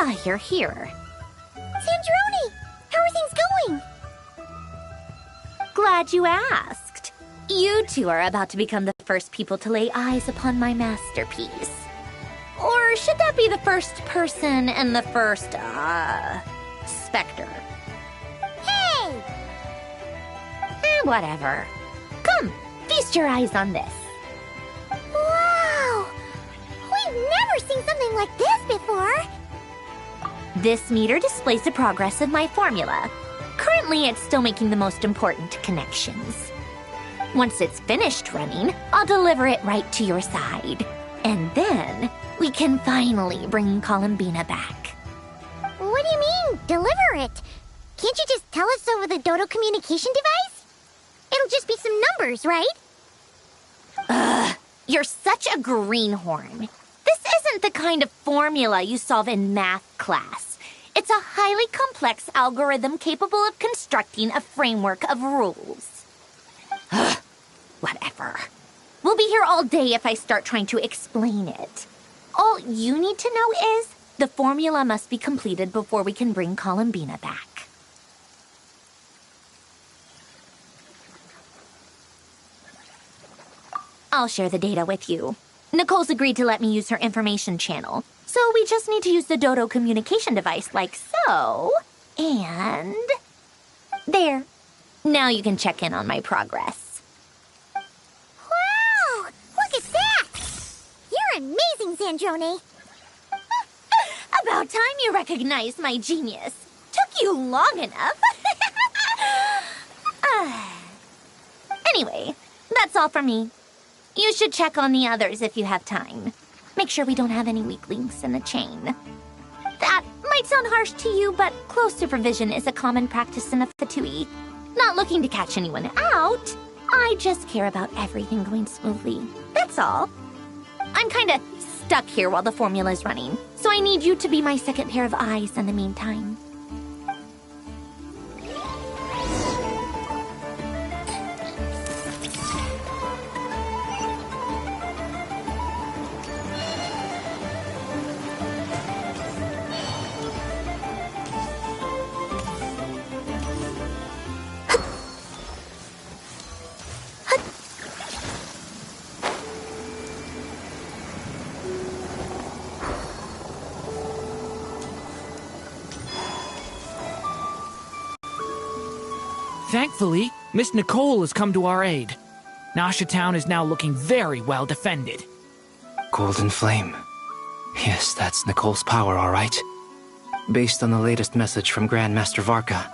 Ah, you're here. Sandrone! How are things going? Glad you asked. You two are about to become the first people to lay eyes upon my masterpiece. Or should that be the first person and the first, specter? Hey! Whatever. Come, feast your eyes on this. Wow! We've never seen something like this before! This meter displays the progress of my formula. Currently, it's still making the most important connections. Once it's finished running, I'll deliver it right to your side. And then, we can finally bring Columbina back. What do you mean, deliver it? Can't you just tell us over the Dodo communication device? It'll just be some numbers, right? You're such a greenhorn. This isn't the kind of formula you solve in math class. It's a highly complex algorithm capable of constructing a framework of rules. Whatever. We'll be here all day if I start trying to explain it. All you need to know is the formula must be completed before we can bring Columbina back. I'll share the data with you. Nicole's agreed to let me use her information channel, so we just need to use the Dodo communication device like so, and... there. Now you can check in on my progress. Wow! Look at that! You're amazing, Sandrone! About time you recognized my genius. Took you long enough. Anyway, that's all for me. You should check on the others if you have time. Make sure we don't have any weak links in the chain. That might sound harsh to you, but close supervision is a common practice in a Fatui. Not looking to catch anyone out. I just care about everything going smoothly. That's all. I'm kinda stuck here while the formula's running, so I need you to be my second pair of eyes in the meantime. Thankfully, Miss Nicole has come to our aid. Nasha Town is now looking very well defended. Golden Flame. Yes, that's Nicole's power, all right. Based on the latest message from Grandmaster Varka,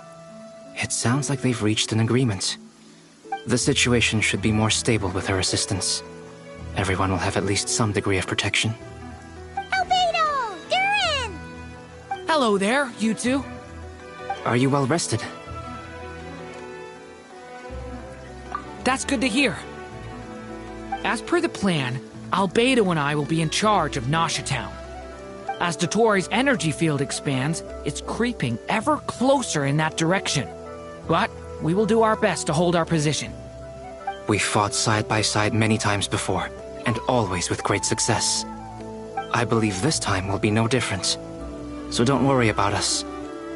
it sounds like they've reached an agreement. The situation should be more stable with her assistance. Everyone will have at least some degree of protection. Albedo! Durin! Hello there, you two. Are you well rested? That's good to hear. As per the plan, Albedo and I will be in charge of Nasha Town. As Dottoro's energy field expands, it's creeping ever closer in that direction. But we will do our best to hold our position. We've fought side by side many times before, and always with great success. I believe this time will be no different. So don't worry about us.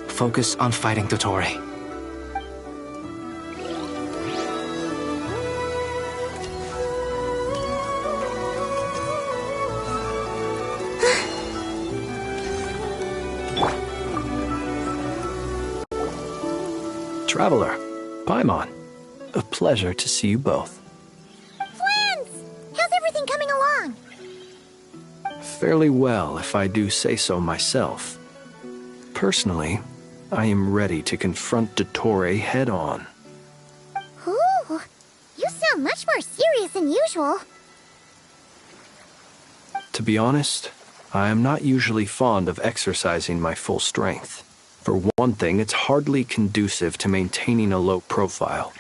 Focus on fighting Dottore. Traveler, Paimon, a pleasure to see you both. Flans! How's everything coming along? Fairly well, if I do say so myself. Personally, I am ready to confront Dottore head-on. Ooh, you sound much more serious than usual. To be honest, I am not usually fond of exercising my full strength. For one thing, it's hardly conducive to maintaining a low profile.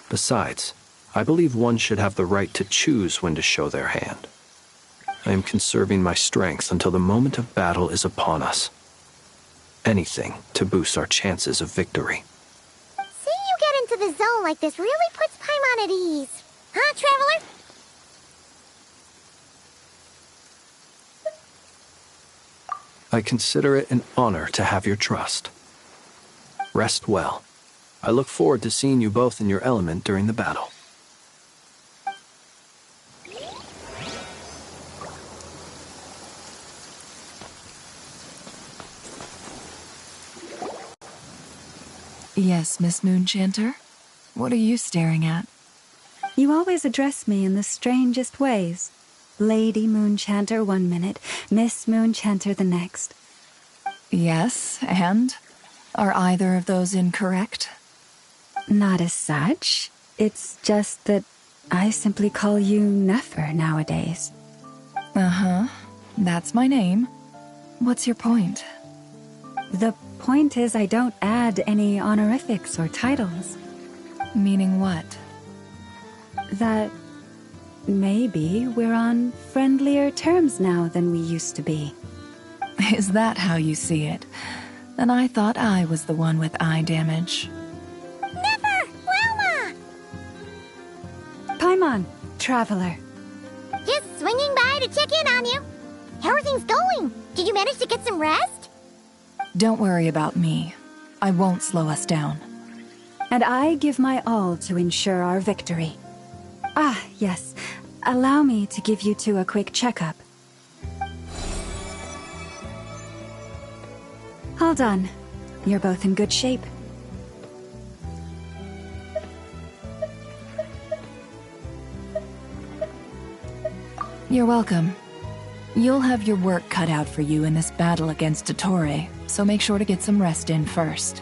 Besides, I believe one should have the right to choose when to show their hand. I am conserving my strength until the moment of battle is upon us. Anything to boost our chances of victory. Seeing you get into the zone like this really puts Paimon at ease. Huh, Traveler? I consider it an honor to have your trust. Rest well. I look forward to seeing you both in your element during the battle. Yes, Miss Moonchanter? What are you staring at? You always address me in the strangest ways. Lady Moonchanter 1 minute, Miss Moonchanter the next. Yes, and? Are either of those incorrect? Not as such. It's just that I simply call you Nefer nowadays. Uh-huh. That's my name. What's your point? The point is I don't add any honorifics or titles. Meaning what? That maybe we're on friendlier terms now than we used to be. Is that how you see it? Then I thought I was the one with eye damage. Never! Wilma! Paimon, traveler. Just swinging by to check in on you. How are things going? Did you manage to get some rest? Don't worry about me. I won't slow us down. And I give my all to ensure our victory. Ah, yes. Allow me to give you two a quick checkup. All done. You're both in good shape. You're welcome. You'll have your work cut out for you in this battle against Dottore, so make sure to get some rest in first.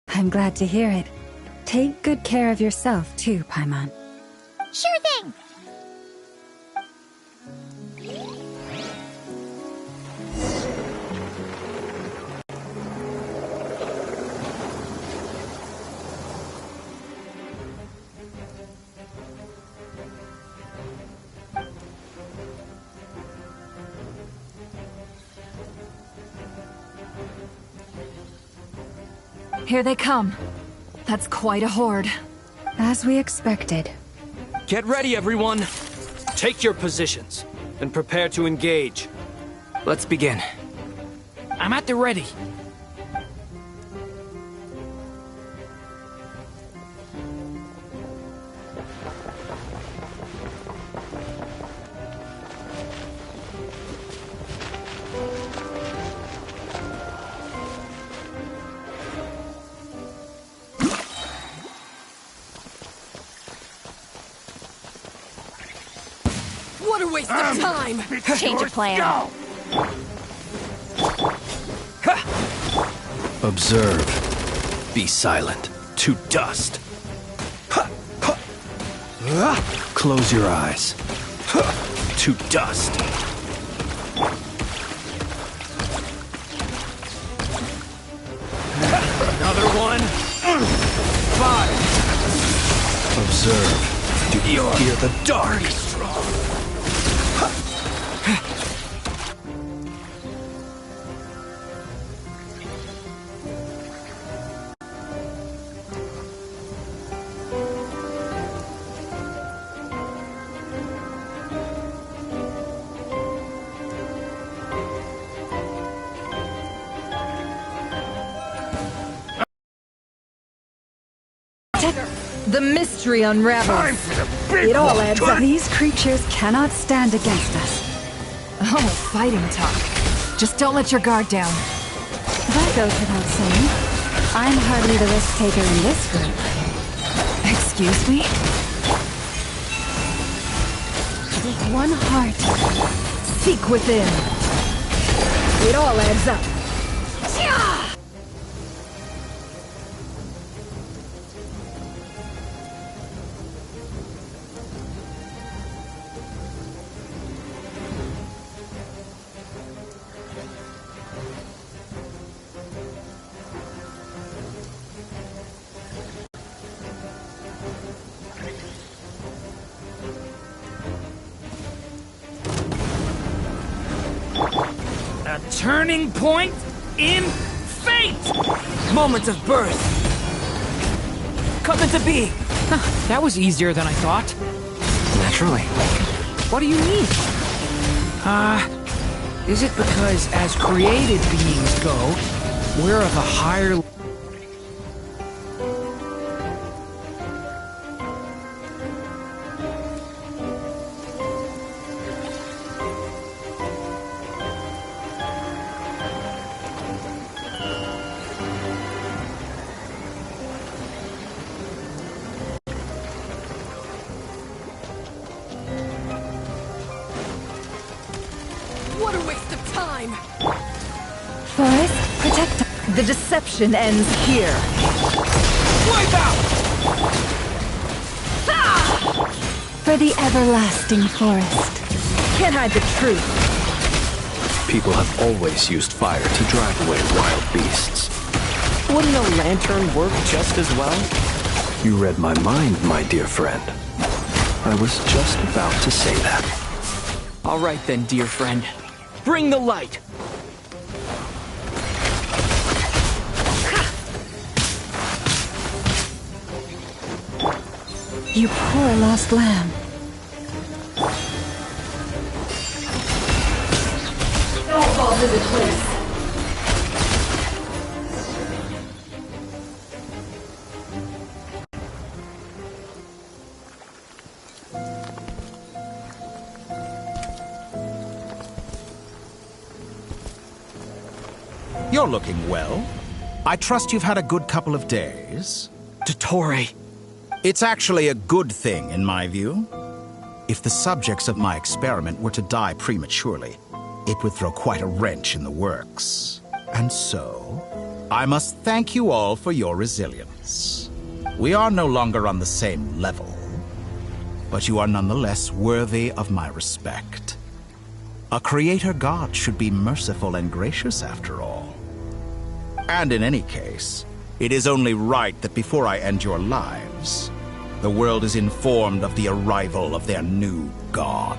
I'm glad to hear it. Take good care of yourself, too, Paimon. Sure thing! Here they come. That's quite a horde. As we expected. Get ready, everyone! Take your positions, and prepare to engage. Let's begin. I'm at the ready. What a waste of time! Change of plan. Observe. Be silent. To dust. Close your eyes. To dust. Another one. Fire. Observe. Do you fear the dark? The mystery unravels. It all adds up. These creatures cannot stand against us. Oh, fighting talk. Just don't let your guard down. That goes without saying. I'm hardly the risk taker in this group. Excuse me? With one heart. Seek within. It all adds up. A turning point in fate! Moment of birth. Come into being. That was easier than I thought. Naturally. What do you mean? Is it because as created beings go, we're of a higher... What a waste of time! Forest, protect. The deception ends here. Wipe out! For the everlasting forest. Can't hide the truth. People have always used fire to drive away wild beasts. Wouldn't a lantern work just as well? You read my mind, my dear friend. I was just about to say that. All right then, dear friend. Bring the light! You poor lost lamb. Don't fall to the cliff. You're looking well. I trust you've had a good couple of days. Dottore! It's actually a good thing, in my view. If the subjects of my experiment were to die prematurely, it would throw quite a wrench in the works. And so, I must thank you all for your resilience. We are no longer on the same level, but you are nonetheless worthy of my respect. A creator god should be merciful and gracious after all. And in any case, it is only right that before I end your lives, the world is informed of the arrival of their new god.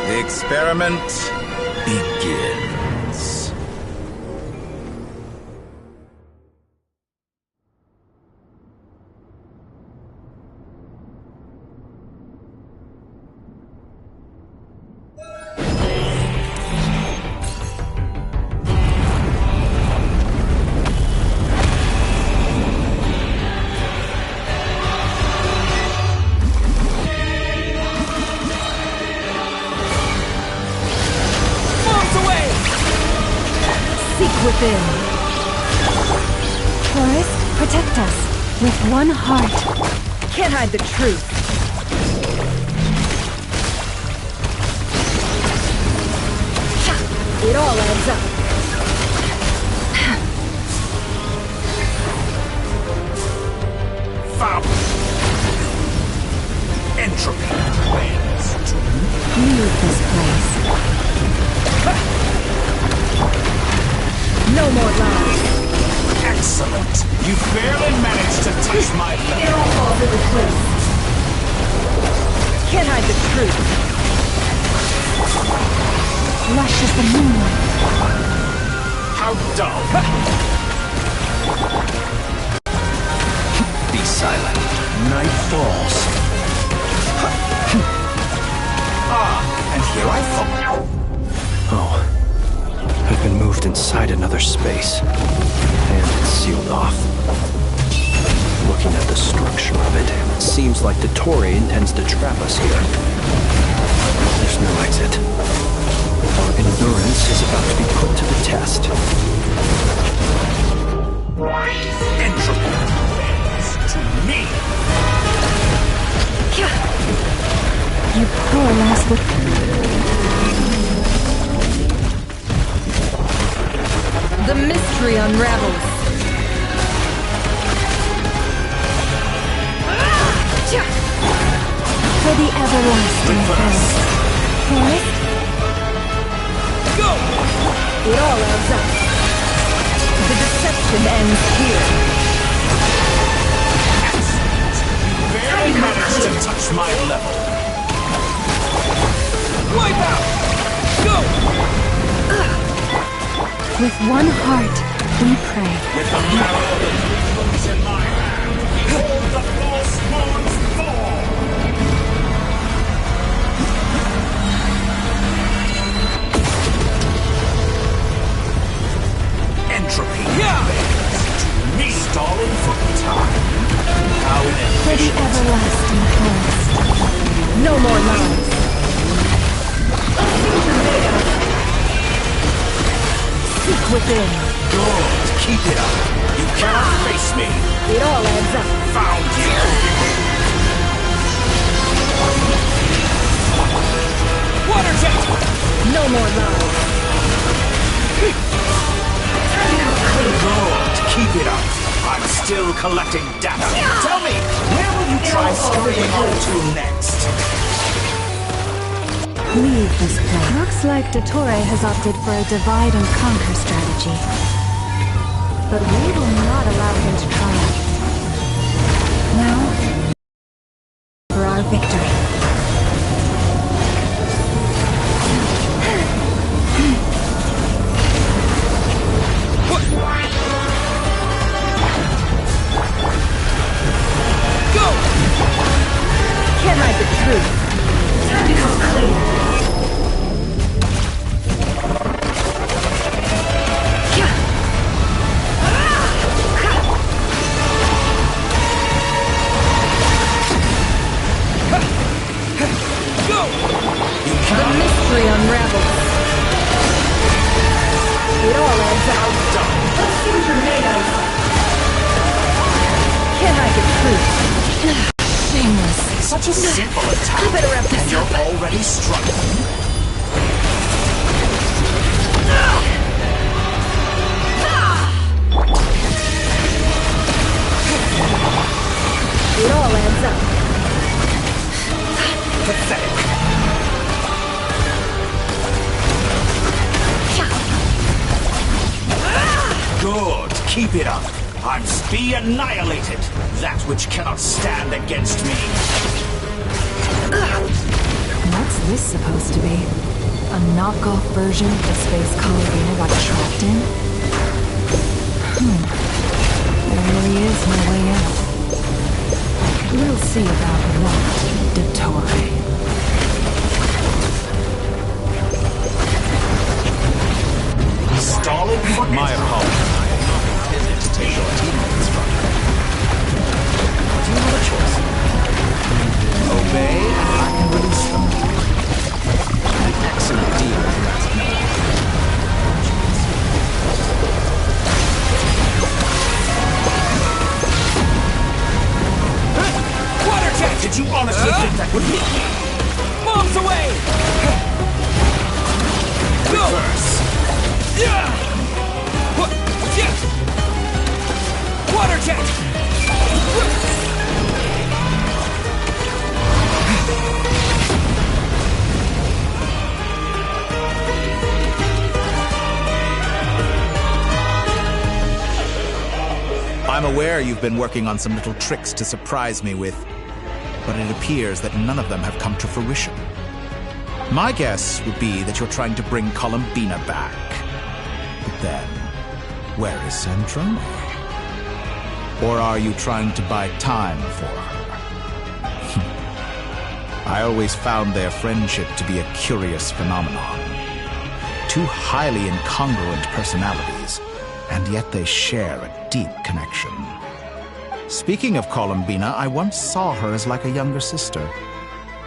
The experiment begins. Within. Forest, protect us with one heart. Can't hide the truth. It all adds up. touch my level. It all falls into place. Can't hide the truth. Lush as the moonlight. How dull. Be silent. Night falls. And here I fall. Oh. I've been moved inside another space. And it's sealed off. Looking at the structure of it, it seems like the Tory intends to trap us here. There's no exit. Our endurance is about to be put to the test. Entropy bends to me. You poor last look. The mystery unravels. For the everlasting forest. Forest? Go! It all adds up. The deception ends here. Barely managed to touch my level. Wipe out! Go! With one heart, we pray. With the power of the dreams in my hand, behold the false moons fall! Entropy bends to me. Stalling for time. How For the inefficient. everlasting forest. No more lies. Seek within. Good. Keep it up. You cannot face me. It all adds up. Found you. Water jet! No more lies. Good. Keep it up. I'm still collecting data. Tell me, where will you try scurrying off to next? Leave this place. Looks like Dottore has opted for a divide and conquer strategy. But we will not allow him to triumph. Now, for our victory. Go! Can't hide the truth. Time to come clean. Go! The mystery unravels. It all adds up. The future made us. Can't hide the truth. Shameless. Such a simple attack. I better wrap this and you're up. already struggling. It all adds up. Pathetic. Good. Keep it up. I'm be annihilated. That which cannot stand against me. What's this supposed to be? A knockoff version of the space Colorina got trapped in? There really is no way out. We'll see about that, Dottore. Stalling for my apologies. I had not intended to take your teammates from you. But you have a choice. Obey, and I can release them. An excellent deal to ask no one. Water jet! Did you honestly think that would hit me? Bombs away! Go! Reverse. Yeah! Water jet! I'm aware you've been working on some little tricks to surprise me with, but it appears that none of them have come to fruition. My guess would be that you're trying to bring Columbina back. But then, where is Centrone? Or are you trying to buy time for her? I always found their friendship to be a curious phenomenon. Two highly incongruent personalities, and yet they share a deep connection. Speaking of Columbina, I once saw her as like a younger sister.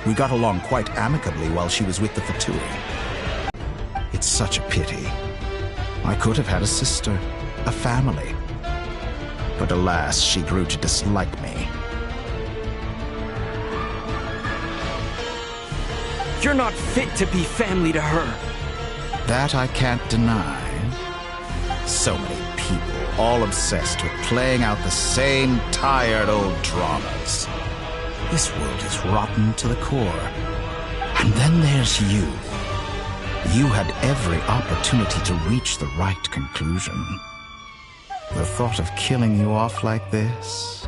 We got along quite amicably while she was with the Fatui. It's such a pity. I could have had a sister, a family. But alas, she grew to dislike me. You're not fit to be family to her. That I can't deny. So many people, all obsessed with playing out the same tired old dramas. This world is rotten to the core. And then there's you. You had every opportunity to reach the right conclusion. The thought of killing you off like this?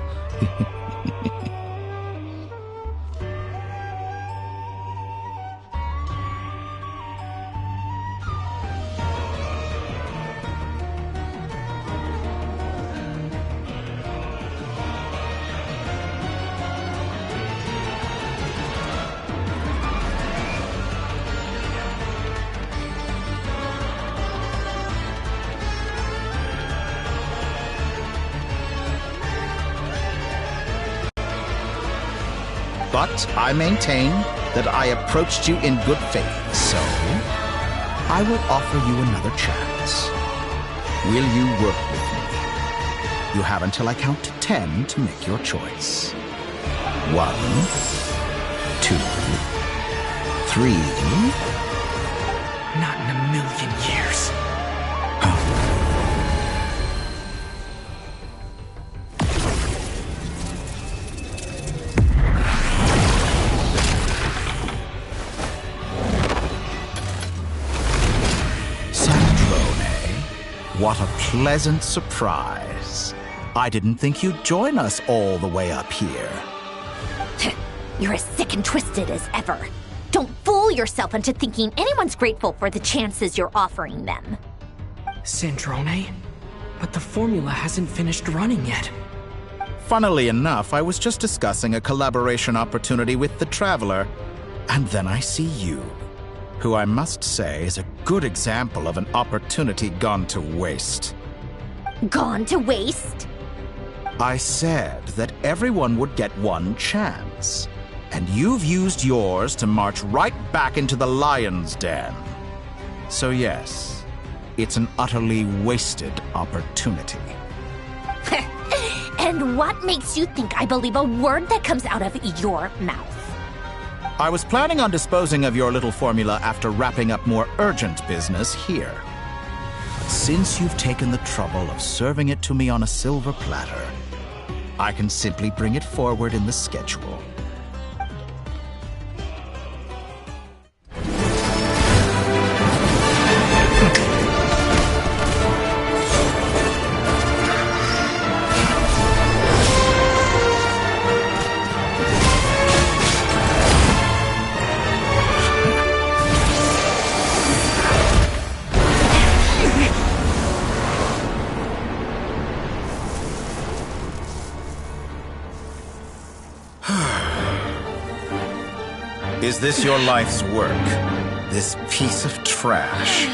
But I maintain that I approached you in good faith, so I will offer you another chance. Will you work with me? You have until I count to 10 to make your choice. 1, 2, 3. Not in a million years. What a pleasant surprise. I didn't think you'd join us all the way up here. You're as sick and twisted as ever. Don't fool yourself into thinking anyone's grateful for the chances you're offering them. Centrone? But the formula hasn't finished running yet. Funnily enough, I was just discussing a collaboration opportunity with the Traveler, and then I see you, who I must say is a good example of an opportunity gone to waste. Gone to waste? I said that everyone would get one chance, and you've used yours to march right back into the lion's den. So yes, it's an utterly wasted opportunity. And what makes you think I believe a word that comes out of your mouth? I was planning on disposing of your little formula after wrapping up more urgent business here. But since you've taken the trouble of serving it to me on a silver platter, I can simply bring it forward in the schedule. Is this your life's work? This piece of trash?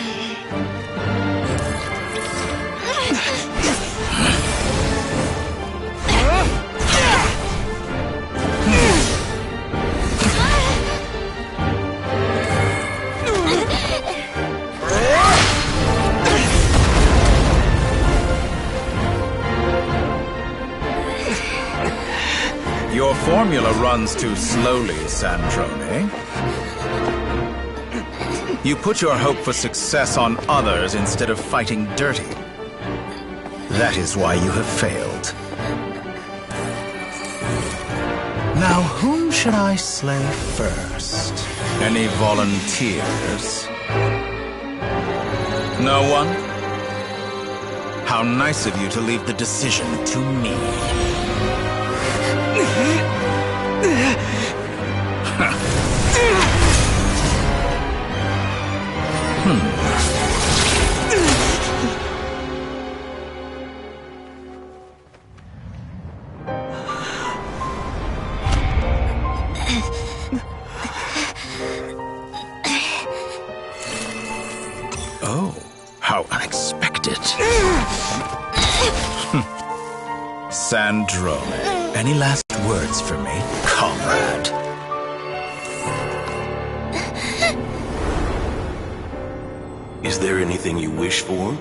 Your formula runs too slowly, Centrone. You put your hope for success on others instead of fighting dirty. That is why you have failed. Now, whom should I slay first? Any volunteers? No one? How nice of you to leave the decision to me. Oh, how unexpected. Sandro, any last words for me, comrade? Is there anything you wish for?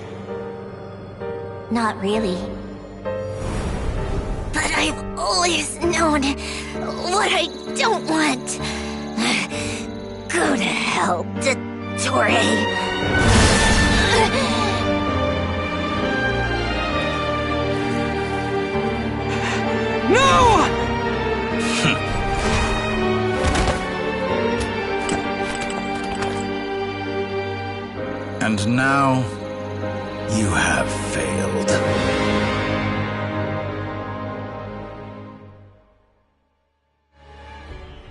Not really. But I've always known what I don't want. Go to hell, Dottore. No! And now, you have failed.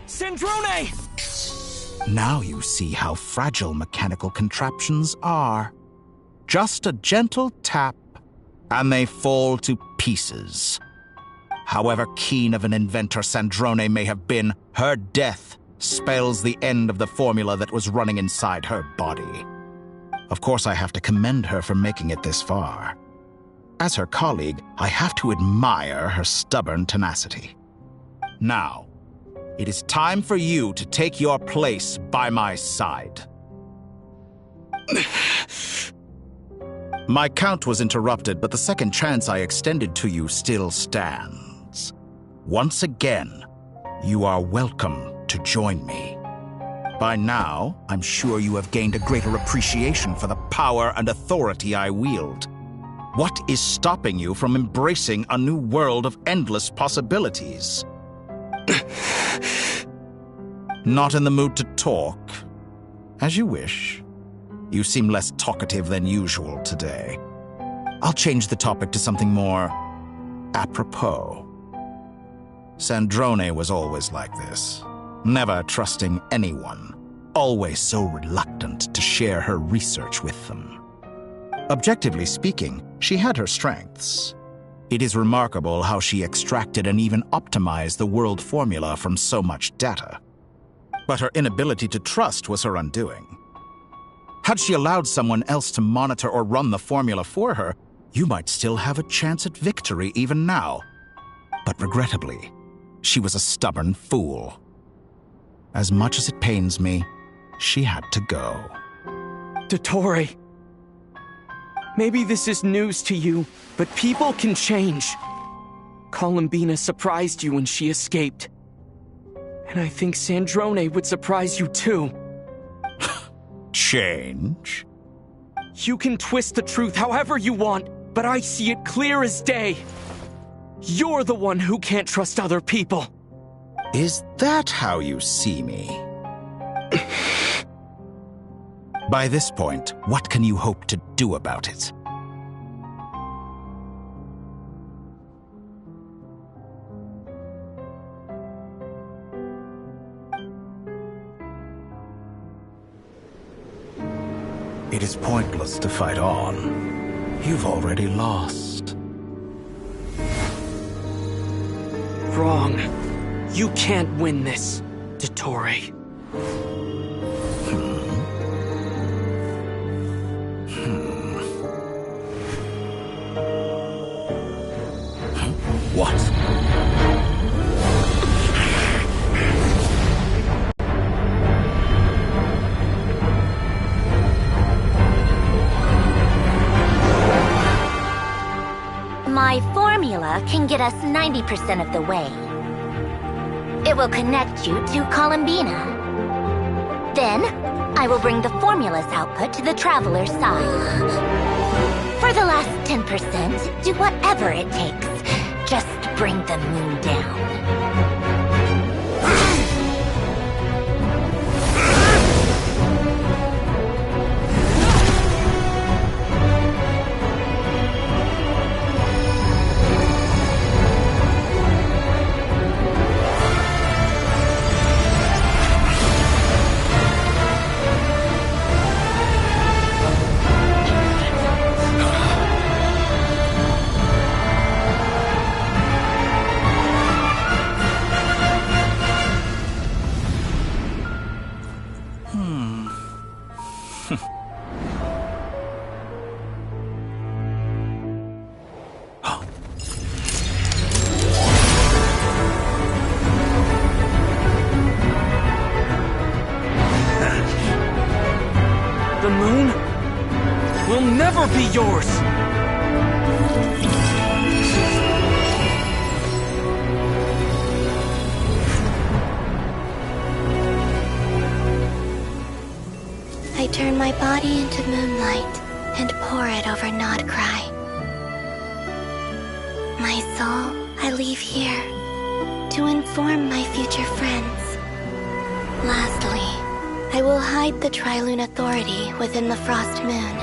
Sandrone! Now you see how fragile mechanical contraptions are. Just a gentle tap, and they fall to pieces. However keen of an inventor Sandrone may have been, her death spells the end of the formula that was running inside her body. Of course, I have to commend her for making it this far. As her colleague, I have to admire her stubborn tenacity. Now, it is time for you to take your place by my side. My count was interrupted, but the second chance I extended to you still stands. Once again, you are welcome to join me. By now, I'm sure you have gained a greater appreciation for the power and authority I wield. What is stopping you from embracing a new world of endless possibilities? Not in the mood to talk? As you wish. You seem less talkative than usual today. I'll change the topic to something more apropos. Sandrone was always like this, never trusting anyone, always so reluctant to share her research with them. Objectively speaking, she had her strengths. It is remarkable how she extracted and even optimized the world formula from so much data. But her inability to trust was her undoing. Had she allowed someone else to monitor or run the formula for her, you might still have a chance at victory even now. But regrettably, she was a stubborn fool. As much as it pains me, she had to go. Dottore, maybe this is news to you, but people can change. Columbina surprised you when she escaped. And I think Sandrone would surprise you too. Change? You can twist the truth however you want, but I see it clear as day. You're the one who can't trust other people. Is that how you see me? By this point, what can you hope to do about it? It is pointless to fight on. You've already lost. Wrong. You can't win this, Dottore. What? My formula can get us 90% of the way. It will connect you to Columbina. Then, I will bring the formula's output to the Traveler's side. For the last 10%, do whatever it takes. Just bring the moon down. never be yours! I turn my body into moonlight and pour it over Nodcry. My soul, I leave here to inform my future friends. Lastly, I will hide the Trilune Authority within the Frost Moon.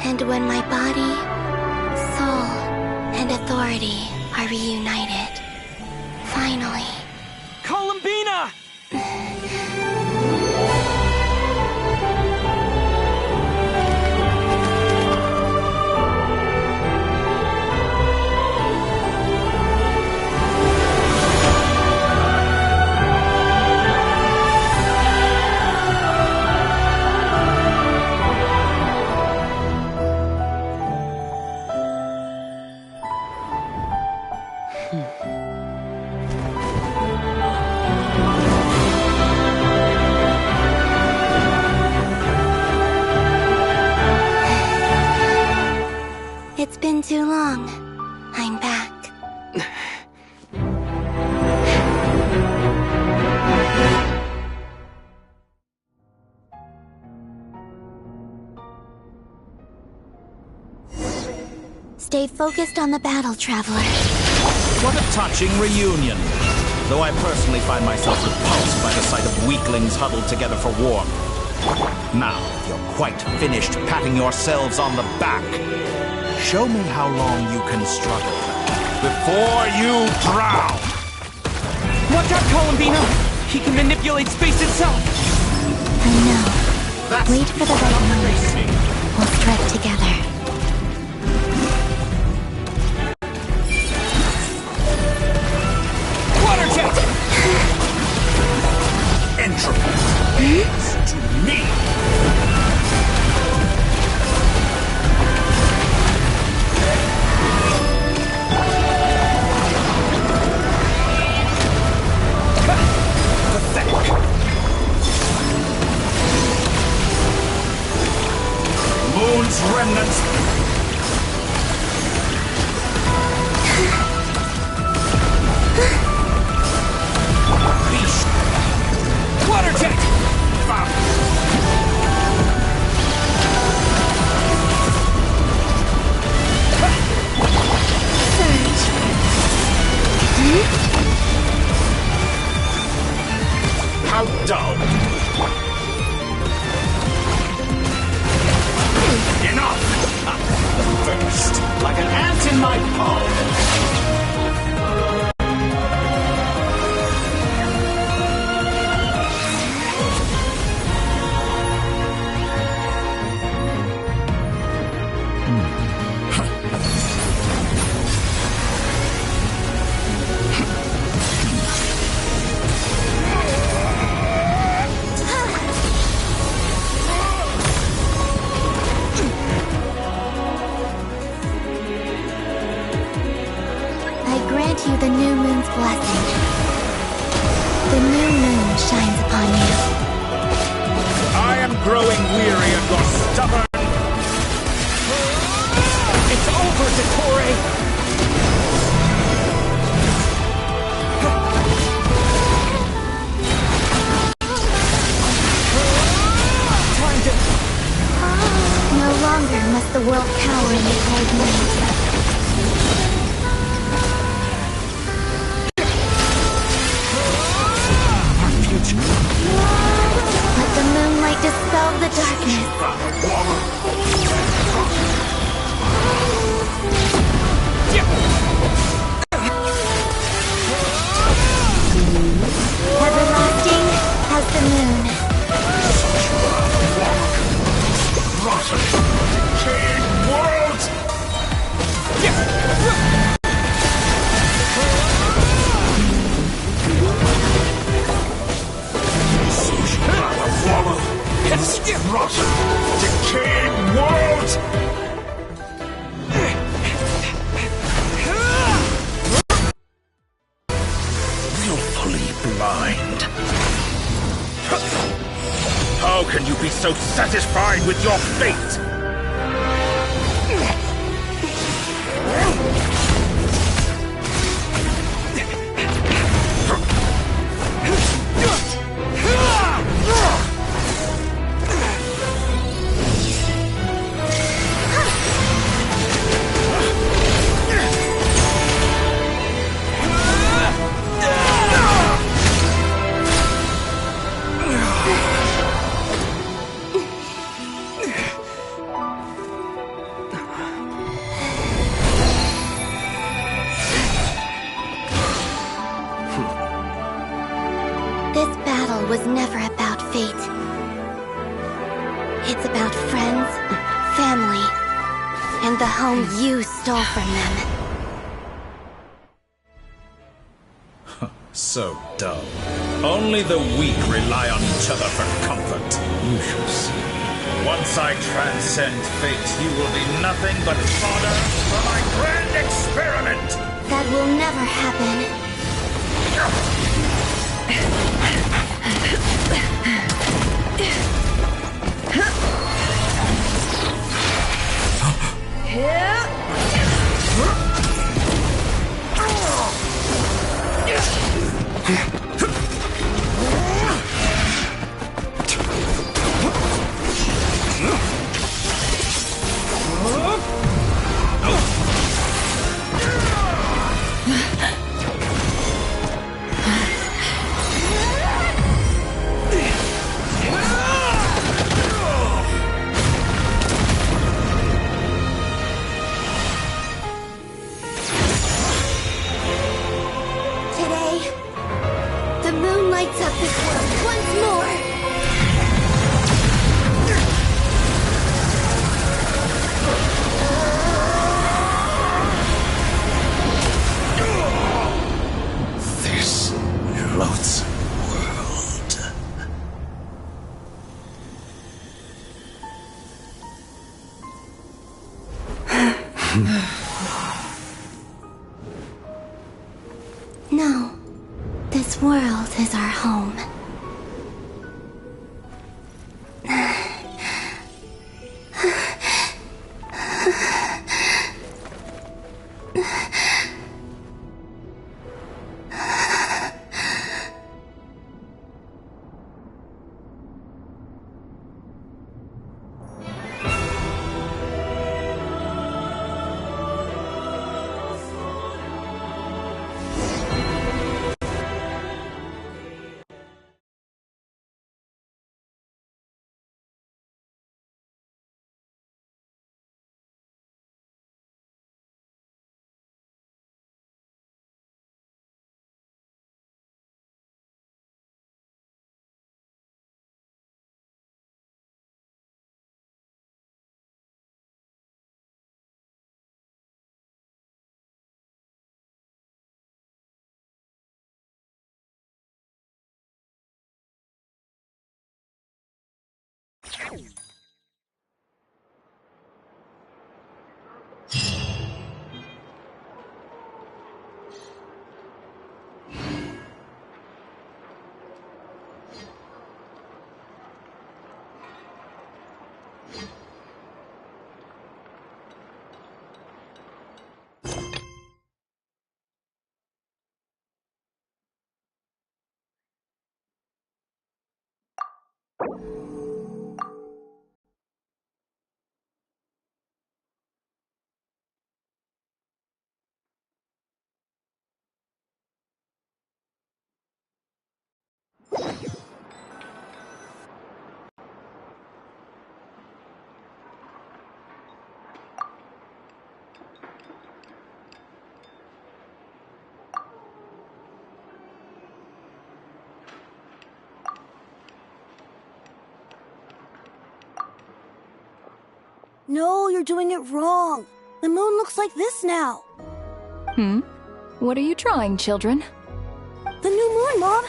And when my body, soul, and authority are reunited, finally... Columbina! It's been too long. I'm back. Stay focused on the battle, Traveler. What a touching reunion. Though I personally find myself repulsed by the sight of weaklings huddled together for warmth. Now, you're quite finished patting yourselves on the back. Show me how long you can struggle before you drown! Watch out, Columbina! He can manipulate space itself! I know. Wait for the right moment. We'll strike together. Water jet! Entropy to me! Moon's remnants. Beast. Water jet! Surge. How dull. Enough! First, like an ant in my palm. You the new moon's blessing. The new moon shines upon you. I am growing weary of your stubborn... It's over, Dottore! Time to... No longer must the world cower in the cold night. Let the moonlight dispel the darkness. Everlasting as the moon. Rotten, decaying world! Rotten, decaying world! Willfully blind. How can you be so satisfied with your fate? you stole from them. So dull. Only the weak rely on each other for comfort. You shall see. Once I transcend fate, you will be nothing but fodder for my grand experiment! That will never happen. No, this world is our home. No, you're doing it wrong. The moon looks like this now. What are you drawing, children? The new moon, Mom.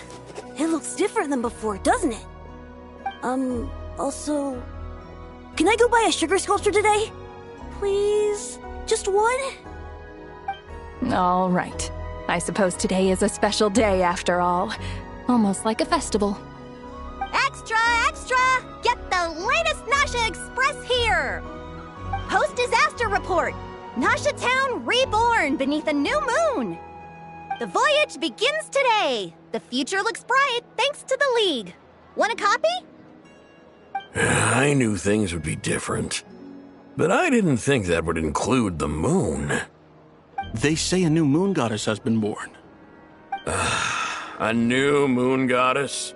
It looks different than before, doesn't it? Also... Can I go buy a sugar sculpture today? Please? Just one? All right. I suppose today is a special day after all. Almost like a festival. Extra, extra! Get the latest Nasha Express here! Post-disaster report! Nasha Town reborn beneath a new moon! The voyage begins today! The future looks bright thanks to the League. Want a copy? I knew things would be different, but I didn't think that would include the moon. They say a new moon goddess has been born. A new moon goddess?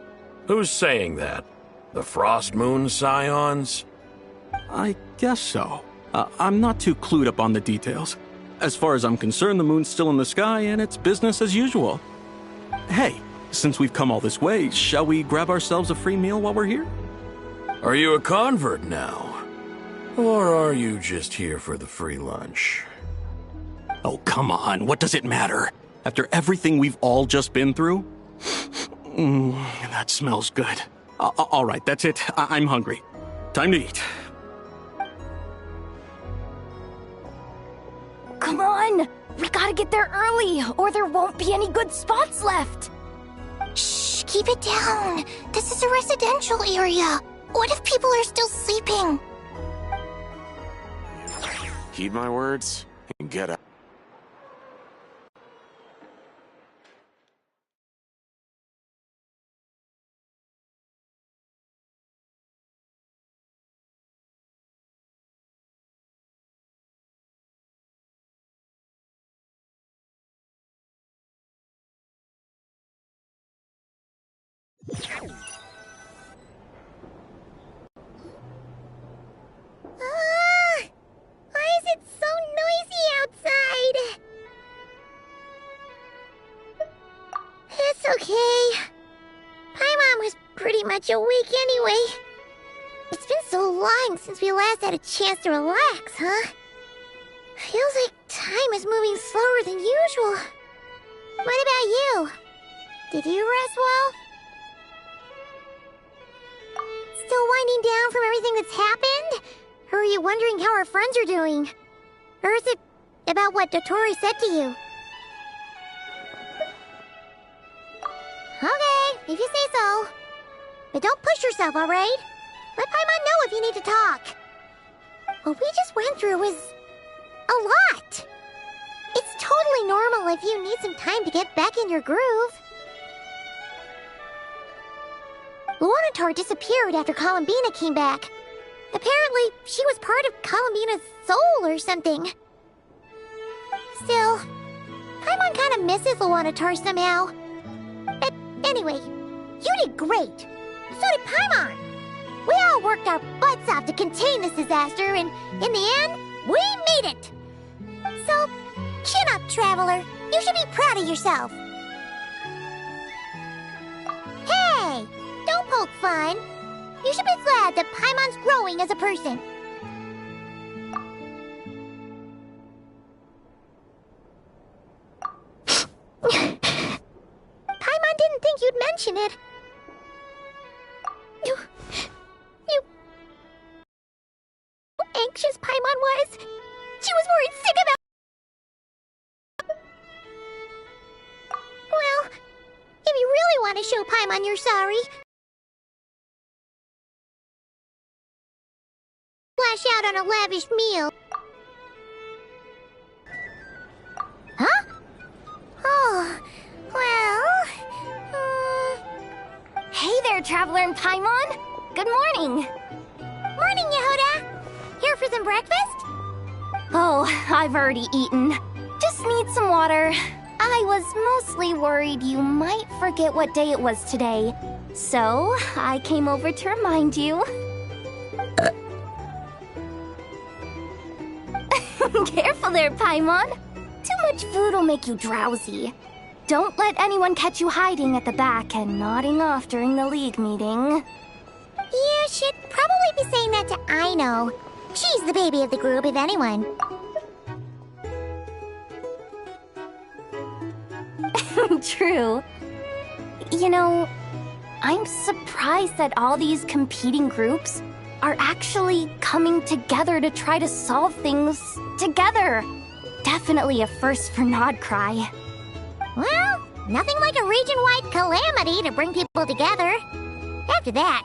Who's saying that? The Frost Moon Scions? I guess so. I'm not too clued up on the details. As far as I'm concerned, the moon's still in the sky and it's business as usual. Hey, since we've come all this way, shall we grab ourselves a free meal while we're here? Are you a convert now? Or are you just here for the free lunch? Oh, come on. What does it matter? After everything we've all just been through? That smells good. All right, that's it. I'm hungry. Time to eat. Come on! We gotta get there early, or there won't be any good spots left! Shh, keep it down. This is a residential area. What if people are still sleeping? Heed my words and get out. Why is it so noisy outside? It's okay. Paimon was pretty much awake anyway. It's been so long since we last had a chance to relax, huh? Feels like time is moving slower than usual. What about you? Did you rest well? Still winding down from everything that's happened? Or are you wondering how our friends are doing? Or is it about what Dotori said to you? Okay, if you say so. But don't push yourself, alright? Let Paimon know if you need to talk. What we just went through was a lot. It's totally normal if you need some time to get back in your groove. Luanatar disappeared after Columbina came back. Apparently, she was part of Columbina's soul or something. Still, Paimon kind of misses Luanatar somehow. But anyway, you did great. So did Paimon. We all worked our butts off to contain this disaster, and in the end, we made it. So, chin up, Traveler. You should be proud of yourself. Hey, don't poke fun. You should be glad that Paimon's growing as a person. Paimon didn't think you'd mention it. You... How anxious Paimon was. She was worried sick about... Well, if you really want to show Paimon you're sorry... Flash out on a lavish meal. Huh? Oh, well... Hey there, Traveler and Paimon! Good morning! Morning, Yehuda! Here for some breakfast? Oh, I've already eaten. Just need some water. I was mostly worried you might forget what day it was today. So, I came over to remind you. Careful there, Paimon. Too much food will make you drowsy. Don't let anyone catch you hiding at the back and nodding off during the League meeting. You should probably be saying that to Aino. She's the baby of the group, if anyone. True. You know, I'm surprised that all these competing groups are actually coming together to try to solve things together. Definitely a first for Nodcry. Well, nothing like a region-wide calamity to bring people together. After that,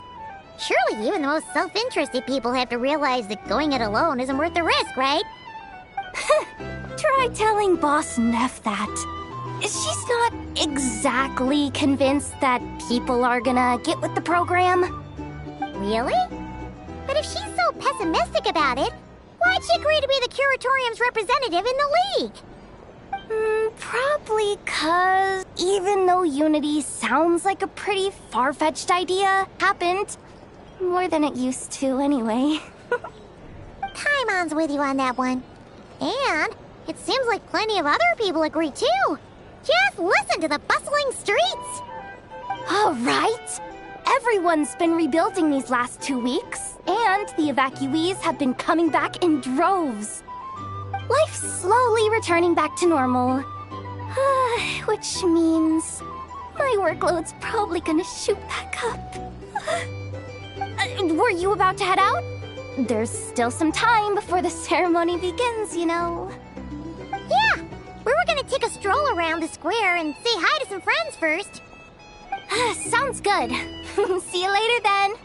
surely even the most self-interested people have to realize that going it alone isn't worth the risk, right? Try telling Boss Neff that. She's not exactly convinced that people are gonna get with the program. Really? But if she's so pessimistic about it, why'd she agree to be the Curatorium's representative in the League? Probably 'cause even though Unity sounds like a pretty far-fetched idea, happened more than it used to anyway. Paimon's with you on that one. And it seems like plenty of other people agree too. Just listen to the bustling streets. All right. Everyone's been rebuilding these last 2 weeks. And the evacuees have been coming back in droves. Life's slowly returning back to normal. Which means my workload's probably gonna shoot back up. Were you about to head out? There's still some time before the ceremony begins, you know. Yeah, we were gonna take a stroll around the square and say hi to some friends first. Sounds good. See you later then.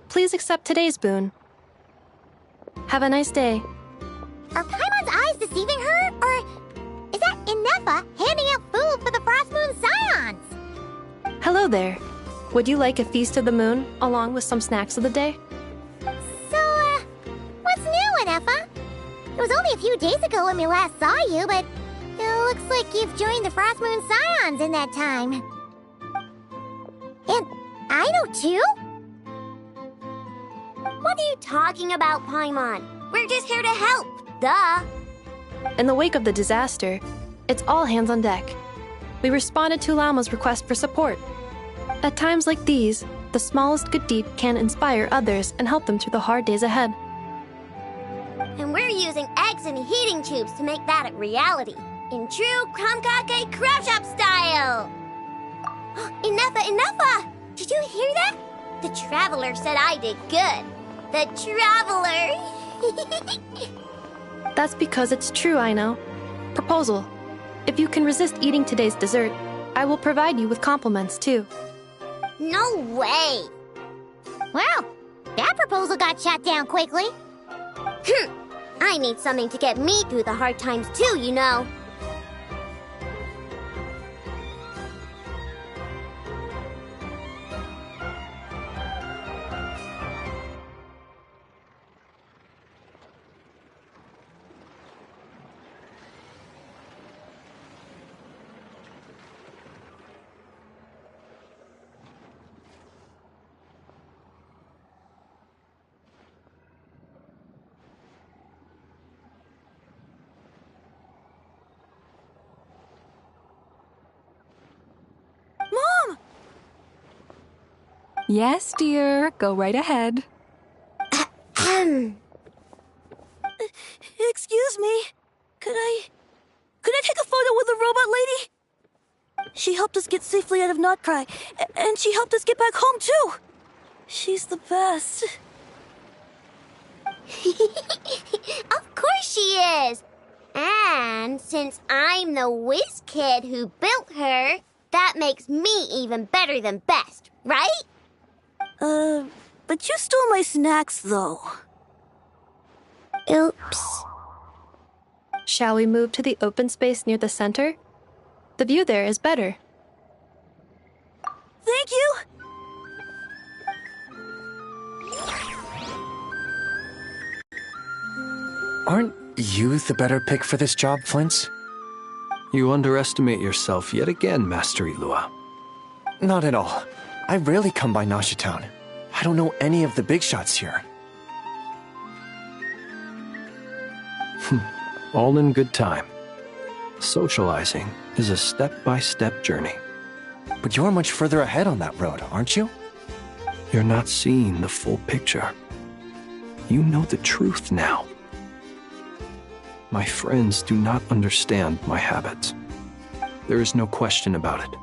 Please accept today's boon. Have a nice day. Are Paimon's eyes deceiving her? Or is that Inefa handing out food for the Frost Moon Scions? Hello there. Would you like a feast of the moon, along with some snacks of the day? So, what's new, Inefa? It was only a few days ago when we last saw you, but it looks like you've joined the Frost Moon Scions in that time. And I know too? What are you talking about, Paimon? We're just here to help, duh. In the wake of the disaster, it's all hands on deck. We responded to Llama's request for support. At times like these, the smallest good deed can inspire others and help them through the hard days ahead. And we're using eggs and heating tubes to make that a reality, in true Kromkake Crab Shop style! Inefa! Did you hear that? The Traveler said I did good. The Traveler! That's because it's true, I know. Proposal. If you can resist eating today's dessert, I will provide you with compliments, too. No way! Well, that proposal got shot down quickly. I need something to get me through the hard times, too, you know. Mom! Yes, dear. Go right ahead. Excuse me. Could I take a photo with the robot lady? She helped us get safely out of Notcry, and she helped us get back home, too. She's the best. Of course she is! And since I'm the whiz kid who built her, that makes me even better than best, right? But you stole my snacks, though. Oops. Shall we move to the open space near the center? The view there is better. Thank you! Aren't you the better pick for this job, Flint's? You underestimate yourself yet again, Master Ilua. Not at all. I rarely come by Nasha Town. I don't know any of the big shots here. All in good time. Socializing is a step-by-step journey. But you're much further ahead on that road, aren't you? You're not seeing the full picture. You know the truth now. My friends do not understand my habits. There is no question about it.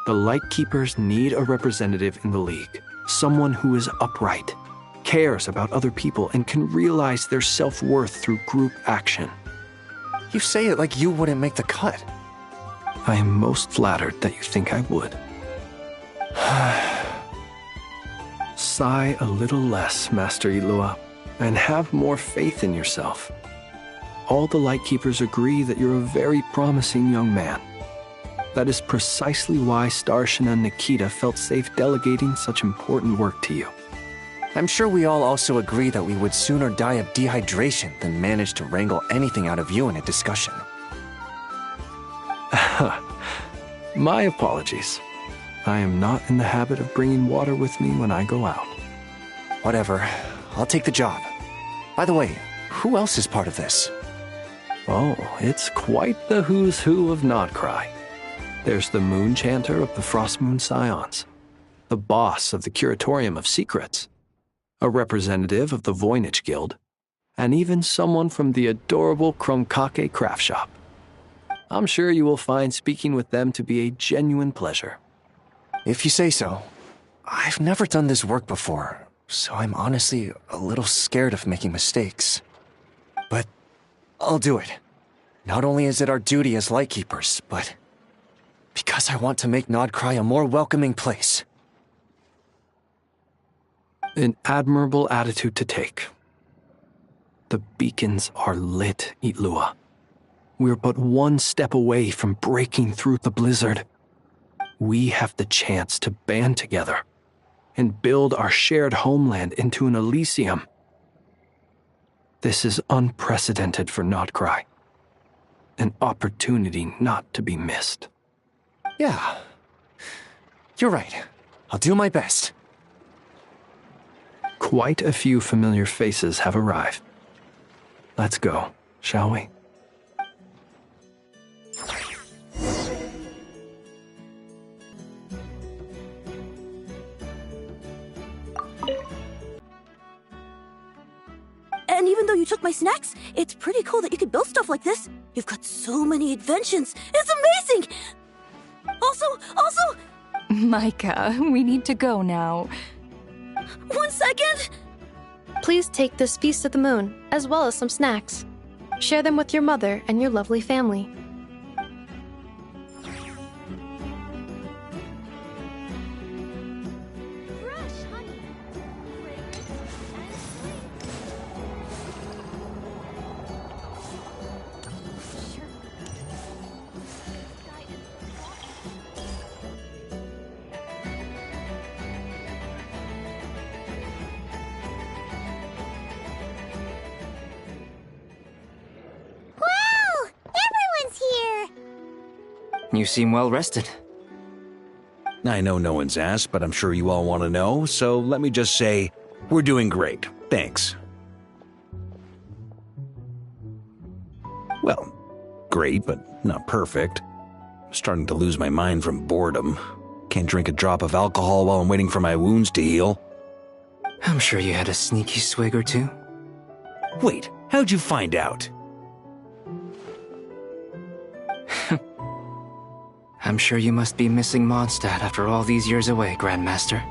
The Lightkeepers need a representative in the League. Someone who is upright, cares about other people, and can realize their self-worth through group action. You say it like you wouldn't make the cut. I am most flattered that you think I would. Sigh a little less, Master Ilua, and have more faith in yourself. All the Lightkeepers agree that you're a very promising young man. That is precisely why Starshina and Nikita felt safe delegating such important work to you. I'm sure we all also agree that we would sooner die of dehydration than manage to wrangle anything out of you in a discussion. My apologies. I am not in the habit of bringing water with me when I go out. Whatever. I'll take the job. By the way, who else is part of this? Oh, it's quite the who's who of Nodcry. There's the Moon Chanter of the Frostmoon Scions, the boss of the Curatorium of Secrets, a representative of the Voynich Guild, and even someone from the adorable Krumkake craft shop. I'm sure you will find speaking with them to be a genuine pleasure. If you say so. I've never done this work before, so I'm honestly a little scared of making mistakes. But I'll do it. Not only is it our duty as Lightkeepers, but because I want to make Nodcry a more welcoming place. An admirable attitude to take. The beacons are lit, Ilua. We're but one step away from breaking through the blizzard. We have the chance to band together and build our shared homeland into an Elysium. This is unprecedented for Nodcry. An opportunity not to be missed. Yeah. You're right. I'll do my best. Quite a few familiar faces have arrived. Let's go, shall we? And even though you took my snacks, it's pretty cool that you can build stuff like this. You've got so many inventions. It's amazing! Also... Micah, we need to go now. 1 second! Please take this Feast of the Moon, as well as some snacks. Share them with your mother and your lovely family. You seem well rested. I know no one's asked, but I'm sure you all want to know, so let me just say, we're doing great. Thanks. Well, great, but not perfect. I'm starting to lose my mind from boredom. Can't drink a drop of alcohol while I'm waiting for my wounds to heal. I'm sure you had a sneaky swig or two. Wait, how'd you find out? I'm sure you must be missing Mondstadt after all these years away, Grandmaster.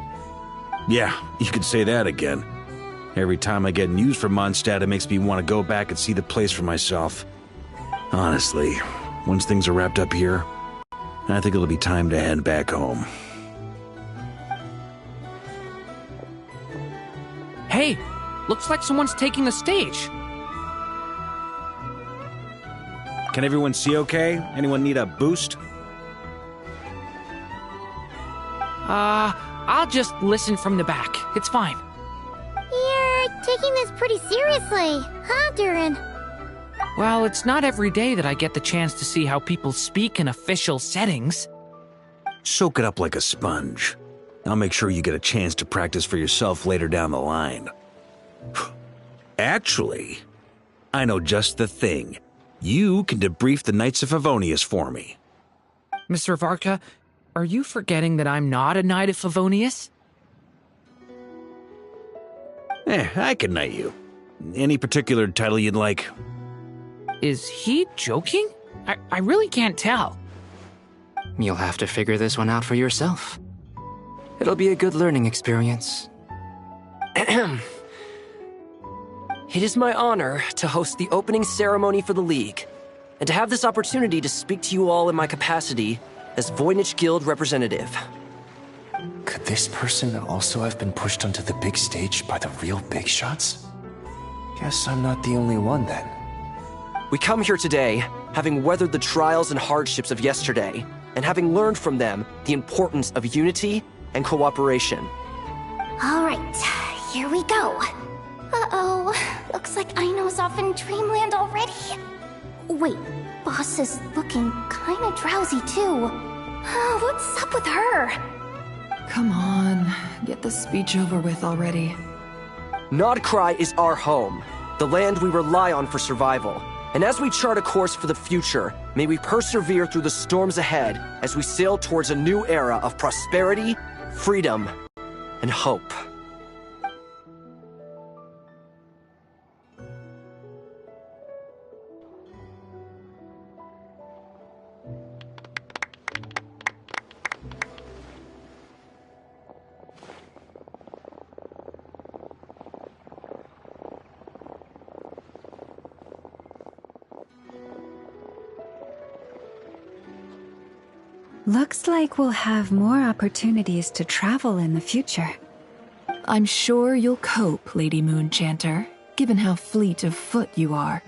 Yeah, you could say that again. Every time I get news from Mondstadt, it makes me want to go back and see the place for myself. Honestly, once things are wrapped up here, I think it'll be time to head back home. Hey, looks like someone's taking the stage. Can everyone see okay? Anyone need a boost? I'll just listen from the back. It's fine. You're taking this pretty seriously, huh, Durin? Well, it's not every day that I get the chance to see how people speak in official settings. Soak it up like a sponge. I'll make sure you get a chance to practice for yourself later down the line. Actually, I know just the thing. You can debrief the Knights of Favonius for me. Mr. Varka, are you forgetting that I'm not a Knight of Favonius? I can knight you. Any particular title you'd like? Is he joking? I really can't tell. You'll have to figure this one out for yourself. It'll be a good learning experience. It is my honor to host the opening ceremony for the League, and to have this opportunity to speak to you all in my capacity as Voynich Guild representative. Could this person also have been pushed onto the big stage by the real big shots? Guess I'm not the only one then. We come here today, having weathered the trials and hardships of yesterday, and having learned from them the importance of unity and cooperation. All right, here we go. Uh-oh, looks like Aino's off in Dreamland already. Wait, Boss is looking kinda drowsy too. What's up with her? Come on, get the speech over with already. Nodcry is our home, the land we rely on for survival. And as we chart a course for the future, may we persevere through the storms ahead as we sail towards a new era of prosperity, freedom, and hope. Looks like we'll have more opportunities to travel in the future. I'm sure you'll cope, Lady Moonchanter, given how fleet of foot you are.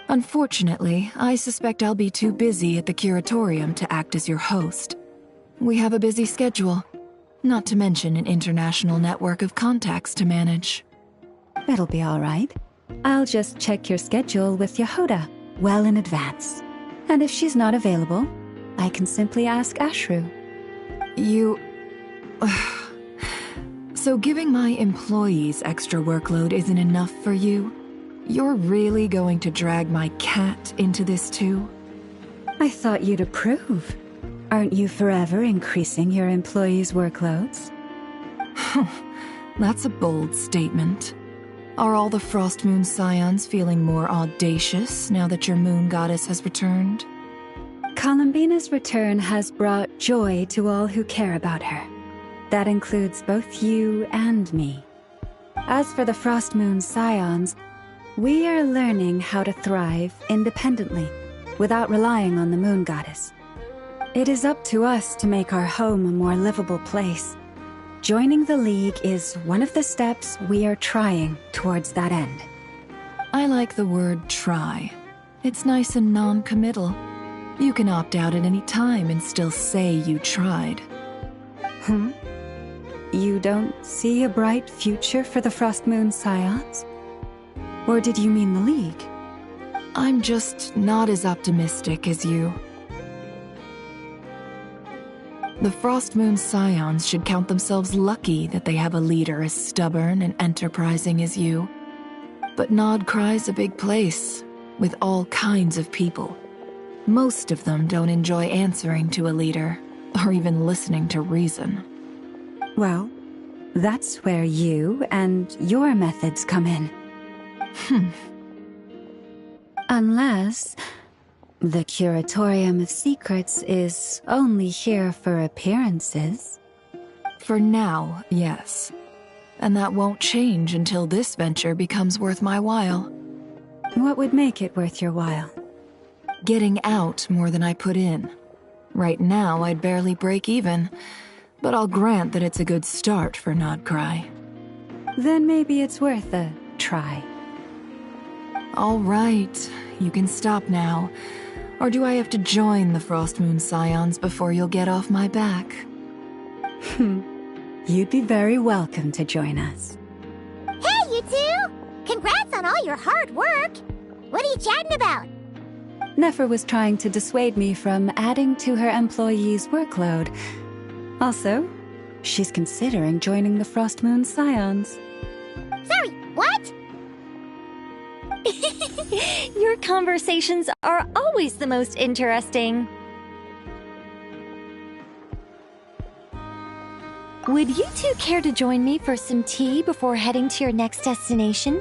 Unfortunately, I suspect I'll be too busy at the curatorium to act as your host. We have a busy schedule, not to mention an international network of contacts to manage. It'll be all right. I'll just check your schedule with Yehoda well in advance. And if she's not available, I can simply ask Ashru. You... So giving my employees extra workload isn't enough for you? You're really going to drag my cat into this too? I thought you'd approve. Aren't you forever increasing your employees' workloads? That's a bold statement. Are all the Frost Moon Scions feeling more audacious now that your moon goddess has returned? Columbina's return has brought joy to all who care about her. That includes both you and me. As for the Frost Moon Scions, we are learning how to thrive independently, without relying on the moon goddess. It is up to us to make our home a more livable place. Joining the League is one of the steps we are trying towards that end. I like the word try. It's nice and non-committal. You can opt out at any time and still say you tried. You don't see a bright future for the Frost Moon Scions? Or did you mean the League? I'm just not as optimistic as you. The Frost Moon Scions should count themselves lucky that they have a leader as stubborn and enterprising as you. But Nodcry's a big place, with all kinds of people. Most of them don't enjoy answering to a leader, or even listening to reason. Well, that's where you and your methods come in. Unless the Curatorium of Secrets is only here for appearances. For now, yes. And that won't change until this venture becomes worth my while. What would make it worth your while? Getting out more than I put in. Right now, I'd barely break even, but I'll grant that it's a good start for Nodcry. Then maybe it's worth a try. All right, you can stop now. Or do I have to join the Frost Moon Scions before you'll get off my back? You'd be very welcome to join us. Hey, you two! Congrats on all your hard work! What are you chatting about? Nefer was trying to dissuade me from adding to her employees' workload. Also, she's considering joining the Frostmoon Scions. Sorry, what? Your conversations are always the most interesting. Would you two care to join me for some tea before heading to your next destination?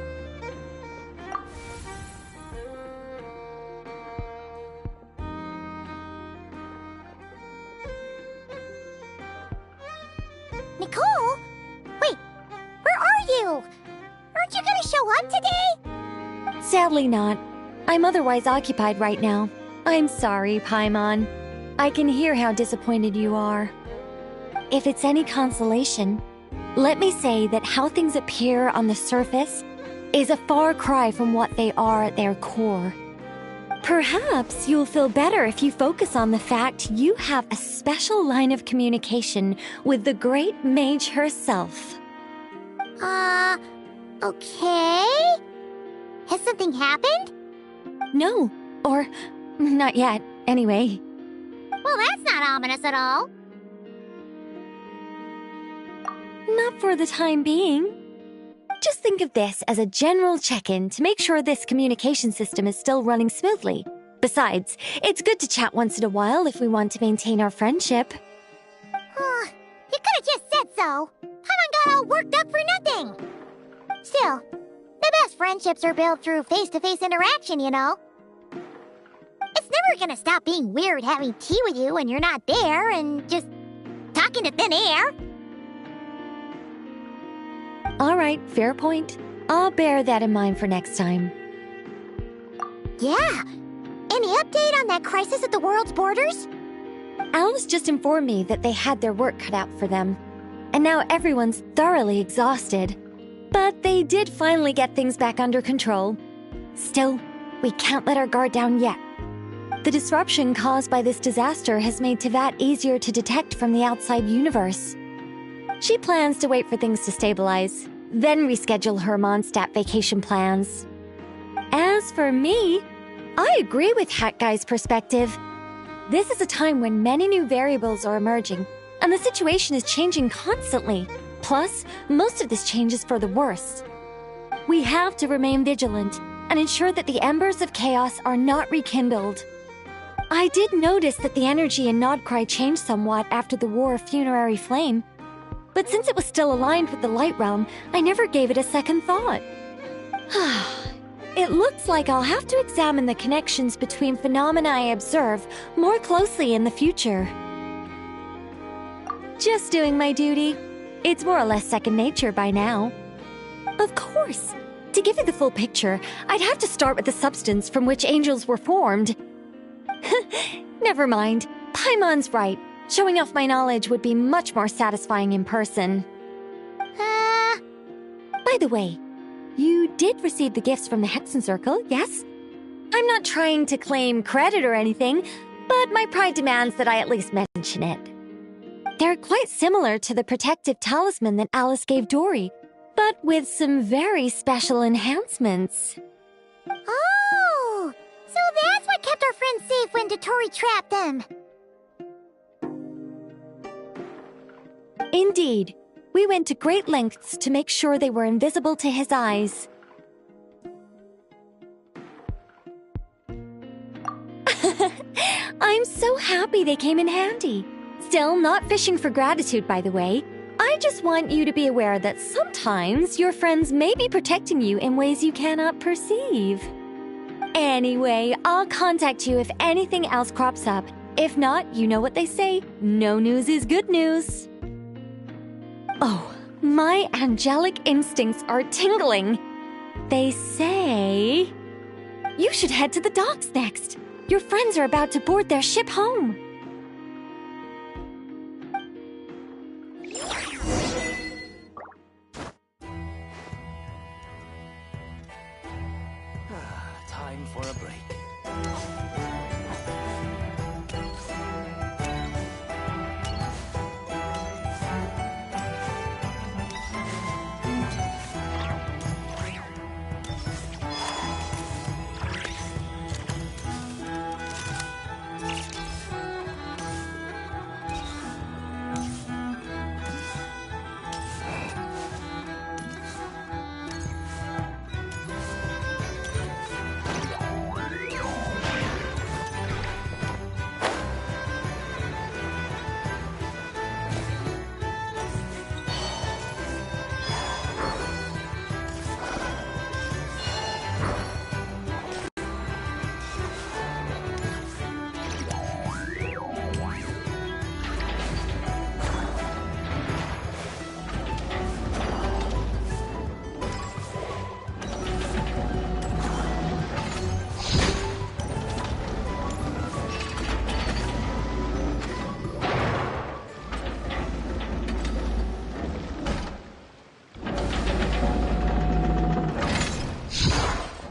Nicole? Wait, where are you? Aren't you gonna show up today? Sadly not. I'm otherwise occupied right now. I'm sorry, Paimon. I can hear how disappointed you are. If it's any consolation, let me say that how things appear on the surface is a far cry from what they are at their core. Perhaps you'll feel better if you focus on the fact you have a special line of communication with the great mage herself. Okay? Has something happened? No, or not yet, anyway. Well, that's not ominous at all. Not for the time being. Just think of this as a general check-in to make sure this communication system is still running smoothly. Besides, it's good to chat once in a while if we want to maintain our friendship. You could have just said so. Haven't got all worked up for nothing. Still, the best friendships are built through face-to-face interaction, you know. It's never gonna stop being weird having tea with you when you're not there and just talking to thin air. All right, fair point. I'll bear that in mind for next time. Yeah. Any update on that crisis at the world's borders? Alice just informed me that they had their work cut out for them. And now everyone's thoroughly exhausted. But they did finally get things back under control. Still, we can't let our guard down yet. The disruption caused by this disaster has made Teyvat easier to detect from the outside universe. She plans to wait for things to stabilize, then reschedule her Mondstadt vacation plans. As for me, I agree with Hat Guy's perspective. This is a time when many new variables are emerging, and the situation is changing constantly. Plus, most of this change is for the worse. We have to remain vigilant and ensure that the embers of chaos are not rekindled. I did notice that the energy in Nodcry changed somewhat after the War of Funerary Flame, but since it was still aligned with the Light Realm, I never gave it a second thought. It looks like I'll have to examine the connections between phenomena I observe more closely in the future. Just doing my duty. It's more or less second nature by now. Of course. To give you the full picture, I'd have to start with the substance from which angels were formed. Never mind. Paimon's right. Showing off my knowledge would be much more satisfying in person. By the way, you did receive the gifts from the Hexen Circle, yes? I'm not trying to claim credit or anything, but my pride demands that I at least mention it. They're quite similar to the protective talisman that Alice gave Dory, but with some very special enhancements. Oh! So that's what kept our friends safe when Dotori trapped them. Indeed. We went to great lengths to make sure they were invisible to his eyes. I'm so happy they came in handy. Still, not fishing for gratitude, by the way. I just want you to be aware that sometimes your friends may be protecting you in ways you cannot perceive. Anyway, I'll contact you if anything else crops up. If not, you know what they say, no news is good news. Oh, my angelic instincts are tingling. They say you should head to the docks next. Your friends are about to board their ship home. Time for a break.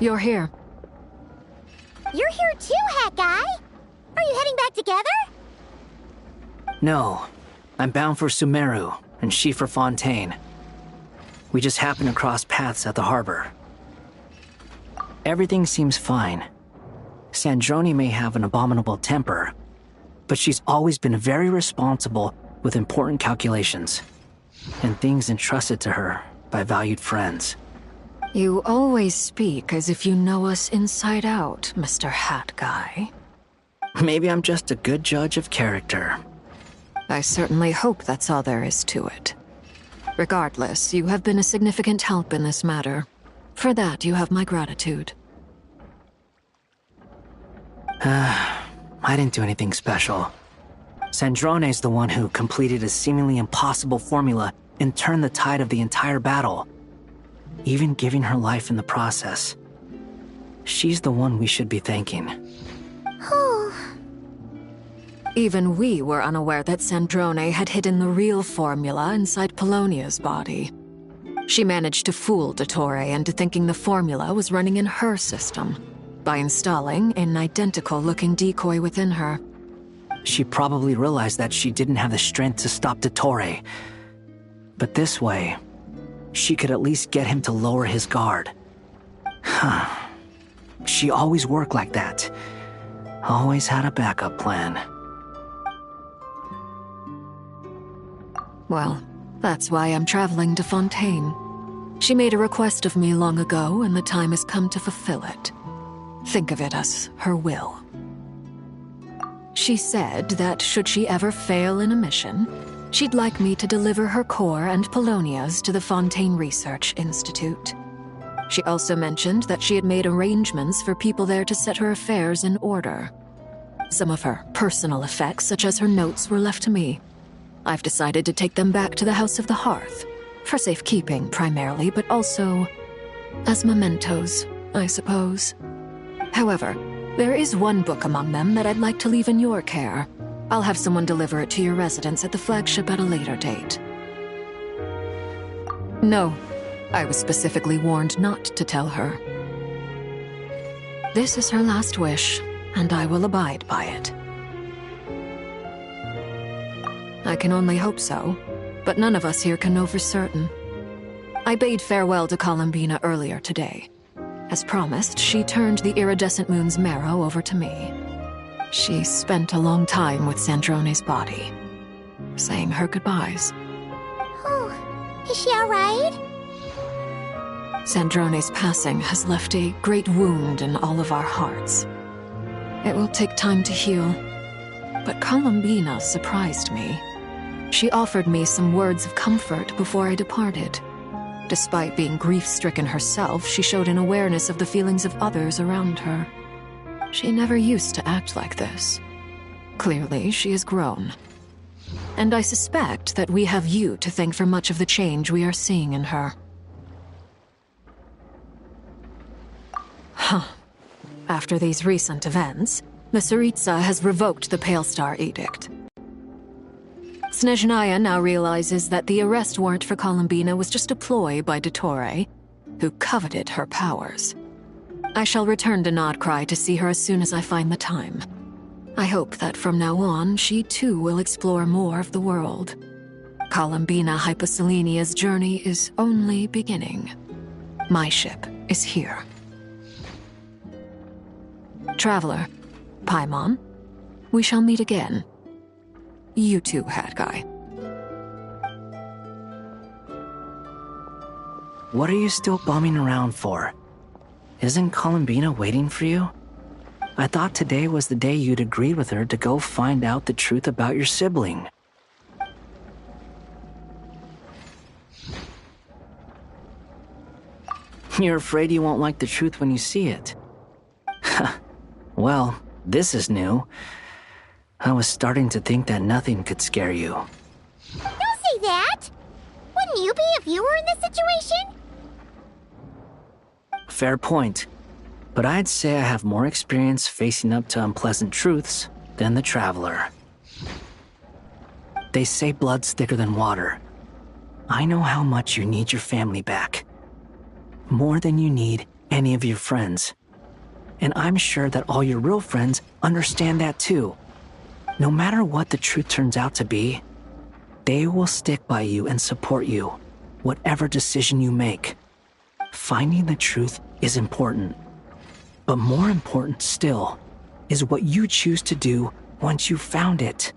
You're here. You're here too, Hat Guy! Are you heading back together? No. I'm bound for Sumeru, and she for Fontaine. We just happened to cross paths at the harbor. Everything seems fine. Sandrone may have an abominable temper, but she's always been very responsible with important calculations, and things entrusted to her by valued friends. You always speak as if you know us inside out, Mr. Hat Guy. Maybe I'm just a good judge of character. I certainly hope that's all there is to it. Regardless, you have been a significant help in this matter. For that, you have my gratitude. I didn't do anything special. Sandrone's the one who completed a seemingly impossible formula and turned the tide of the entire battle, even giving her life in the process. She's the one we should be thanking. Even we were unaware that Sandrone had hidden the real formula inside Polonia's body. She managed to fool Dottore into thinking the formula was running in her system by installing an identical-looking decoy within her. She probably realized that she didn't have the strength to stop Dottore. But this way, she could at least get him to lower his guard. She always worked like that. Always had a backup plan. Well, that's why I'm traveling to Fontaine. She made a request of me long ago, and the time has come to fulfill it. Think of it as her will. She said that should she ever fail in a mission, she'd like me to deliver her core and Polonia's to the Fontaine Research Institute. She also mentioned that she had made arrangements for people there to set her affairs in order. Some of her personal effects, such as her notes, were left to me. I've decided to take them back to the House of the Hearth, for safekeeping primarily, but also as mementos, I suppose. However, there is one book among them that I'd like to leave in your care. I'll have someone deliver it to your residence at the flagship at a later date. No, I was specifically warned not to tell her. This is her last wish, and I will abide by it. I can only hope so, but none of us here can know for certain. I bade farewell to Columbina earlier today. As promised, she turned the iridescent moon's marrow over to me. She spent a long time with Sandrone's body, saying her goodbyes. Oh, is she alright? Sandrone's passing has left a great wound in all of our hearts. It will take time to heal, but Columbina surprised me. She offered me some words of comfort before I departed. Despite being grief-stricken herself, she showed an awareness of the feelings of others around her. She never used to act like this. Clearly, she has grown. And I suspect that we have you to thank for much of the change we are seeing in her. After these recent events, the Tsaritsa has revoked the Pale Star Edict. Snezhnaya now realizes that the arrest warrant for Columbina was just a ploy by Dottore, who coveted her powers. I shall return to Nodcry to see her as soon as I find the time. I hope that from now on, she too will explore more of the world. Columbina Hyposelenia's journey is only beginning. My ship is here. Traveler, Paimon, we shall meet again. You too, Hat Guy. What are you still bumming around for? Isn't Columbina waiting for you? I thought today was the day you'd agreed with her to go find out the truth about your sibling. You're afraid you won't like the truth when you see it. Well, this is new. I was starting to think that nothing could scare you. Don't say that! Wouldn't you be if you were in this situation? Fair point. But I'd say I have more experience facing up to unpleasant truths than the Traveler. They say blood's thicker than water. I know how much you need your family back. More than you need any of your friends. And I'm sure that all your real friends understand that too. No matter what the truth turns out to be, they will stick by you and support you, whatever decision you make. Finding the truth is important. But more important still is what you choose to do once you've found it.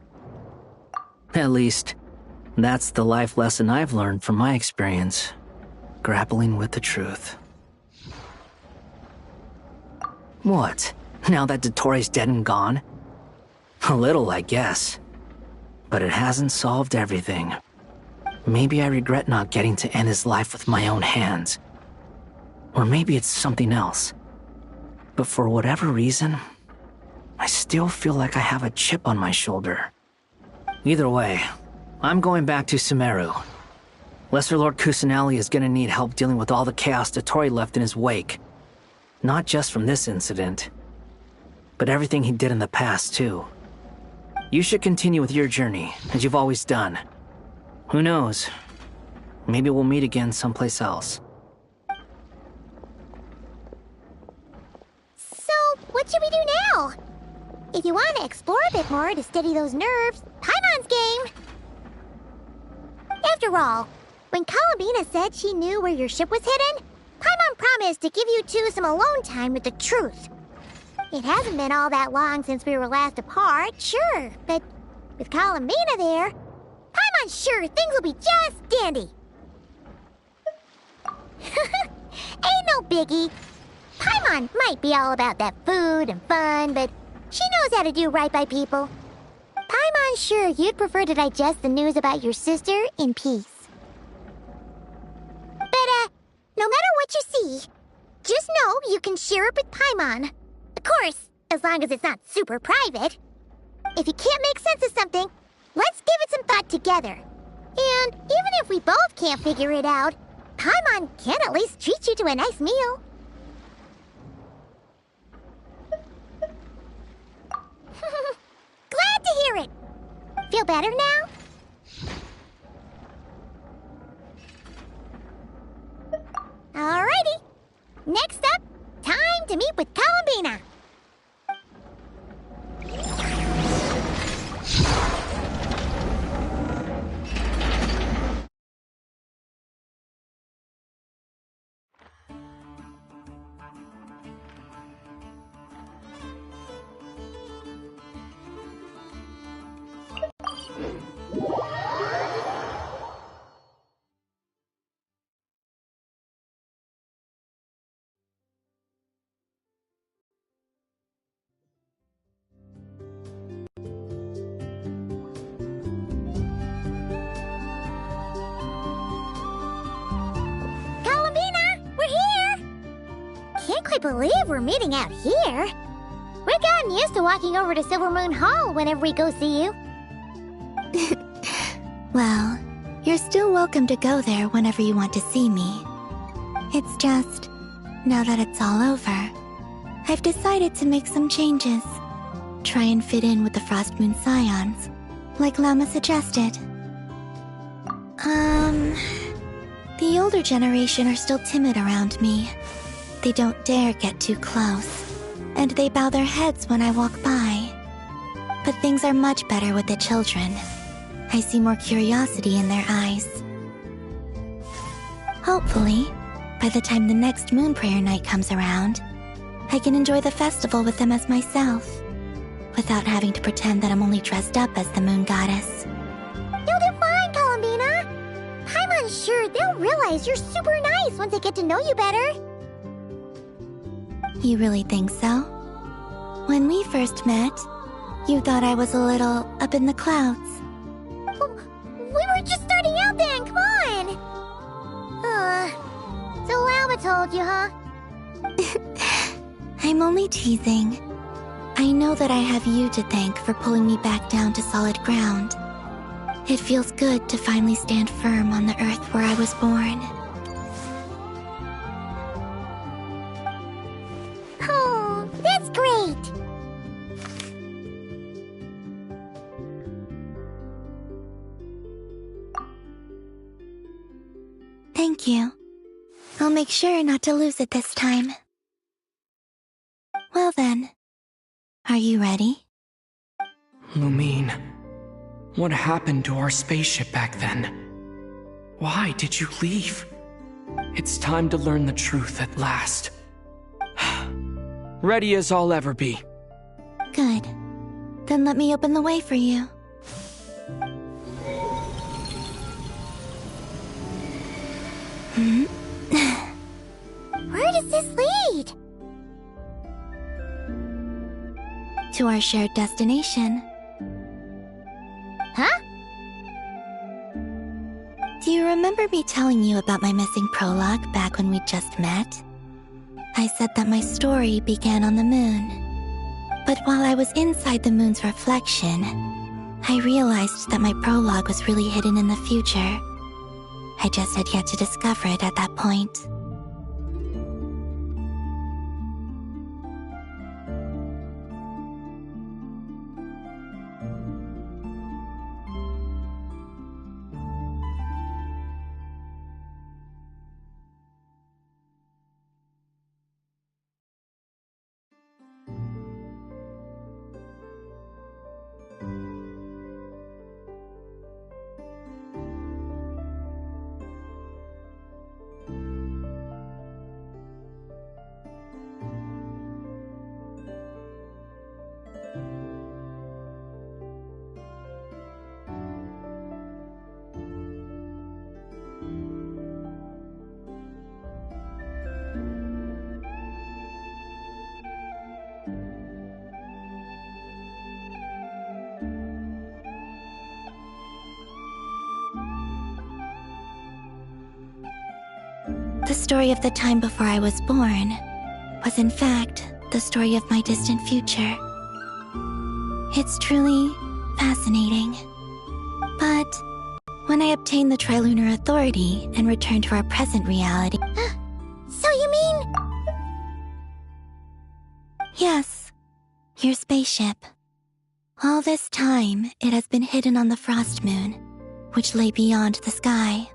At least, that's the life lesson I've learned from my experience, grappling with the truth. What? Now that Dottoro's dead and gone? A little, I guess. But it hasn't solved everything. Maybe I regret not getting to end his life with my own hands. Or maybe it's something else. But for whatever reason, I still feel like I have a chip on my shoulder. Either way, I'm going back to Sumeru. Lesser Lord Kusanali is gonna need help dealing with all the chaos Dottori left in his wake. Not just from this incident, but everything he did in the past, too. You should continue with your journey, as you've always done. Who knows? Maybe we'll meet again someplace else. So, what should we do now? If you want to explore a bit more to steady those nerves, Paimon's game! After all, when Columbina said she knew where your ship was hidden, Paimon promised to give you two some alone time with the truth. It hasn't been all that long since we were last apart, sure, but with Columbina there, Paimon's sure things will be just dandy. Ain't no biggie. Paimon might be all about that food and fun, but she knows how to do right by people. Paimon's sure you'd prefer to digest the news about your sister in peace. But, no matter what you see, just know you can share it with Paimon. Of course, as long as it's not super private. If you can't make sense of something, let's give it some thought together. And even if we both can't figure it out, Paimon can at least treat you to a nice meal. Glad to hear it. Feel better now? Alrighty. Next up, time to meet with Columbina. Can't quite believe we're meeting out here. We've gotten used to walking over to Silvermoon Hall whenever we go see you. Well, you're still welcome to go there whenever you want to see me. It's just, now that it's all over, I've decided to make some changes. Try and fit in with the Frostmoon Scions, like Llama suggested. The older generation are still timid around me. They don't dare get too close, and they bow their heads when I walk by. But things are much better with the children. I see more curiosity in their eyes. Hopefully, by the time the next Moon Prayer Night comes around, I can enjoy the festival with them as myself, without having to pretend that I'm only dressed up as the Moon Goddess. You'll do fine, Columbina! Paimon's sure they'll realize you're super nice once they get to know you better. You really think so? When we first met, you thought I was a little up in the clouds. We were just starting out then, come on! So Llama told you, huh? I'm only teasing. I know that I have you to thank for pulling me back down to solid ground. It feels good to finally stand firm on the earth where I was born. Oh, that's great! Thank you. I'll make sure not to lose it this time. Well then, are you ready? Lumine, what happened to our spaceship back then? Why did you leave? It's time to learn the truth at last. Ready as I'll ever be. Good. Then let me open the way for you. Where does this lead? To our shared destination. Huh? Do you remember me telling you about my missing prologue back when we just met? I said that my story began on the moon. But while I was inside the moon's reflection, I realized that my prologue was really hidden in the future. I just had yet to discover it at that point. The story of the time before I was born was in fact the story of my distant future. It's truly fascinating. But when I obtained the Trilunar Authority and returned to our present reality... So you mean... Yes, your spaceship. All this time, it has been hidden on the Frost Moon, which lay beyond the sky.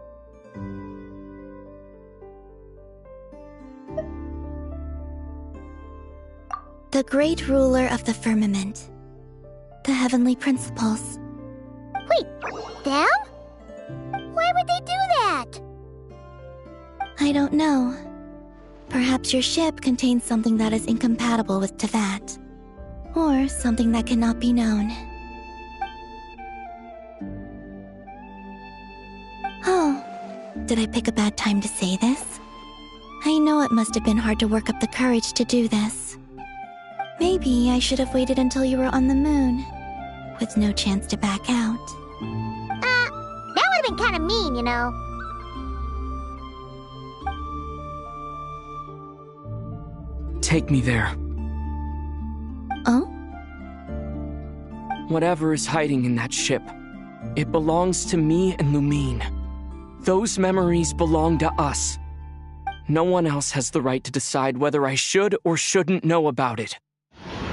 The great ruler of the firmament. The heavenly principles. Wait, them? Why would they do that? I don't know. Perhaps your ship contains something that is incompatible with Teyvat. Or something that cannot be known. Oh, did I pick a bad time to say this? I know it must have been hard to work up the courage to do this. Maybe I should have waited until you were on the moon, with no chance to back out. That would have been kind of mean, you know. Take me there. Oh? Whatever is hiding in that ship, it belongs to me and Lumine. Those memories belong to us. No one else has the right to decide whether I should or shouldn't know about it.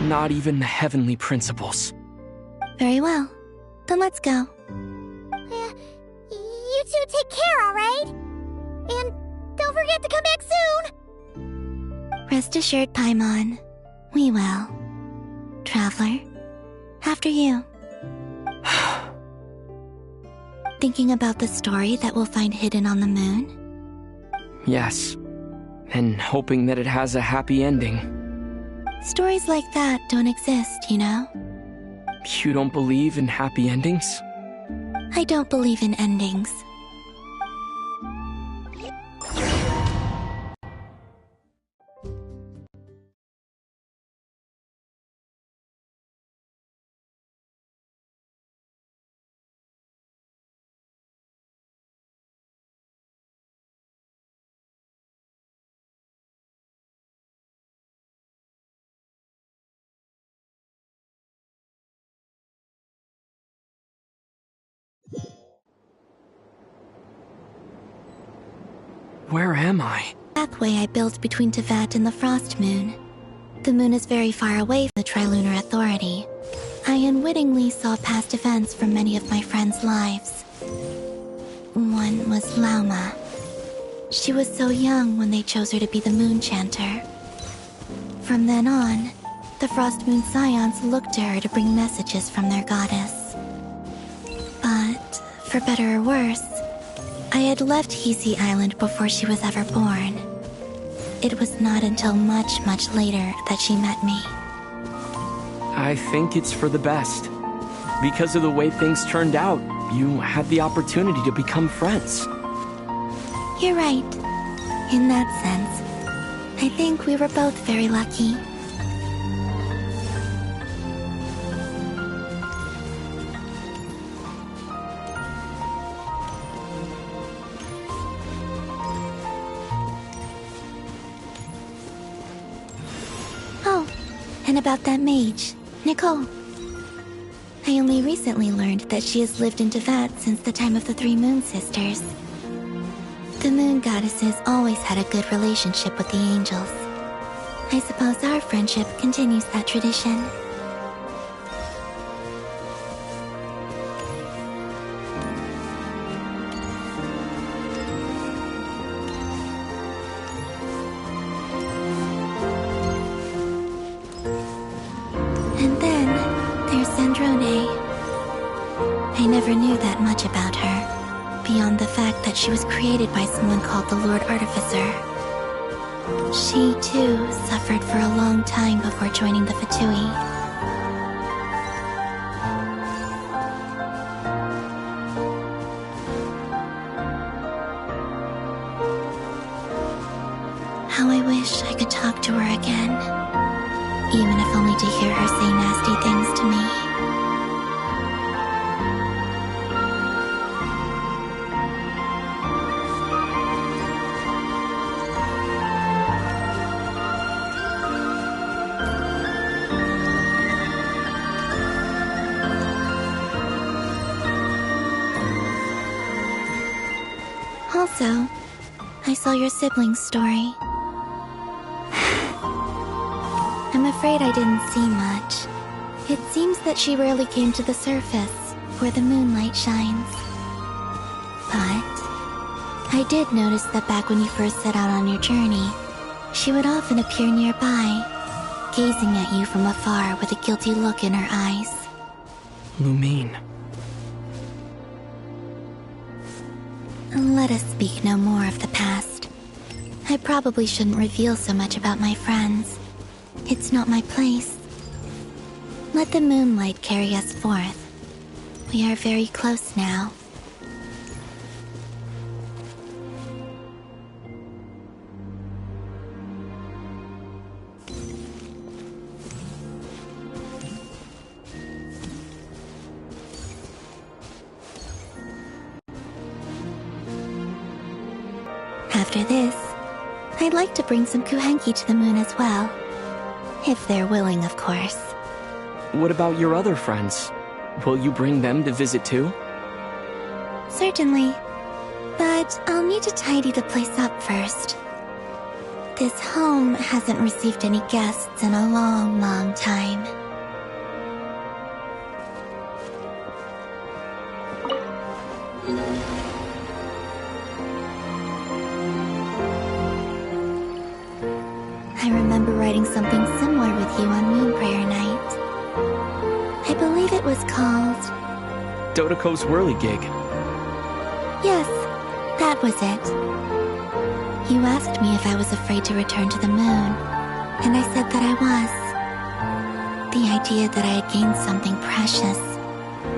Not even the heavenly principles. Very well. Then let's go. You two take care, alright? And don't forget to come back soon! Rest assured, Paimon. We will. Traveler, after you. Thinking about the story that we'll find hidden on the moon? Yes. And hoping that it has a happy ending. Stories like that don't exist, you know? You don't believe in happy endings? I don't believe in endings. Where am I? Pathway I built between Teyvat and the Frost Moon. The moon is very far away from the Trilunar Authority. I unwittingly saw past events from many of my friends' lives. One was Lauma. She was so young when they chose her to be the Moon Chanter. From then on, the Frost Moon Scions looked to her to bring messages from their goddess. But, for better or worse, I had left Hisi Island before she was ever born. It was not until much, much later that she met me. I think it's for the best. Because of the way things turned out, you had the opportunity to become friends. You're right. In that sense, I think we were both very lucky. Oh, and about that mage, Nicole. I only recently learned that she has lived in Tevat since the time of the Three Moon Sisters. The Moon Goddesses always had a good relationship with the angels. I suppose our friendship continues that tradition. And then, there's Sandrone. I never knew that much about her, beyond the fact that she was created by someone called the Lord Artificer. She, too, suffered for a long time before joining the Fatui. How I wish I could talk to her again, even if only to hear her say nasty things to me. Also, I saw your sibling's story. I'm afraid I didn't see much. It seems that she rarely came to the surface, where the moonlight shines. But I did notice that back when you first set out on your journey, she would often appear nearby, gazing at you from afar with a guilty look in her eyes. Lumine. Let us speak no more of the past. I probably shouldn't reveal so much about my friends. It's not my place. Let the moonlight carry us forth. We are very close now. After this, I'd like to bring some Kuhenki to the moon as well. If they're willing, of course. What about your other friends? Will you bring them to visit too? Certainly. But I'll need to tidy the place up first. This home hasn't received any guests in a long, long time. I remember writing something similar with you on Moon Prayer Night. I believe it was called... Dodoko's Whirligig. Yes, that was it. You asked me if I was afraid to return to the moon, and I said that I was. The idea that I had gained something precious,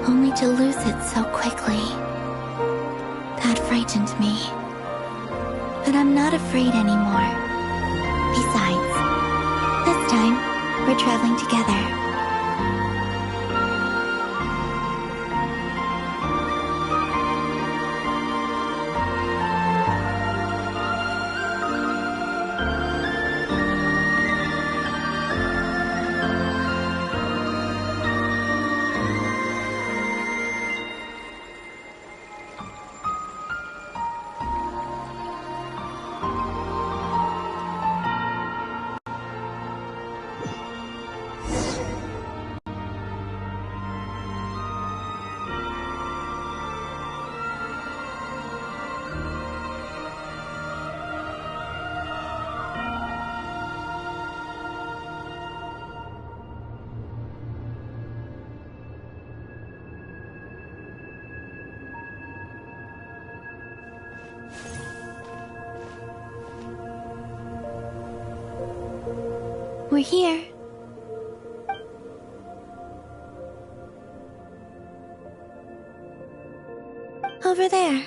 only to lose it so quickly. That frightened me. But I'm not afraid anymore. Besides, this time, we're traveling together. We're here. Over there.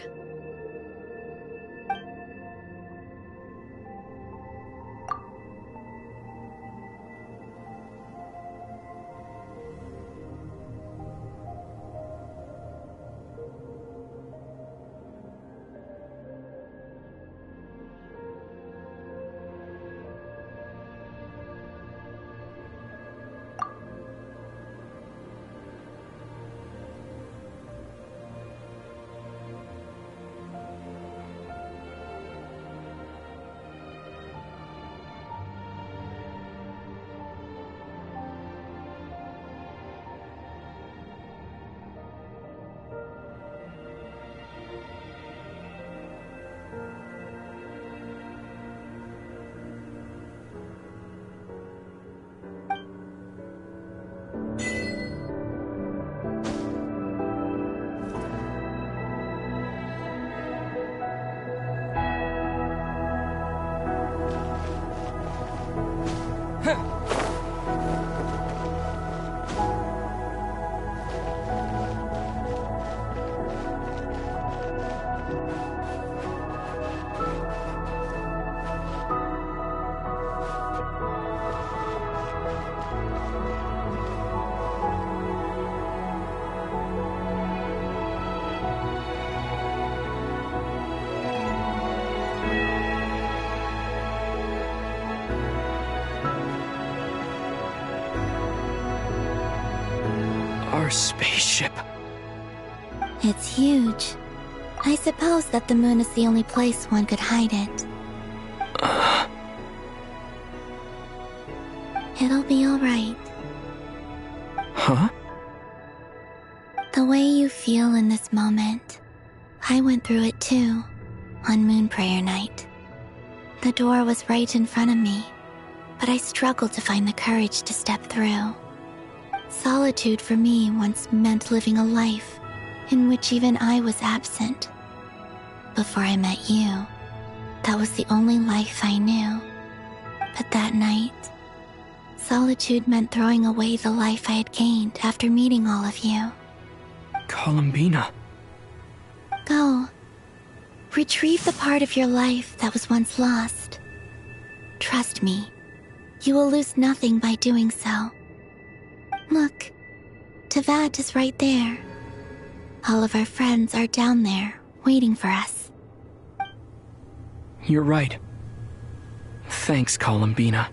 Our spaceship. It's huge. I suppose that the moon is the only place one could hide it. It'll be alright. Huh? The way you feel in this moment, I went through it too, on Moon Prayer Night. The door was right in front of me, but I struggled to find the courage to step through. Solitude for me once meant living a life in which even I was absent. Before I met you, that was the only life I knew. But that night, solitude meant throwing away the life I had gained after meeting all of you. Columbina. Go. Retrieve the part of your life that was once lost. Trust me, you will lose nothing by doing so. Look, Teyvat is right there. All of our friends are down there, waiting for us. You're right. Thanks, Columbina.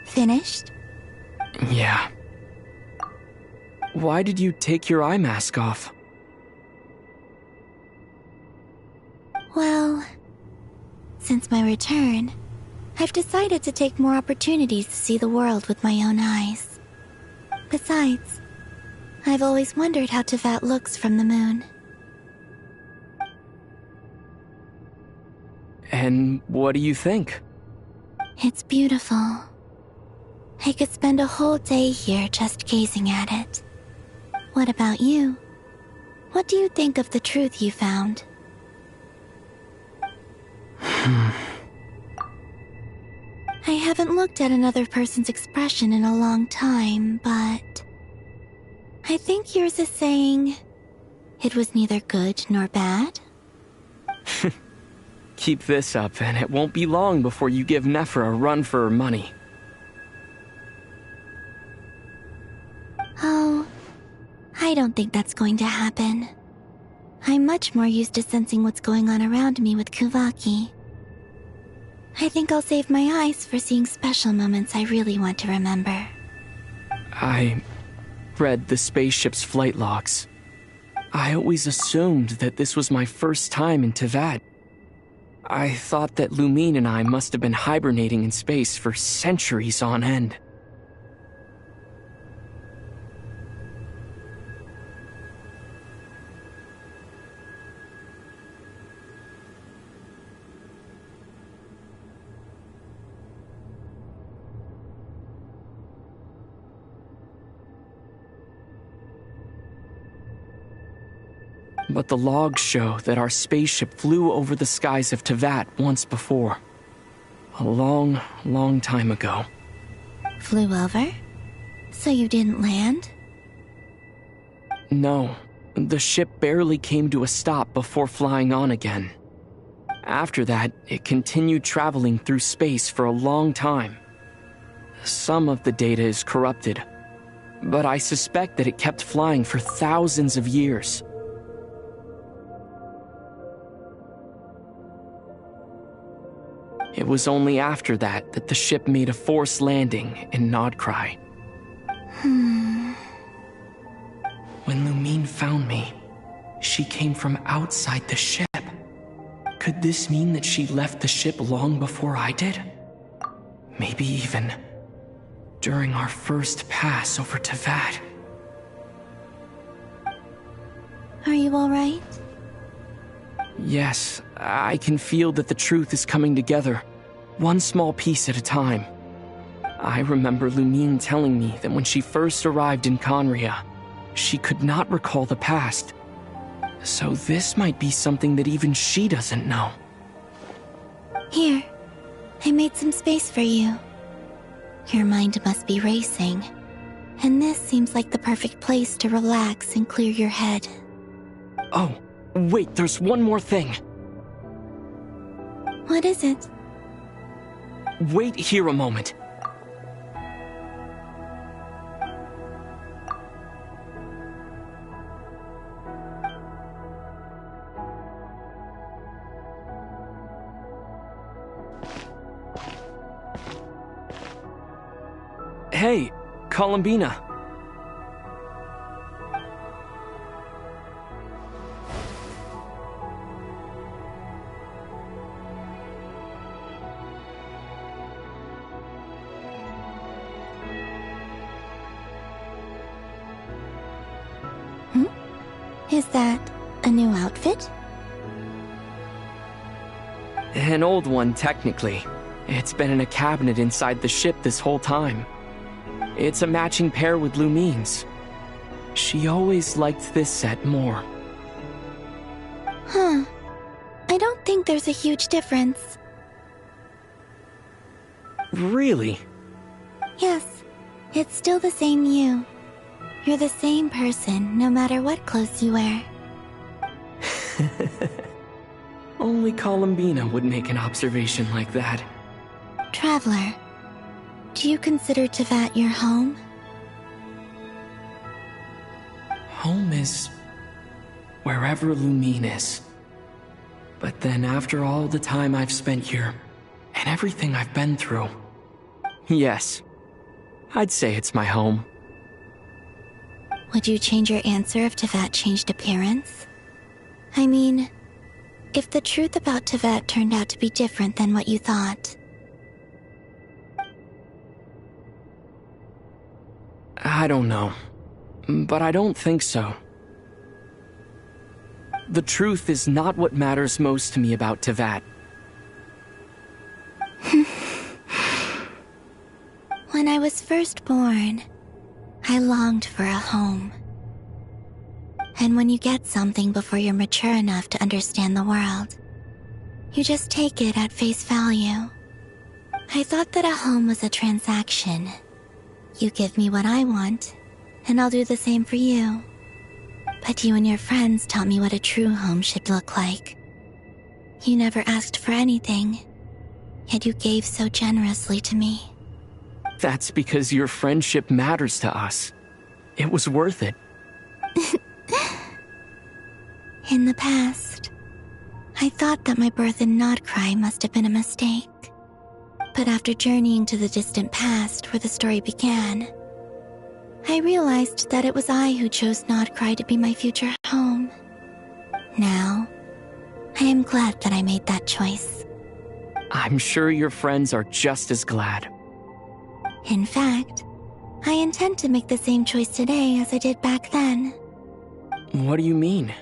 Finished? Yeah. Why did you take your eye mask off? Well, since my return, I've decided to take more opportunities to see the world with my own eyes. Besides, I've always wondered how Teyvat looks from the moon. And what do you think? It's beautiful. I could spend a whole day here just gazing at it. What about you? What do you think of the truth you found? I haven't looked at another person's expression in a long time, but I think yours is saying it was neither good nor bad. Keep this up, and it won't be long before you give Nephra a run for her money. I don't think that's going to happen. I'm much more used to sensing what's going on around me with Kuvaki. I think I'll save my eyes for seeing special moments I really want to remember. I read the spaceship's flight logs. I always assumed that this was my first time in Teyvat. I thought that Lumine and I must have been hibernating in space for centuries on end. But the logs show that our spaceship flew over the skies of Teyvat once before. A long, long time ago. Flew over? So you didn't land? No, the ship barely came to a stop before flying on again. After that, it continued traveling through space for a long time. Some of the data is corrupted, but I suspect that it kept flying for thousands of years. It was only after that that the ship made a forced landing in Nodcry. When Lumine found me, she came from outside the ship. Could this mean that she left the ship long before I did? Maybe even during our first pass over Teyvat. Are you alright? Yes, I can feel that the truth is coming together, one small piece at a time. I remember Lumine telling me that when she first arrived in Conria, she could not recall the past. So this might be something that even she doesn't know. Here, I made some space for you. Your mind must be racing, and this seems like the perfect place to relax and clear your head. Oh, wait, there's one more thing. What is it? Wait here a moment. Hey, Columbina. Is that a new outfit? An old one, technically. It's been in a cabinet inside the ship this whole time. It's a matching pair with Lumine's. She always liked this set more. Huh. I don't think there's a huge difference. Really? Yes, it's still the same you. You're the same person, no matter what clothes you wear. Only Columbina would make an observation like that. Traveler, do you consider Teyvat your home? Home is wherever Lumine is. But then after all the time I've spent here, and everything I've been through, yes, I'd say it's my home. Would you change your answer if Teyvat changed appearance? I mean, if the truth about Teyvat turned out to be different than what you thought. I don't know, but I don't think so. The truth is not what matters most to me about Teyvat. When I was first born, I longed for a home. And when you get something before you're mature enough to understand the world, you just take it at face value. I thought that a home was a transaction. You give me what I want, and I'll do the same for you. But you and your friends taught me what a true home should look like. You never asked for anything, yet you gave so generously to me. That's because your friendship matters to us. It was worth it. In the past, I thought that my birth in Nodcry must have been a mistake. But after journeying to the distant past where the story began, I realized that it was I who chose Nodcry to be my future home. Now, I am glad that I made that choice. I'm sure your friends are just as glad. In fact, I intend to make the same choice today as I did back then. What do you mean?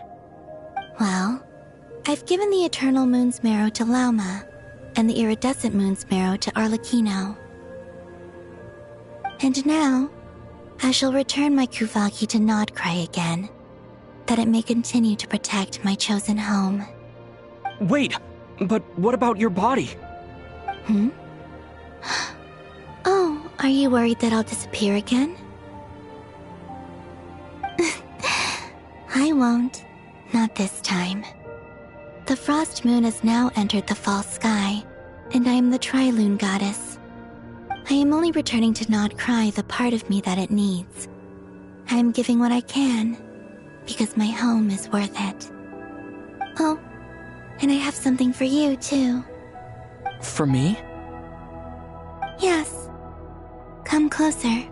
Well, I've given the Eternal Moon's Marrow to Lauma, and the Iridescent Moon's Marrow to Arlecchino. And now, I shall return my Kuvagi to Nodcry again, that it may continue to protect my chosen home. Wait, but what about your body? Oh, are you worried that I'll disappear again? I won't. Not this time. The Frost Moon has now entered the fall sky, and I am the Trilune Goddess. I am only returning to Nodcry the part of me that it needs. I am giving what I can, because my home is worth it. Oh, and I have something for you, too. For me? Yes. Come closer.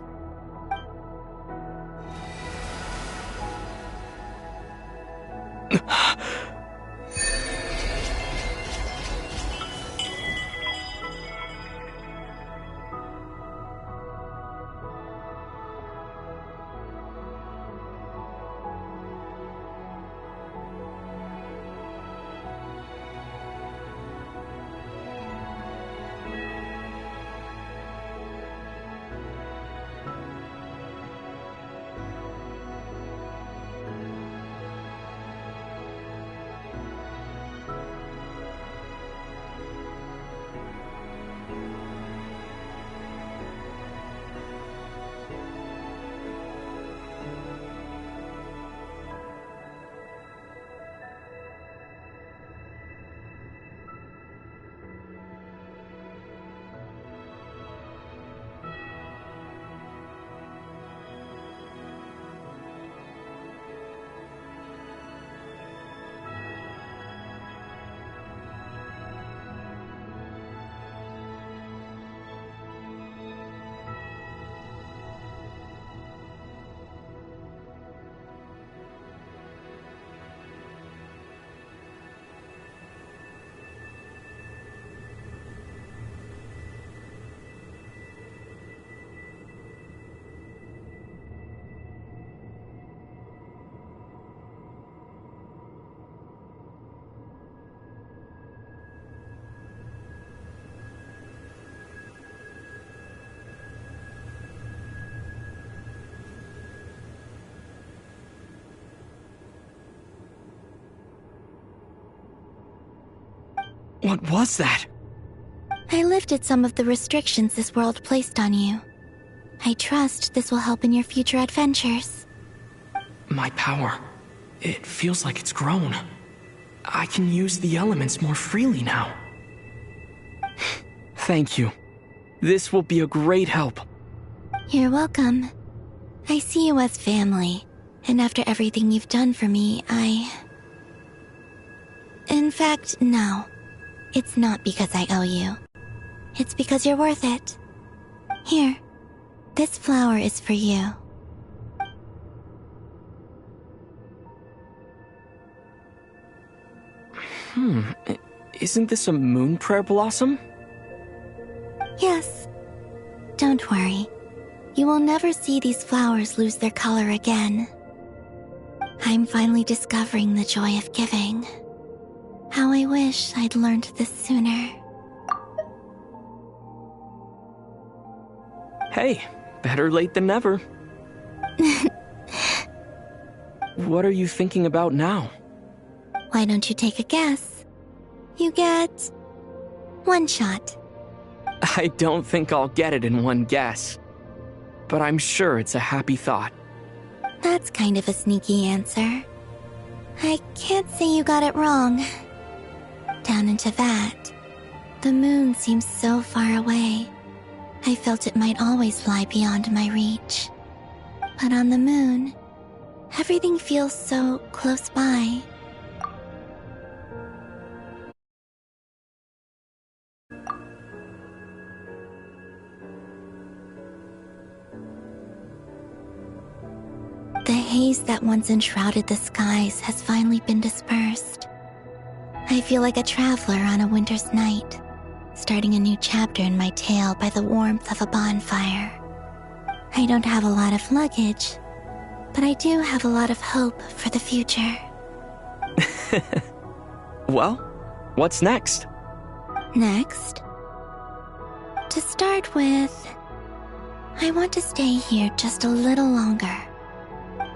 What was that? I lifted some of the restrictions this world placed on you. I trust this will help in your future adventures. My power. It feels like it's grown. I can use the elements more freely now. Thank you. This will be a great help. You're welcome. I see you as family, and after everything you've done for me, In fact, no. It's not because I owe you. It's because you're worth it. Here, this flower is for you. Isn't this a moon prayer blossom? Yes. Don't worry. You will never see these flowers lose their color again. I'm finally discovering the joy of giving. How I wish I'd learned this sooner. Hey, better late than never. What are you thinking about now? Why don't you take a guess? You get 1 shot. I don't think I'll get it in one guess. But I'm sure it's a happy thought. That's kind of a sneaky answer. I can't say you got it wrong. Down into that, the moon seems so far away. I felt it might always lie beyond my reach. But on the moon, everything feels so close by. The haze that once enshrouded the skies has finally been dispersed. I feel like a traveler on a winter's night, starting a new chapter in my tale by the warmth of a bonfire. I don't have a lot of luggage, but I do have a lot of hope for the future. Well, what's next? Next? To start with, I want to stay here just a little longer.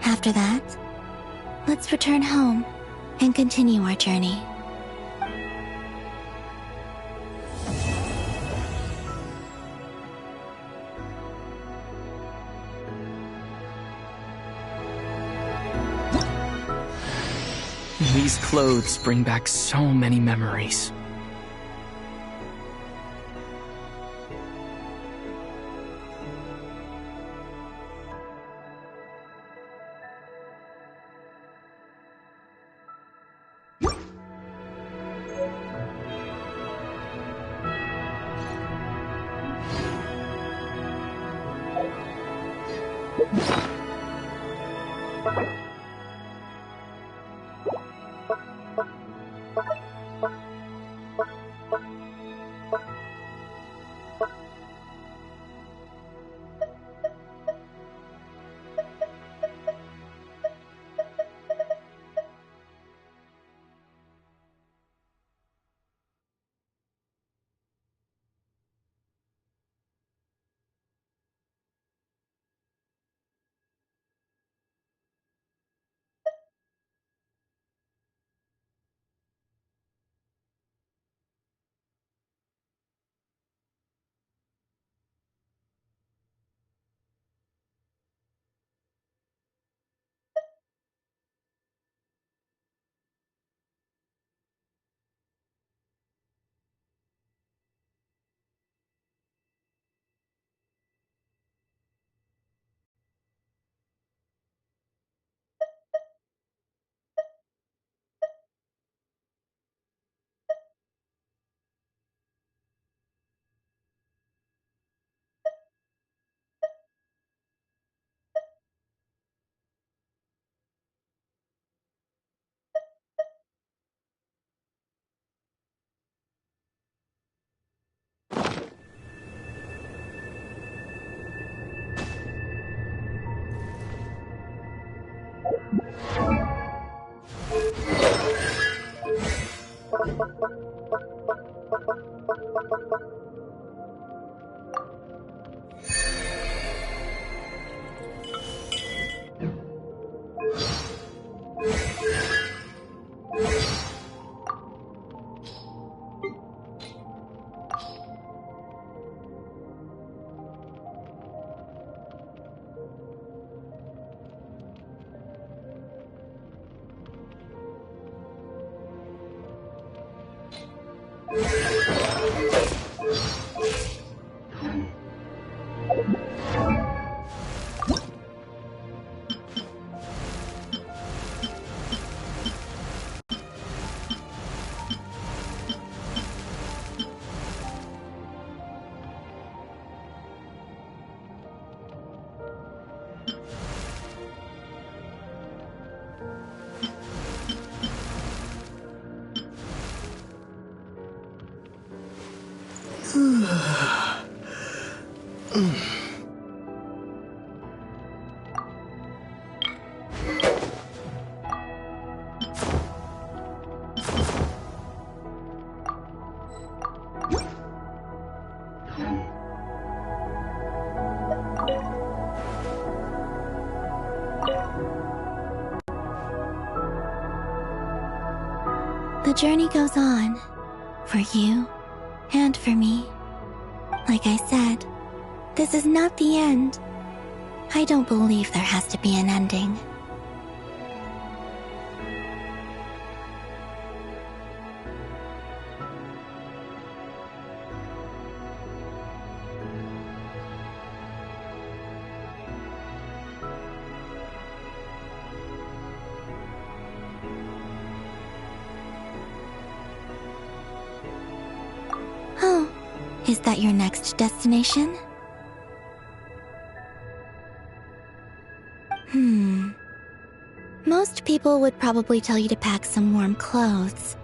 After that, let's return home and continue our journey. These clothes bring back so many memories. The journey goes on, for you and for me. Like I said, this is not the end. I don't believe there has to be an ending. Oh, is that your next destination? people would probably tell you to pack some warm clothes.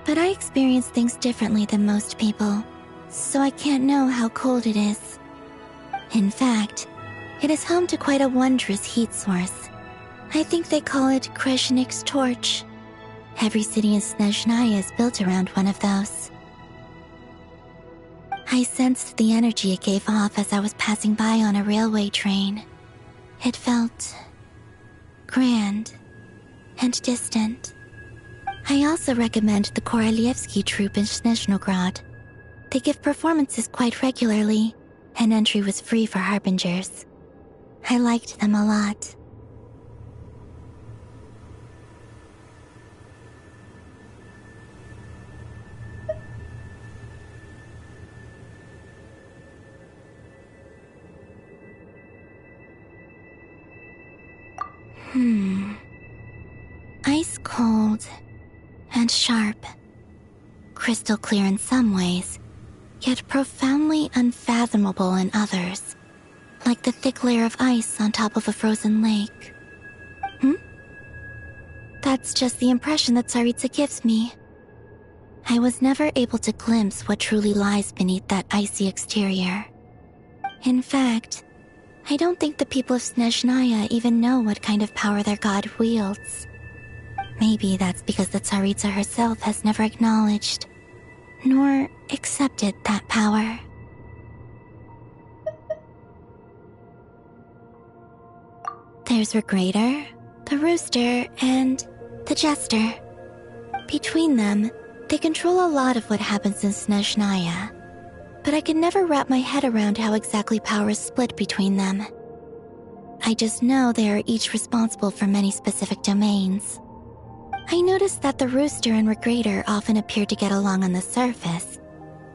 But I experience things differently than most people, so I can't know how cold it is. In fact, it is home to quite a wondrous heat source. I think they call it Kreshnik's torch. Every city in Snezhnaya is built around one of those. I sensed the energy it gave off as I was passing by on a railway train. It felt grand and distant. I also recommend the Korolievsky troupe in Snezhnograd. They give performances quite regularly, and entry was free for harbingers. I liked them a lot. Ice cold and sharp. Crystal clear in some ways, yet profoundly unfathomable in others. Like the thick layer of ice on top of a frozen lake. That's just the impression that Tsaritsa gives me. I was never able to glimpse what truly lies beneath that icy exterior. In fact, I don't think the people of Snezhnaya even know what kind of power their god wields. Maybe that's because the Tsaritsa herself has never acknowledged, nor accepted that power. There's Regrator, the Rooster, and the Jester. Between them, they control a lot of what happens in Snezhnaya, but I could never wrap my head around how exactly power is split between them. I just know they are each responsible for many specific domains. I noticed that the Rooster and Regrator often appear to get along on the surface,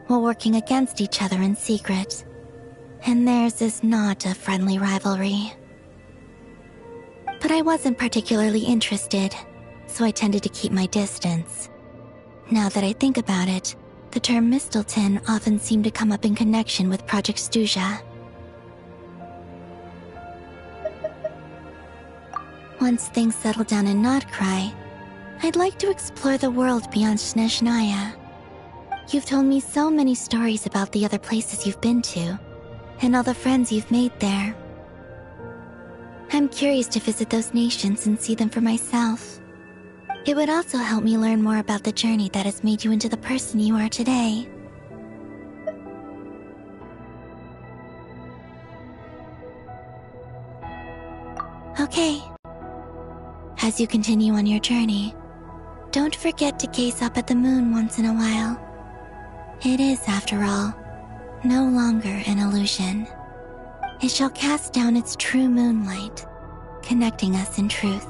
while working against each other in secret. And theirs is not a friendly rivalry. But I wasn't particularly interested, so I tended to keep my distance. Now that I think about it, the term Mistelton often seemed to come up in connection with Project Stuja. Once things settle down in Nodcry, I'd like to explore the world beyond Snezhnaya. You've told me so many stories about the other places you've been to, and all the friends you've made there. I'm curious to visit those nations and see them for myself. It would also help me learn more about the journey that has made you into the person you are today. Okay. As you continue on your journey, don't forget to gaze up at the moon once in a while. It is, after all, no longer an illusion. It shall cast down its true moonlight, connecting us in truth.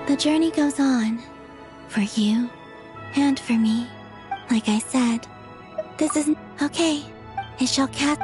The journey goes on, for you and for me. Like I said, this isn't okay. It shall cast.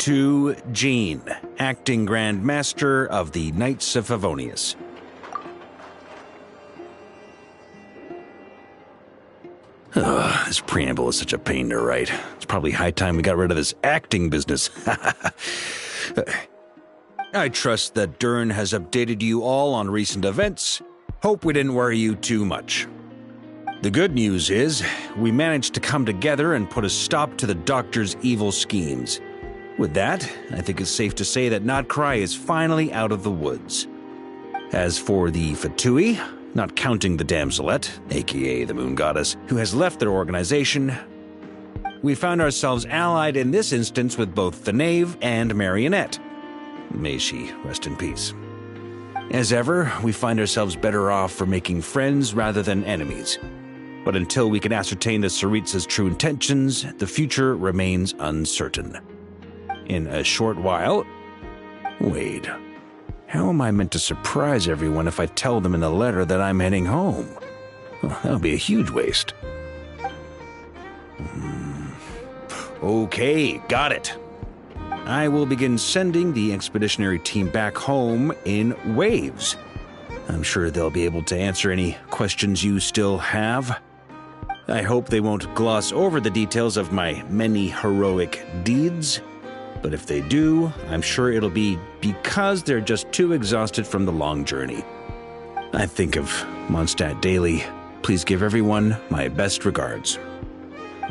to Jean, Acting Grand Master of the Knights of Favonius. This preamble is such a pain to write. It's probably high time we got rid of this acting business. I trust that Dern has updated you all on recent events. Hope we didn't worry you too much. The good news is, we managed to come together and put a stop to the Doctor's evil schemes. With that, I think it's safe to say that Notcry is finally out of the woods. As for the Fatui, not counting the Damselette, aka the Moon Goddess, who has left their organization, we found ourselves allied in this instance with both the Knave and Marionette. May she rest in peace. As ever, we find ourselves better off for making friends rather than enemies. But until we can ascertain the Tsaritsa's true intentions, the future remains uncertain. In a short while... Wait. How am I meant to surprise everyone if I tell them in the letter that I'm heading home? Well, that would be a huge waste. Okay, got it. I will begin sending the expeditionary team back home in waves. I'm sure they'll be able to answer any questions you still have. I hope they won't gloss over the details of my many heroic deeds. But if they do, I'm sure it'll be because they're just too exhausted from the long journey. I think of Mondstadt daily. Please give everyone my best regards.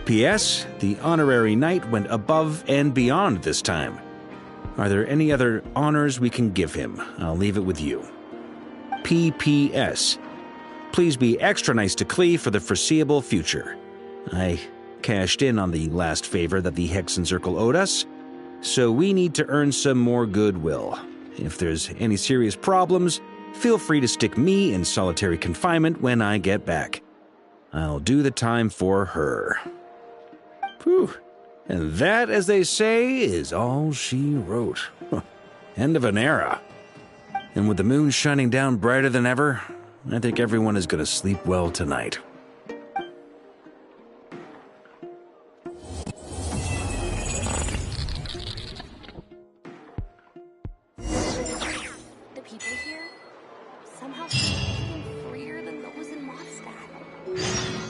P.S. The honorary knight went above and beyond this time. Are there any other honors we can give him? I'll leave it with you. P.P.S. Please be extra nice to Klee for the foreseeable future. I cashed in on the last favor that the Hexen Circle owed us, so we need to earn some more goodwill. If there's any serious problems, feel free to stick me in solitary confinement when I get back. I'll do the time for her. Whew. And that, as they say, is all she wrote. End of an era. And with the moon shining down brighter than ever, I think everyone is going to sleep well tonight. The people here somehow seem freer than those in Mondstadt.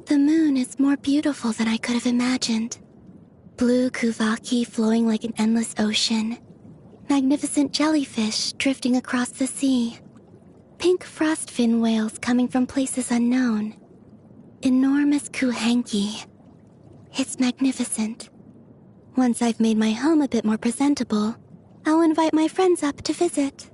The moon is more beautiful than I could have imagined. Blue Kuvaki flowing like an endless ocean. Magnificent jellyfish drifting across the sea. Pink frostfin whales coming from places unknown. Enormous Kuhanki. It's magnificent. Once I've made my home a bit more presentable, I'll invite my friends up to visit.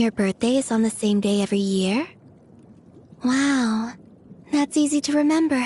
Your birthday is on the same day every year? Wow, that's easy to remember.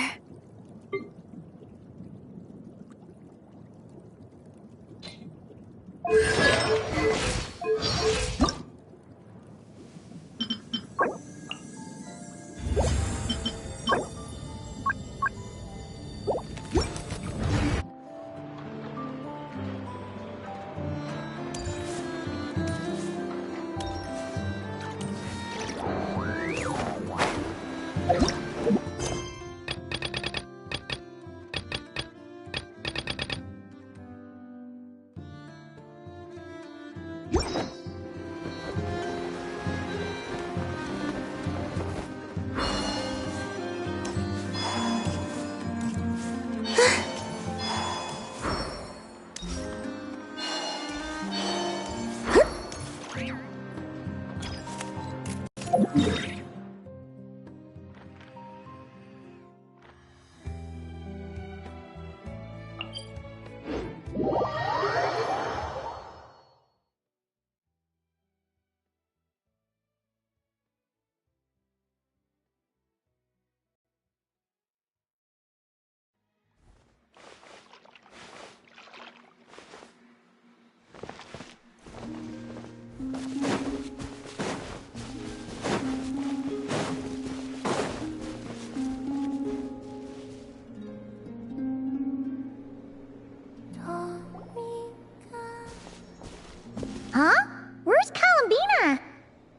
Huh? Where's Columbina?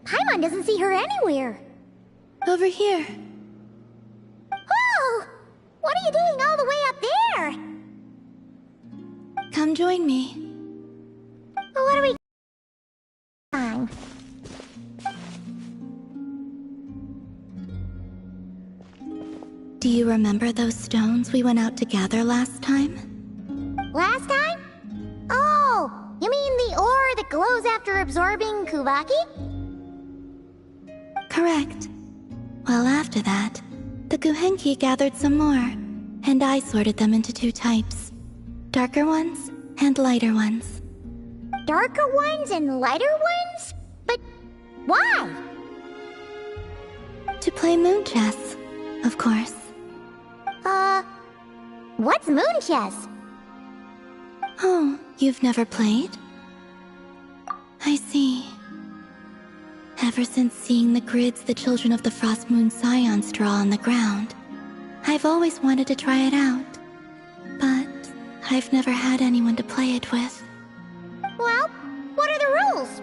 Paimon doesn't see her anywhere. Over here. Oh! What are you doing all the way up there? Come join me. What are we... Time. Do you remember those stones we went out to gather last time? Last time? Oh, you mean the ore that glows after absorbing Kuvaki? Correct. Well, after that, the Guhenki gathered some more, and I sorted them into two types. Darker ones and lighter ones. Darker ones and lighter ones? But why? To play moon chess, of course. What's moon chess? Oh, you've never played? I see. Ever since seeing the grids the children of the Frost Moon Scions draw on the ground, I've always wanted to try it out. But I've never had anyone to play it with. Well, what are the rules?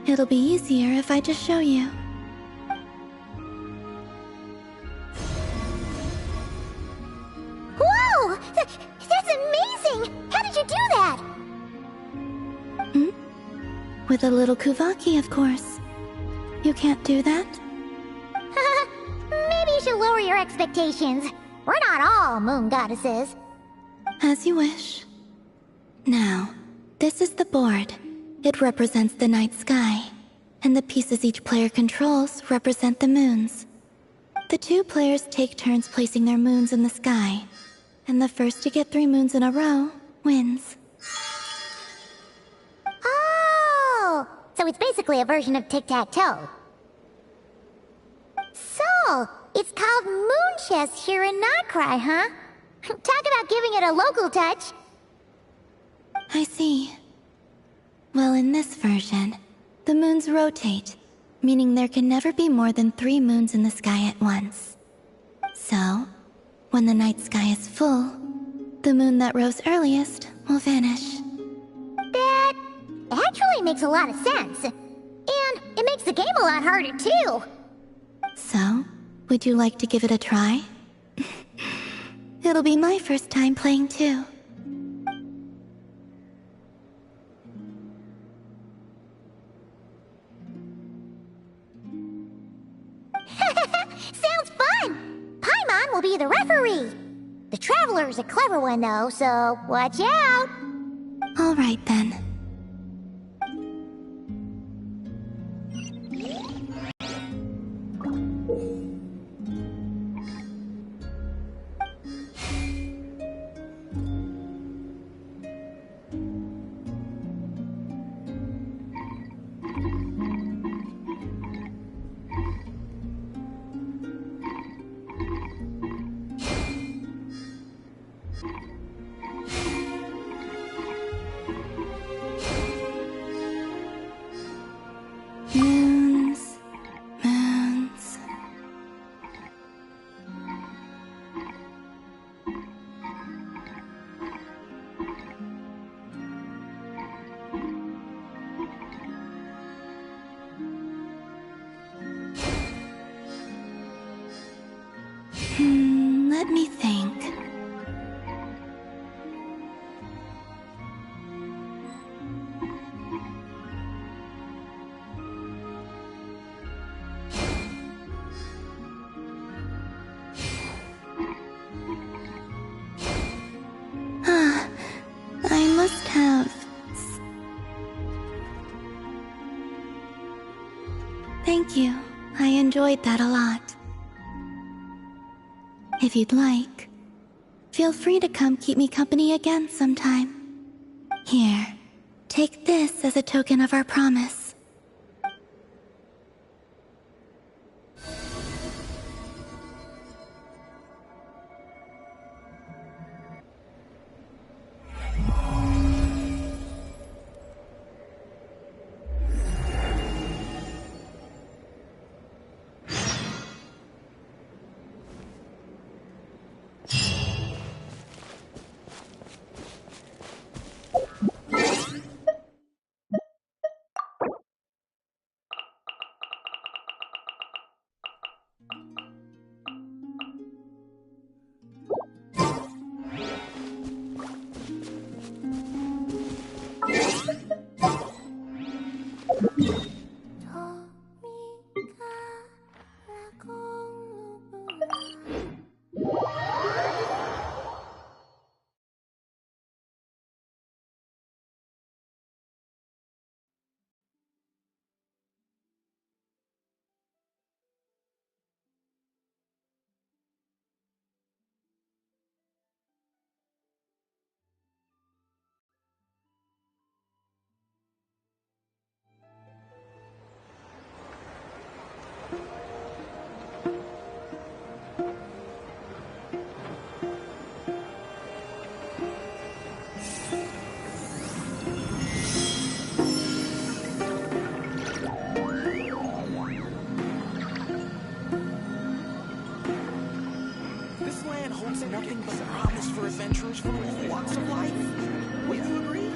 It'll be easier if I just show you. Whoa! That's amazing! How did you do that? With a little Kuvaki, of course. You can't do that? Maybe you should lower your expectations. We're not all moon goddesses. As you wish. Now, this is the board. It represents the night sky, and the pieces each player controls represent the moons. The two players take turns placing their moons in the sky, and the first to get 3 moons in a row wins. Oh! So it's basically a version of tic-tac-toe. So, it's called moon chess here in Notcry, huh? Talk about giving it a local touch. I see. Well, in this version, the moons rotate, meaning there can never be more than 3 moons in the sky at once. So, when the night sky is full, the moon that rose earliest will vanish. That actually makes a lot of sense. And it makes the game a lot harder, too. So, would you like to give it a try? It'll be my first time playing too. Sounds fun! Paimon will be the referee. The Traveler's a clever one, though, so watch out! All right, then. Moons, moons. Let me think. I must have... Thank you. I enjoyed that a lot. If you'd like, feel free to come keep me company again sometime. Here, take this as a token of our promise. Nothing but promise for adventurers from all walks of life. Would you agree?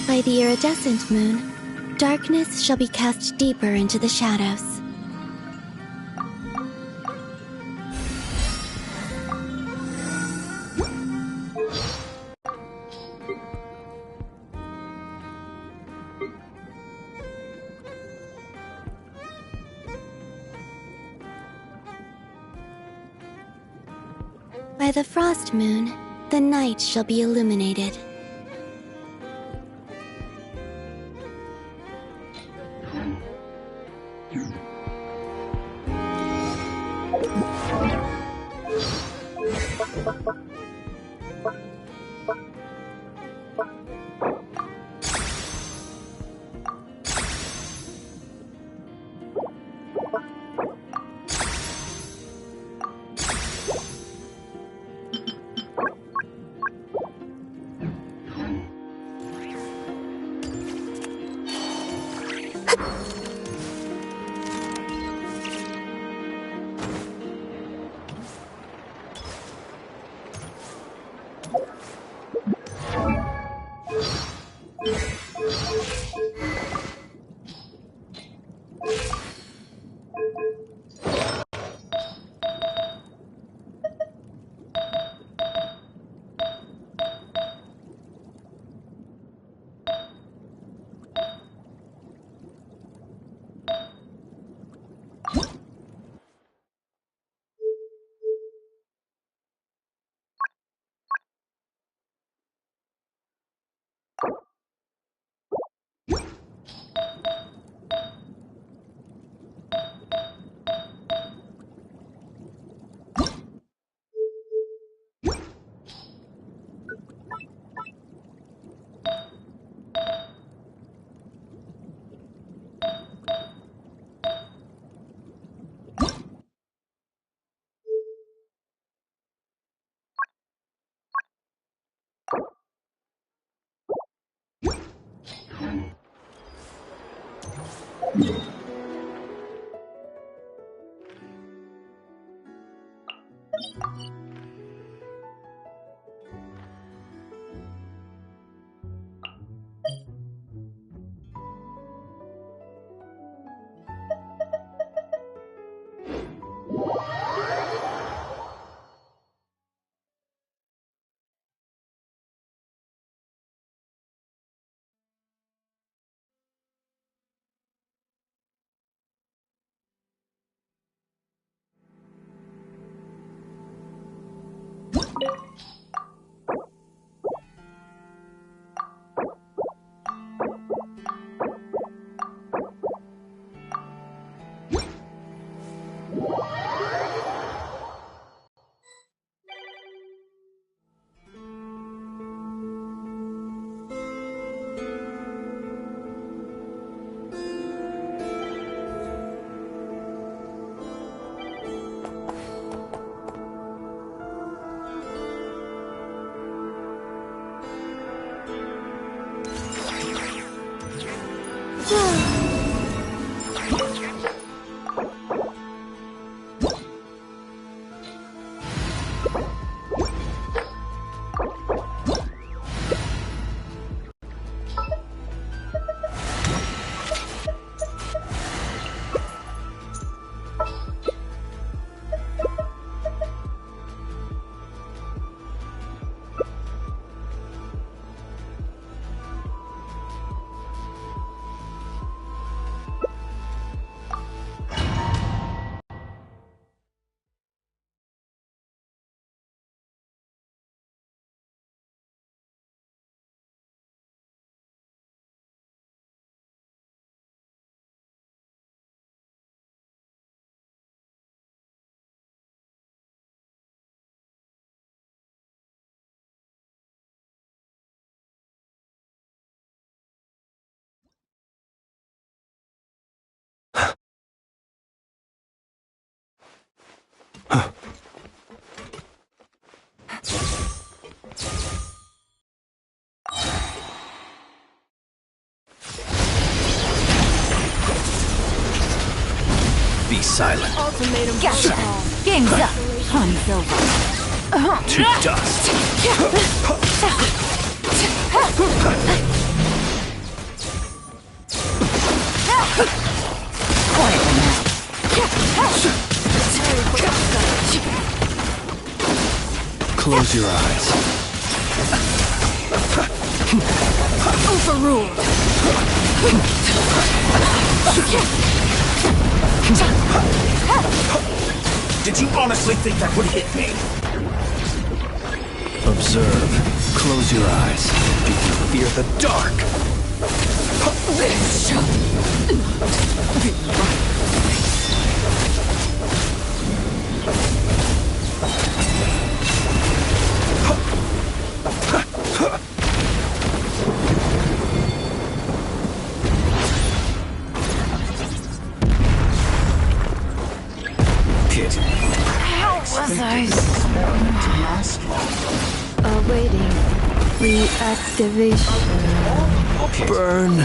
By the iridescent moon, darkness shall be cast deeper into the shadows. By the frost moon, the night shall be illuminated. Be silent. Ultimatum. Gotcha. Game's up. Hunt's over. To dust. Quietly now. Close your eyes. Overruled. Did you honestly think that would hit me? Observe. Close your eyes. Do you fear the dark? This shall not be right. How was I? Awaiting reactivation. Burn.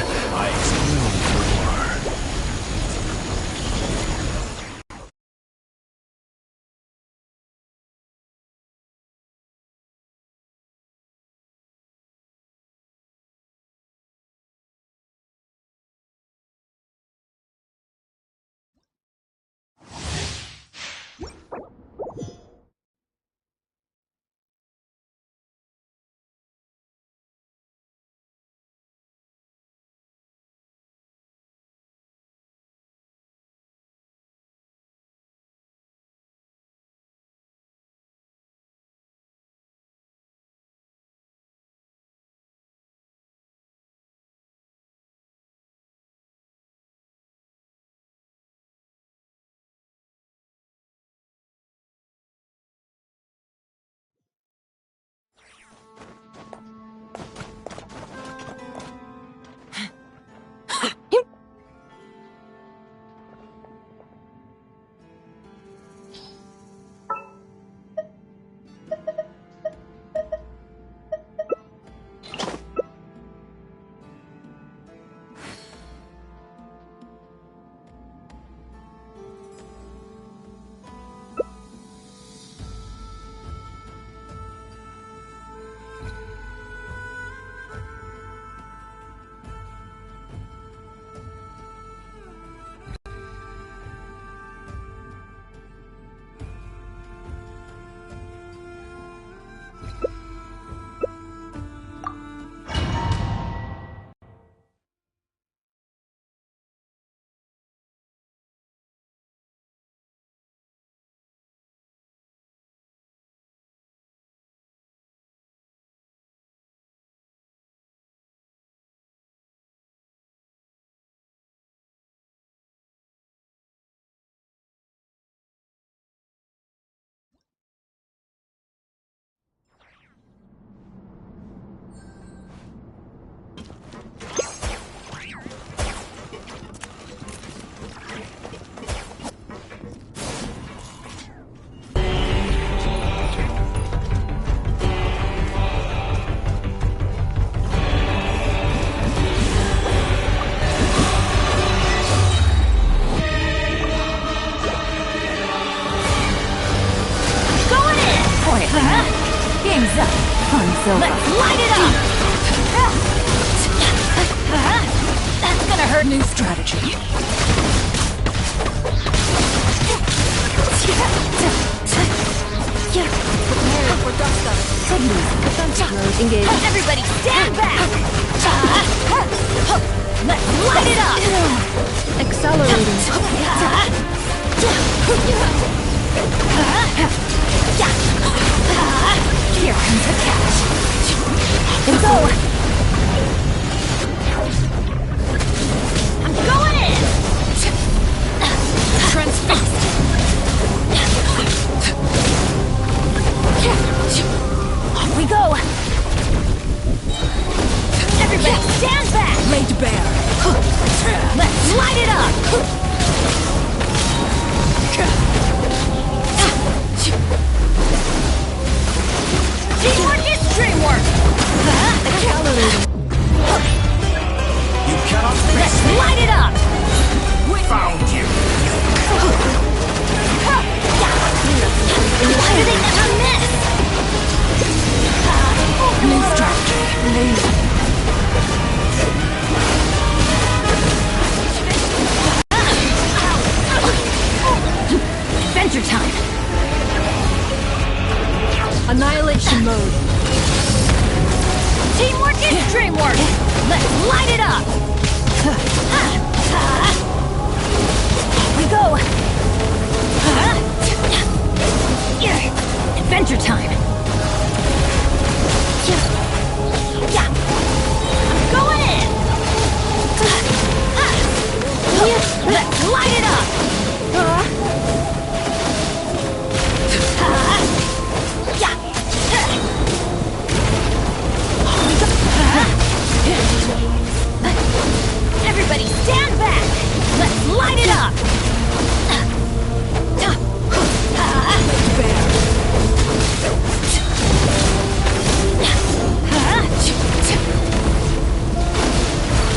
over. Let's light it up! That's gonna hurt. New strategy. Prepare for dust up. Engage. Everybody stand back! Let's light it up! Accelerating. Here comes the catch. Let's go! I'm going in! Transfixed! Off we go! Everybody stand back! Laid bare. Let's light it up! Teamwork is dreamwork! Accelerating. You cannot Let's light it up! found you. Why do they never miss? New strategy. Adventure time! Annihilation mode. Teamwork is dreamwork! Let's light it up! We go! Adventure time! I'm going in! Let's light it up! Everybody stand back! Let's light it up!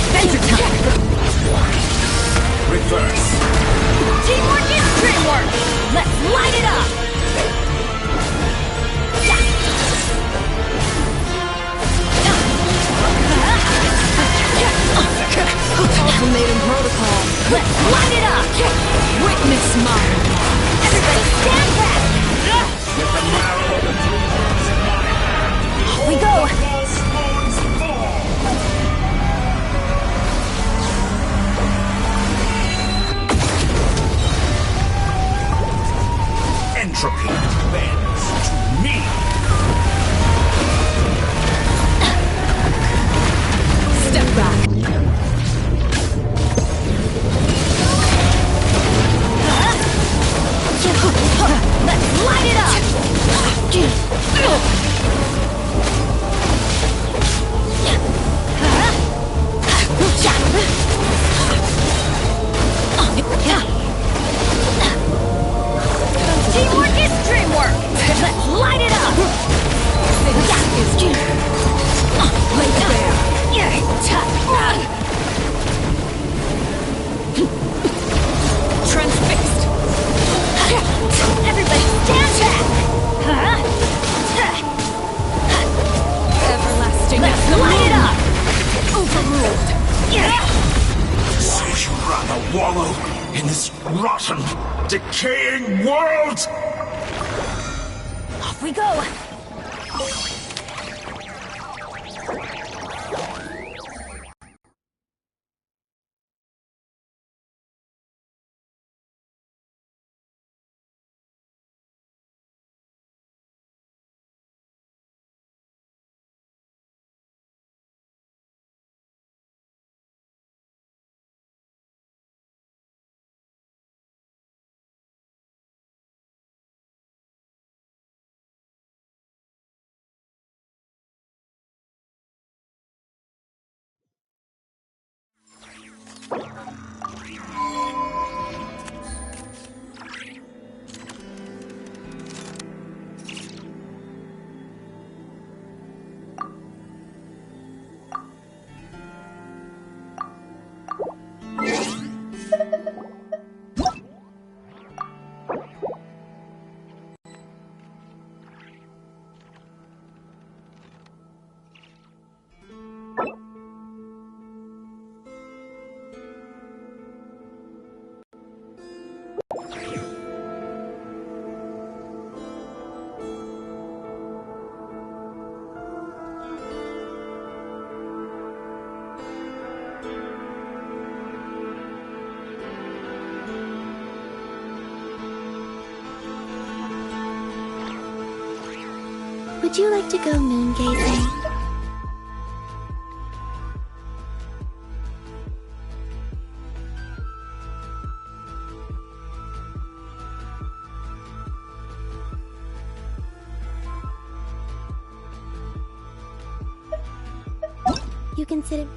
Adventure time! Reverse. Teamwork is dreamwork! Let's light it up! Ultimatum protocol. Let's light it up! Witness mine. Everybody stand back! We go! Entropy bends to me. Step back. Let's light it up! Teamwork is dreamwork! Let's light it up! Laid bare. Transfixed. Everybody stand back! Everlasting. Let's light it up! Overruled. So you'd rather wallow in this rotten, decaying world? Off we go! Would you like to go moon gazing? You can sit in...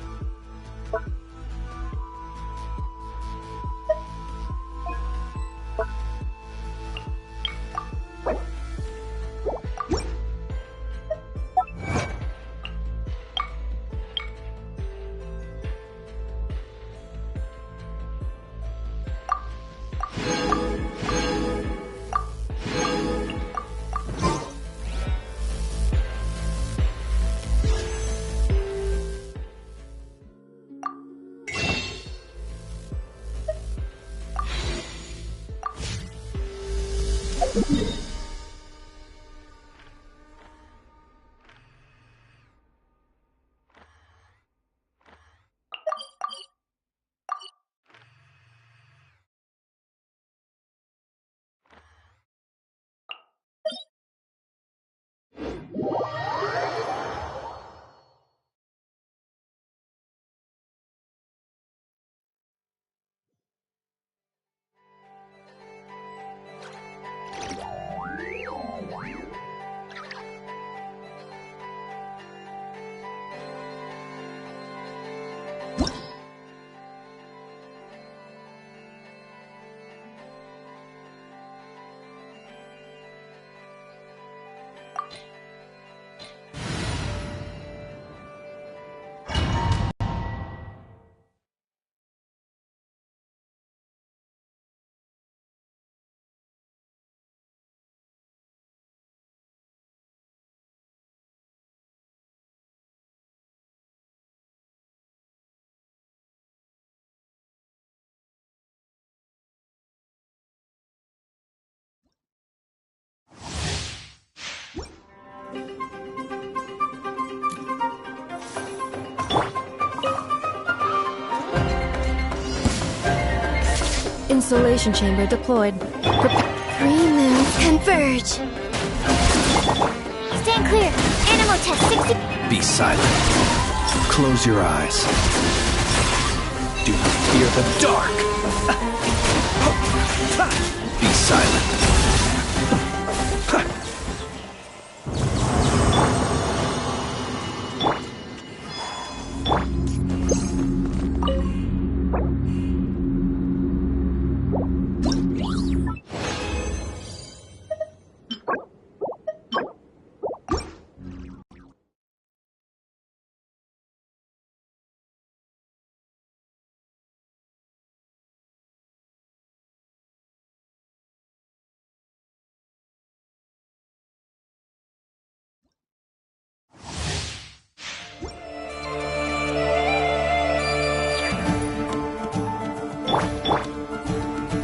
Insulation chamber deployed. Three moons converge. Stand clear. Animal test 60. Be silent. Close your eyes. Do not fear the dark. Be silent.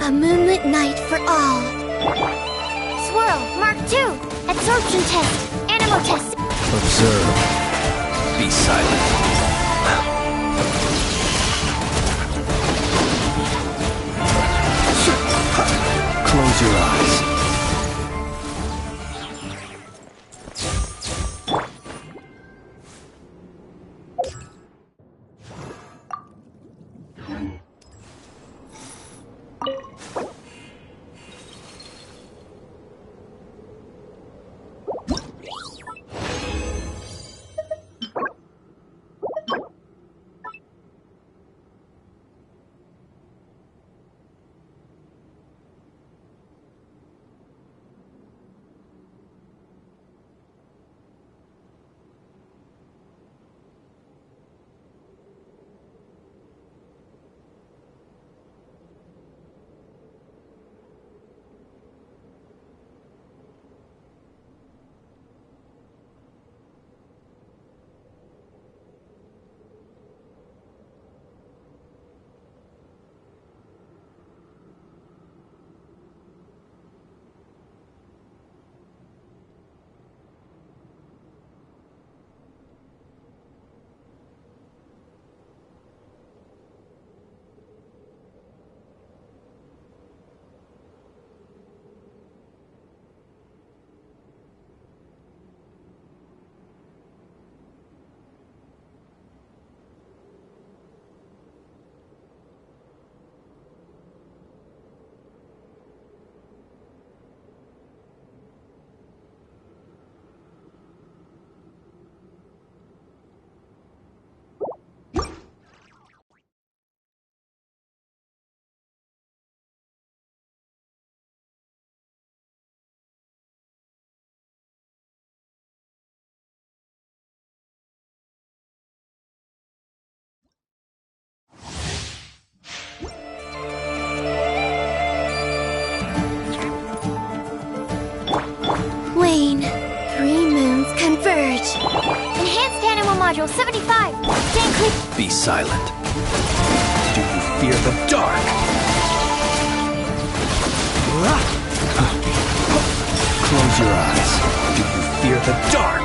A moonlit night for all. Swirl, Mark 2. Absorption test. Animal test. Observe. Be silent. Close your eyes. Enhanced animal module 75. Staying clear. Be silent. Do you fear the dark? Close your eyes. Do you fear the dark?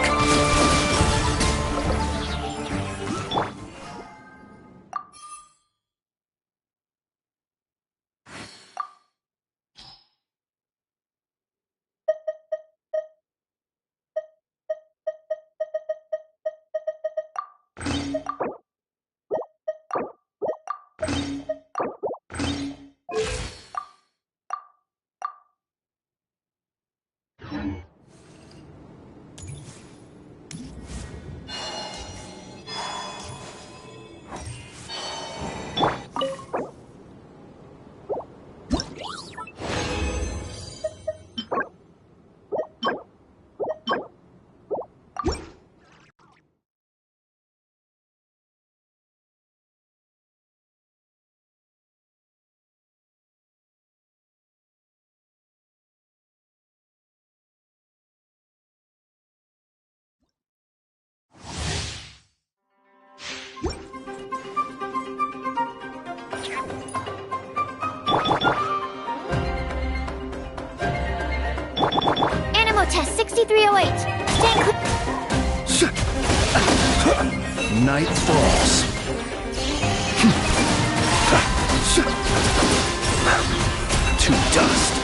Animal test 6308. Staying clear. Night falls. To dust.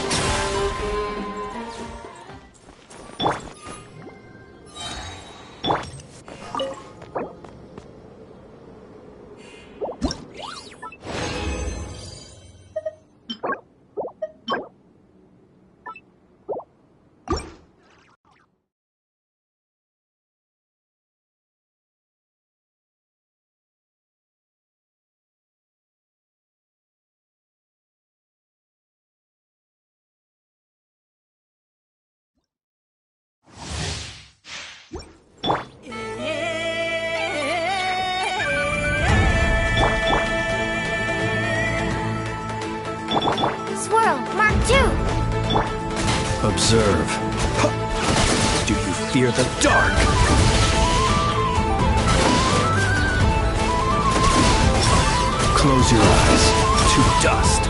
Swirl, Mark 2. Observe. Do you fear the dark? Close your eyes. To dust.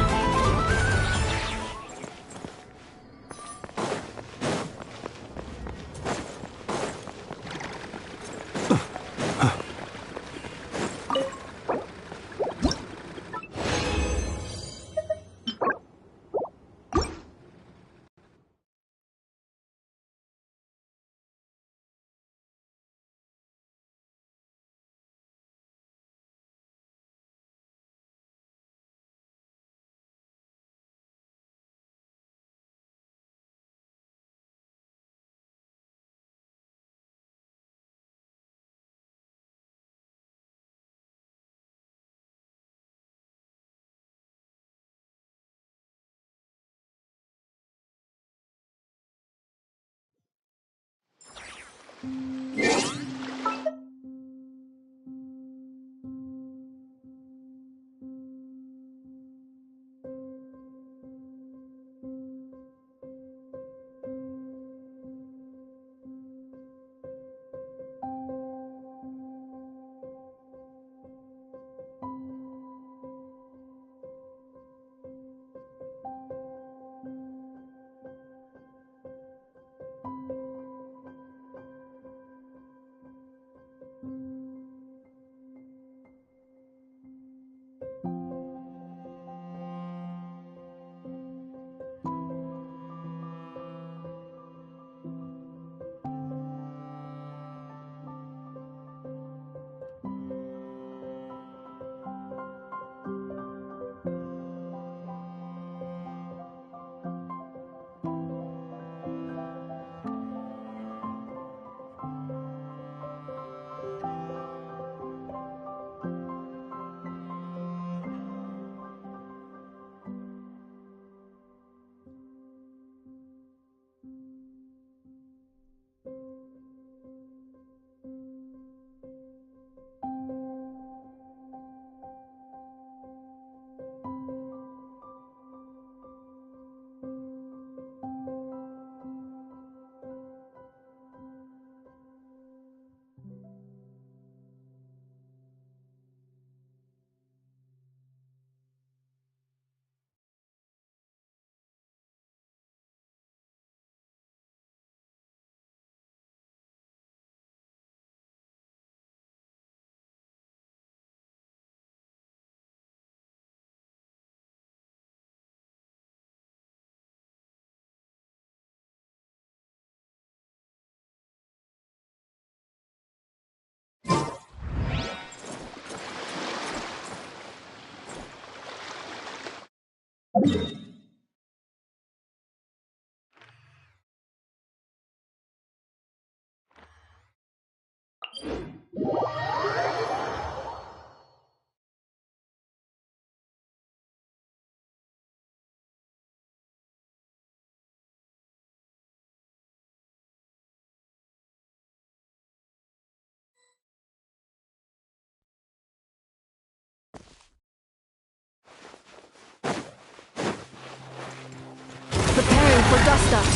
Preparing for dust-up.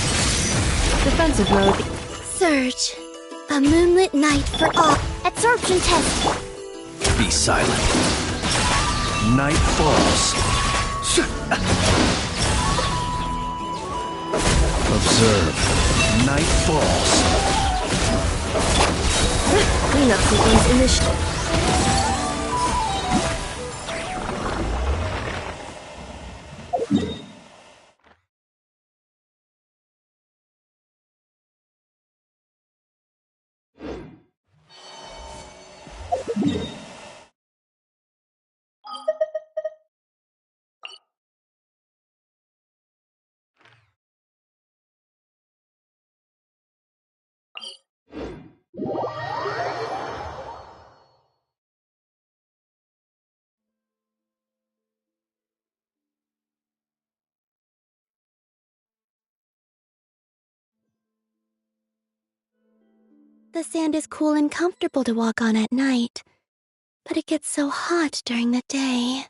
Defensive mode. Surge. A moonlit night for all. Absorption test. Be silent. Night falls. Observe. Night falls. Cleanup sequence initiated. The sand is cool and comfortable to walk on at night, but it gets so hot during the day.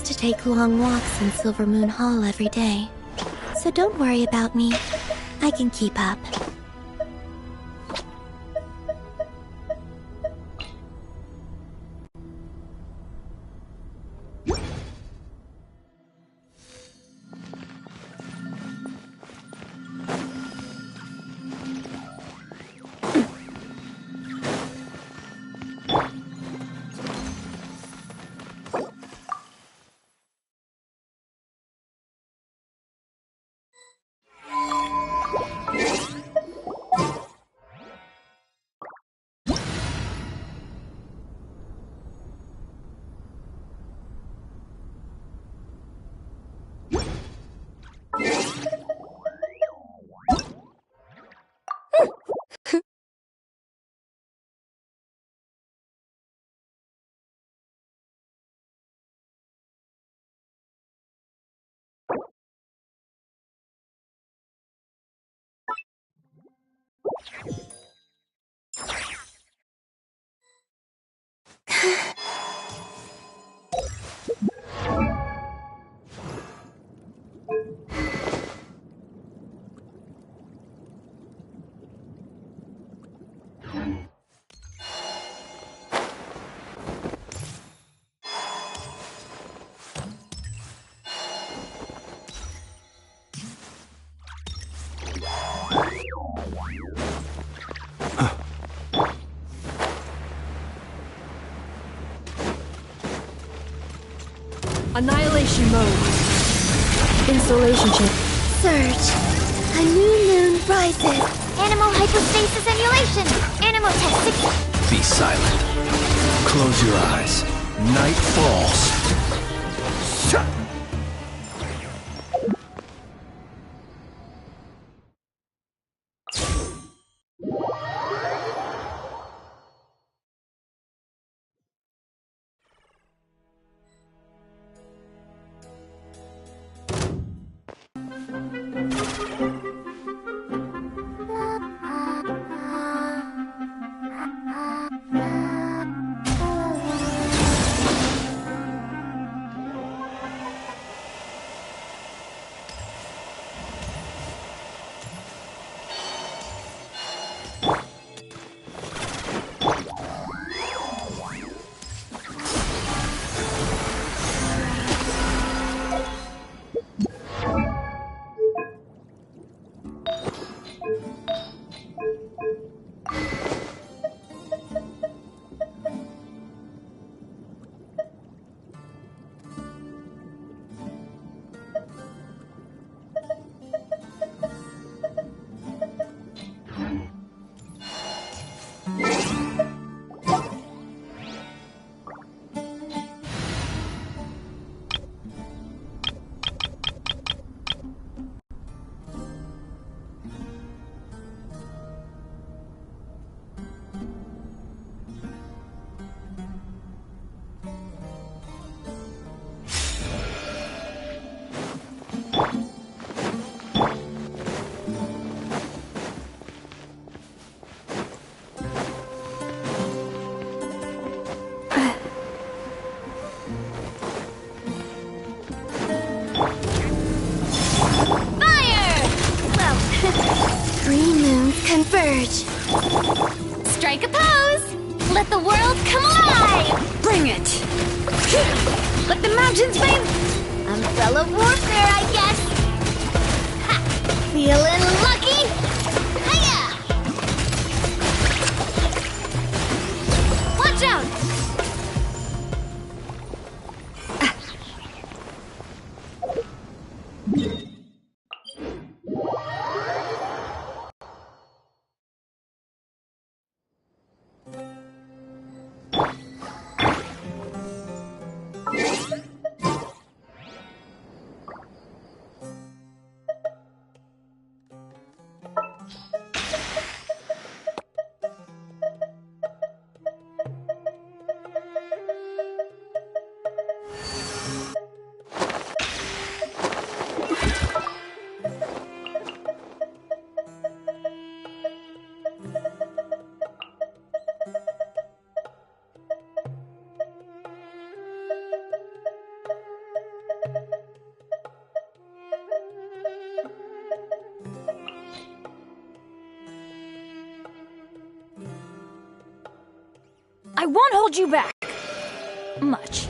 used to take long walks in Silver Moon Hall every day. So don't worry about me. I can keep up. Annihilation mode. Installation chip. Surge. A new moon rises. Animal hypostasis emulation. Animotech 6. Be silent. Close your eyes. Night falls. Converge. Strike a pose. Let the world come alive. Bring it. Let the mountains wave. Umbrella warfare, I guess. Ha! Feeling lucky? Hiya! Watch out. I won't hold you back. Much.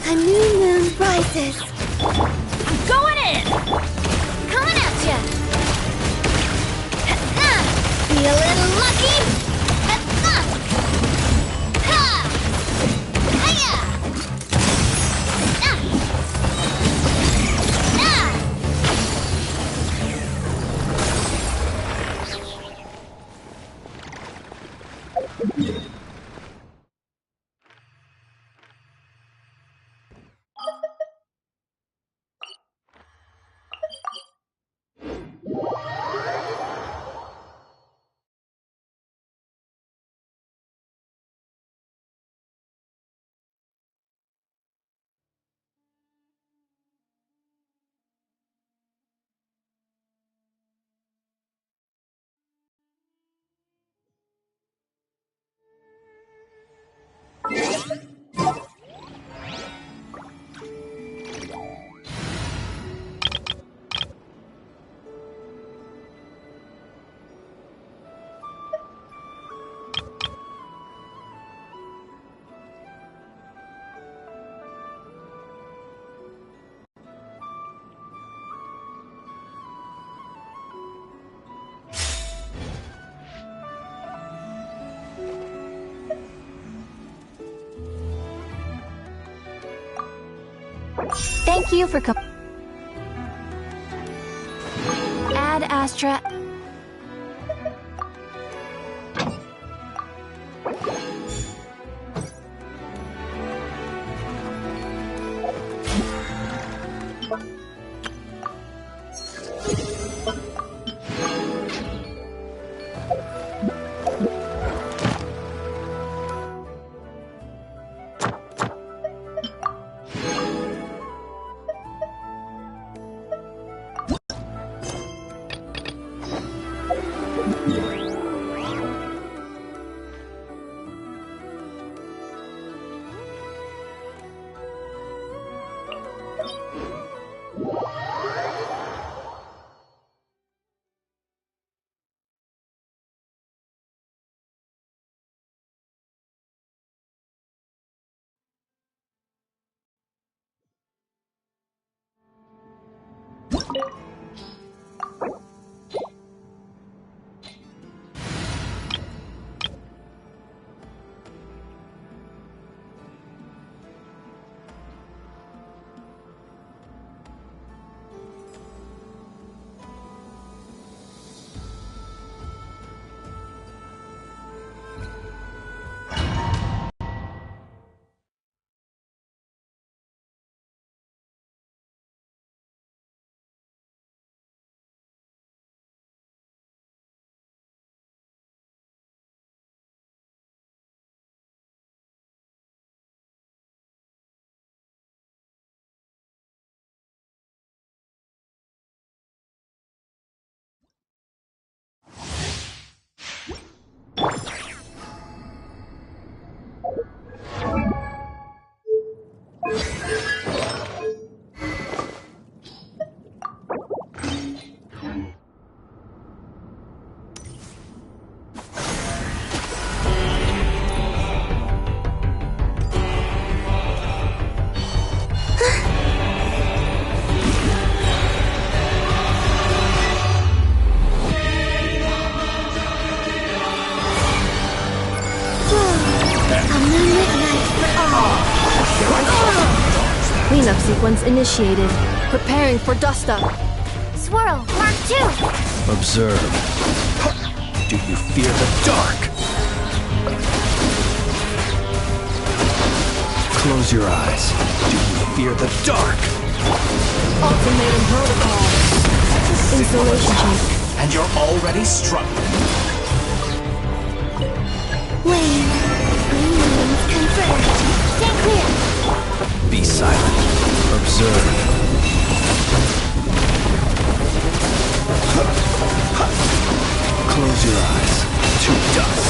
A new moon rises. I'm going in! Coming at ya! Be a little lucky! Thank you for coming. Ad Astra. Cleanup sequence initiated. Preparing for dust up. Swirl, Mark 2! Observe. Do you fear the dark? Close your eyes. Do you fear the dark? Ultimatum protocol. Insulation check. And you're already struggling. Wayne, green moons can silent. Observe. Close your eyes. To dust.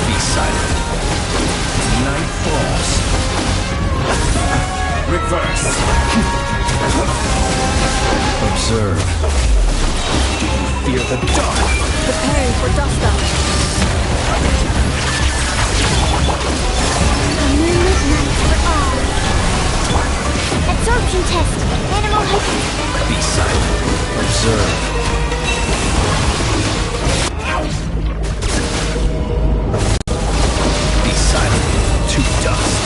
Be silent. Night falls. Reverse. Observe. Do you fear the dark? Preparing for dust up. A moonlit night for all. Absorption test. Animal hyper. Be silent. Observe. Be silent. To dust.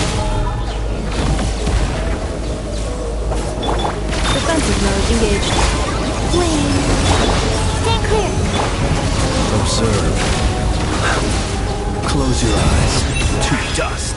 Defensive mode engaged. Wayne. Stand clear. Observe. Close your eyes. To dust.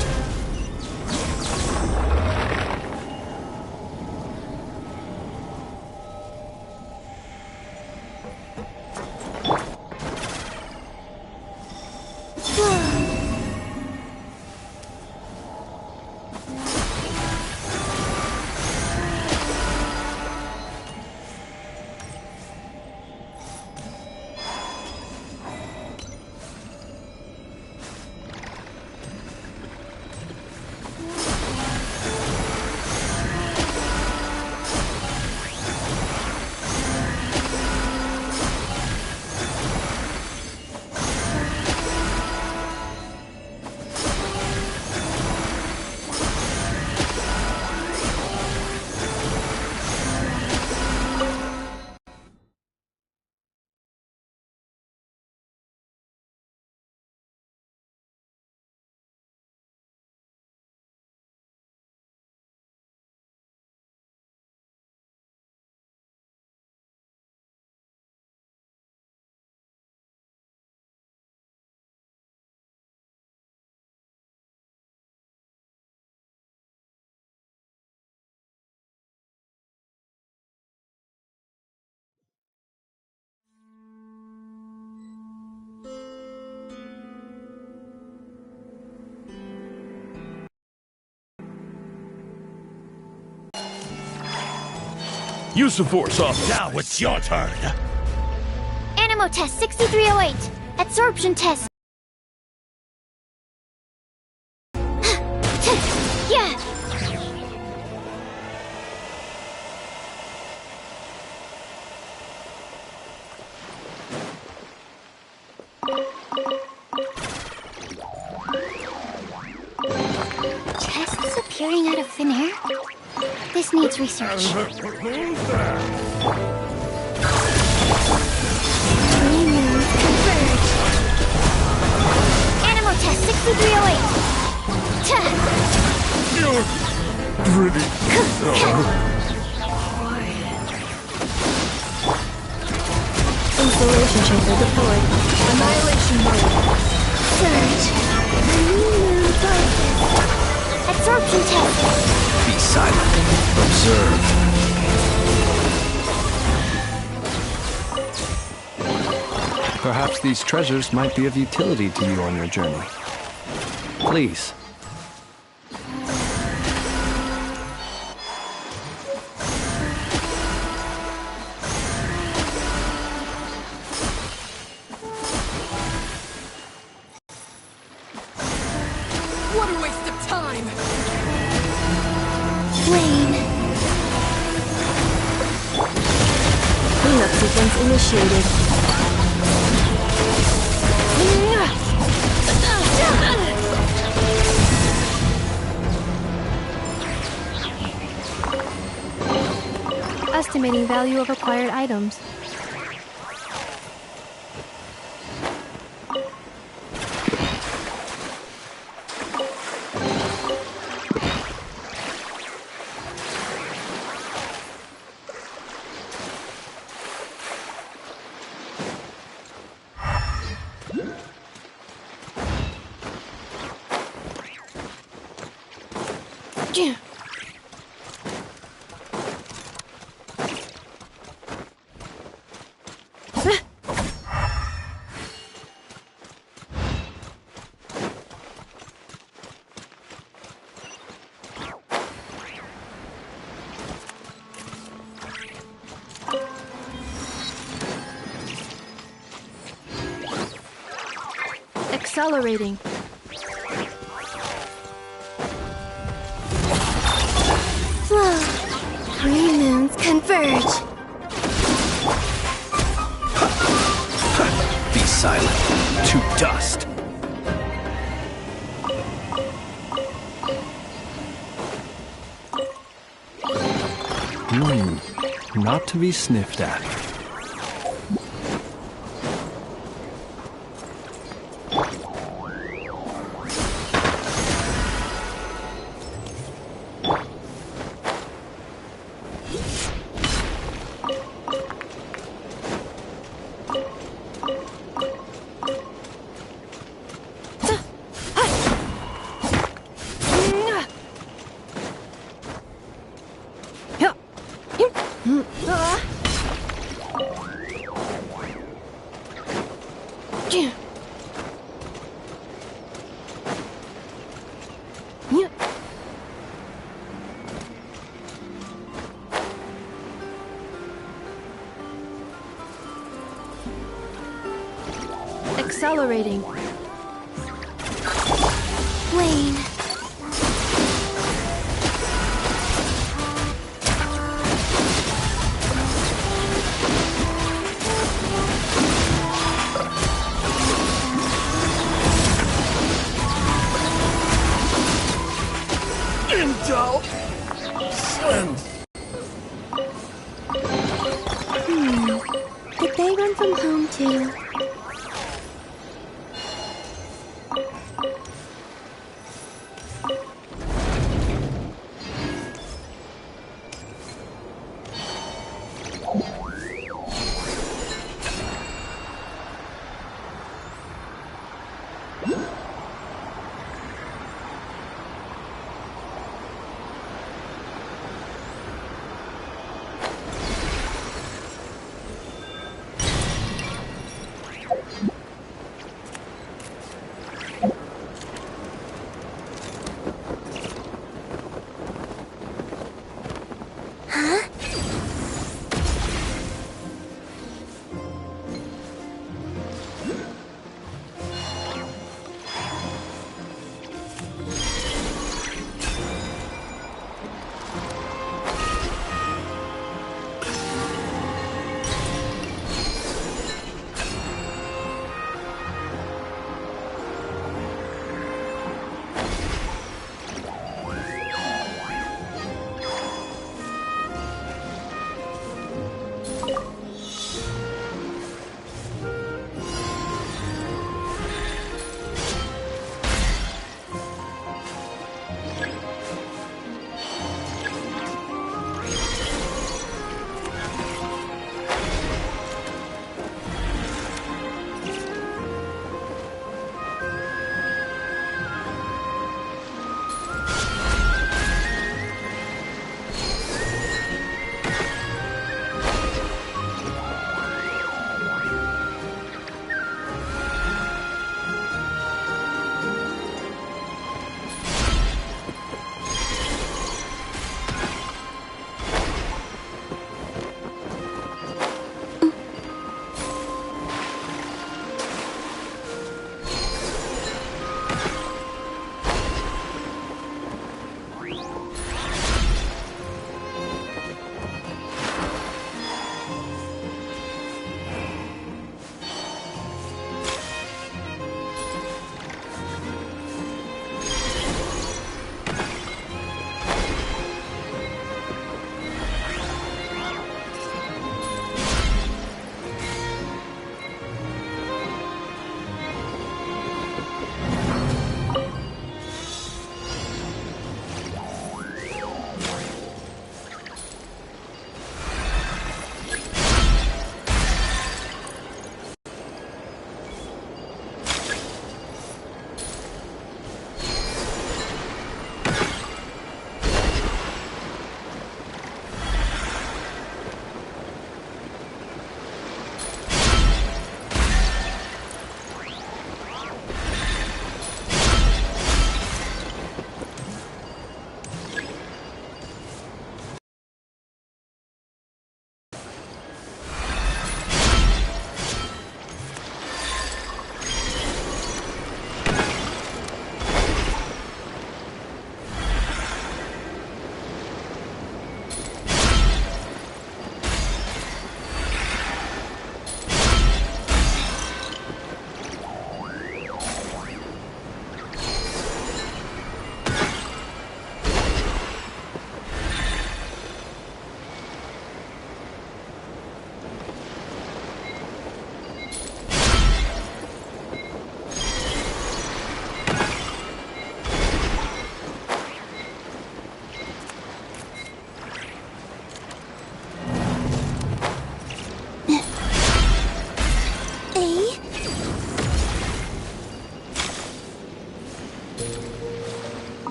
Use the force off. Now it's your turn. Animo test 6308. Absorption test. Yeah. Tests appearing out of thin air? This needs research. Animal test 6308. You're pretty. Installation chamber deployed. Annihilation mode. Surge. Absorption test. Be silent. Observe. Perhaps these treasures might be of utility to you on your journey. Please. What a waste of time! Wayne. Cleanup sequence initiated. Estimating value of acquired items. Accelerating. Flow. 3 moons converge. Be silent. To dust. Not to be sniffed at. Accelerating. Wane. Intel! Slim! Did they run from home too?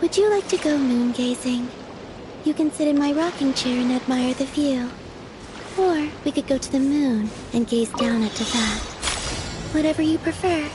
Would you like to go moon gazing? You can sit in my rocking chair and admire the view. Or we could go to the moon and gaze down at that. Whatever you prefer.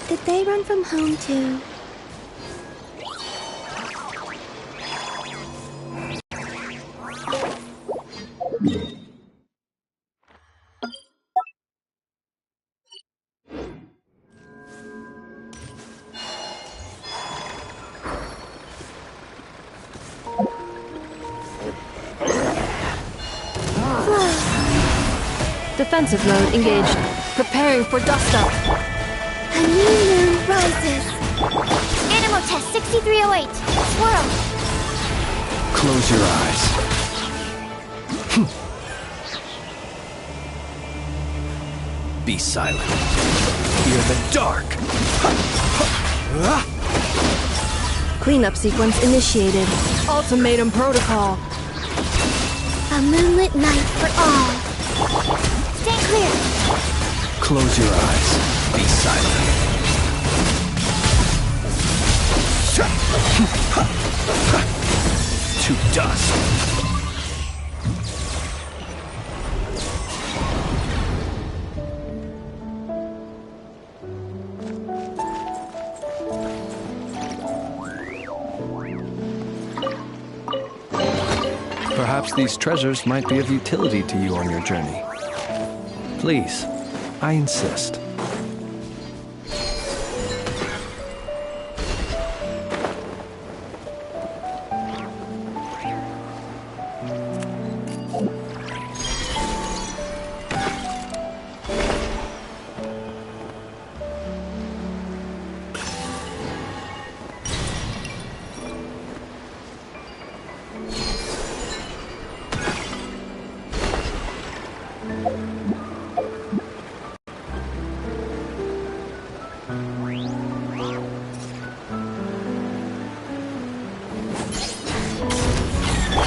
Did they run from home too? Defensive mode engaged. Preparing for dust up. A new moon rises. Animal test 6308. Swirl. Close your eyes. Be silent. Fear the dark. Cleanup sequence initiated. Ultimatum protocol. A moonlit night for all. Stay clear. Close your eyes. Be silent. To dust. Perhaps these treasures might be of utility to you on your journey. Please, I insist.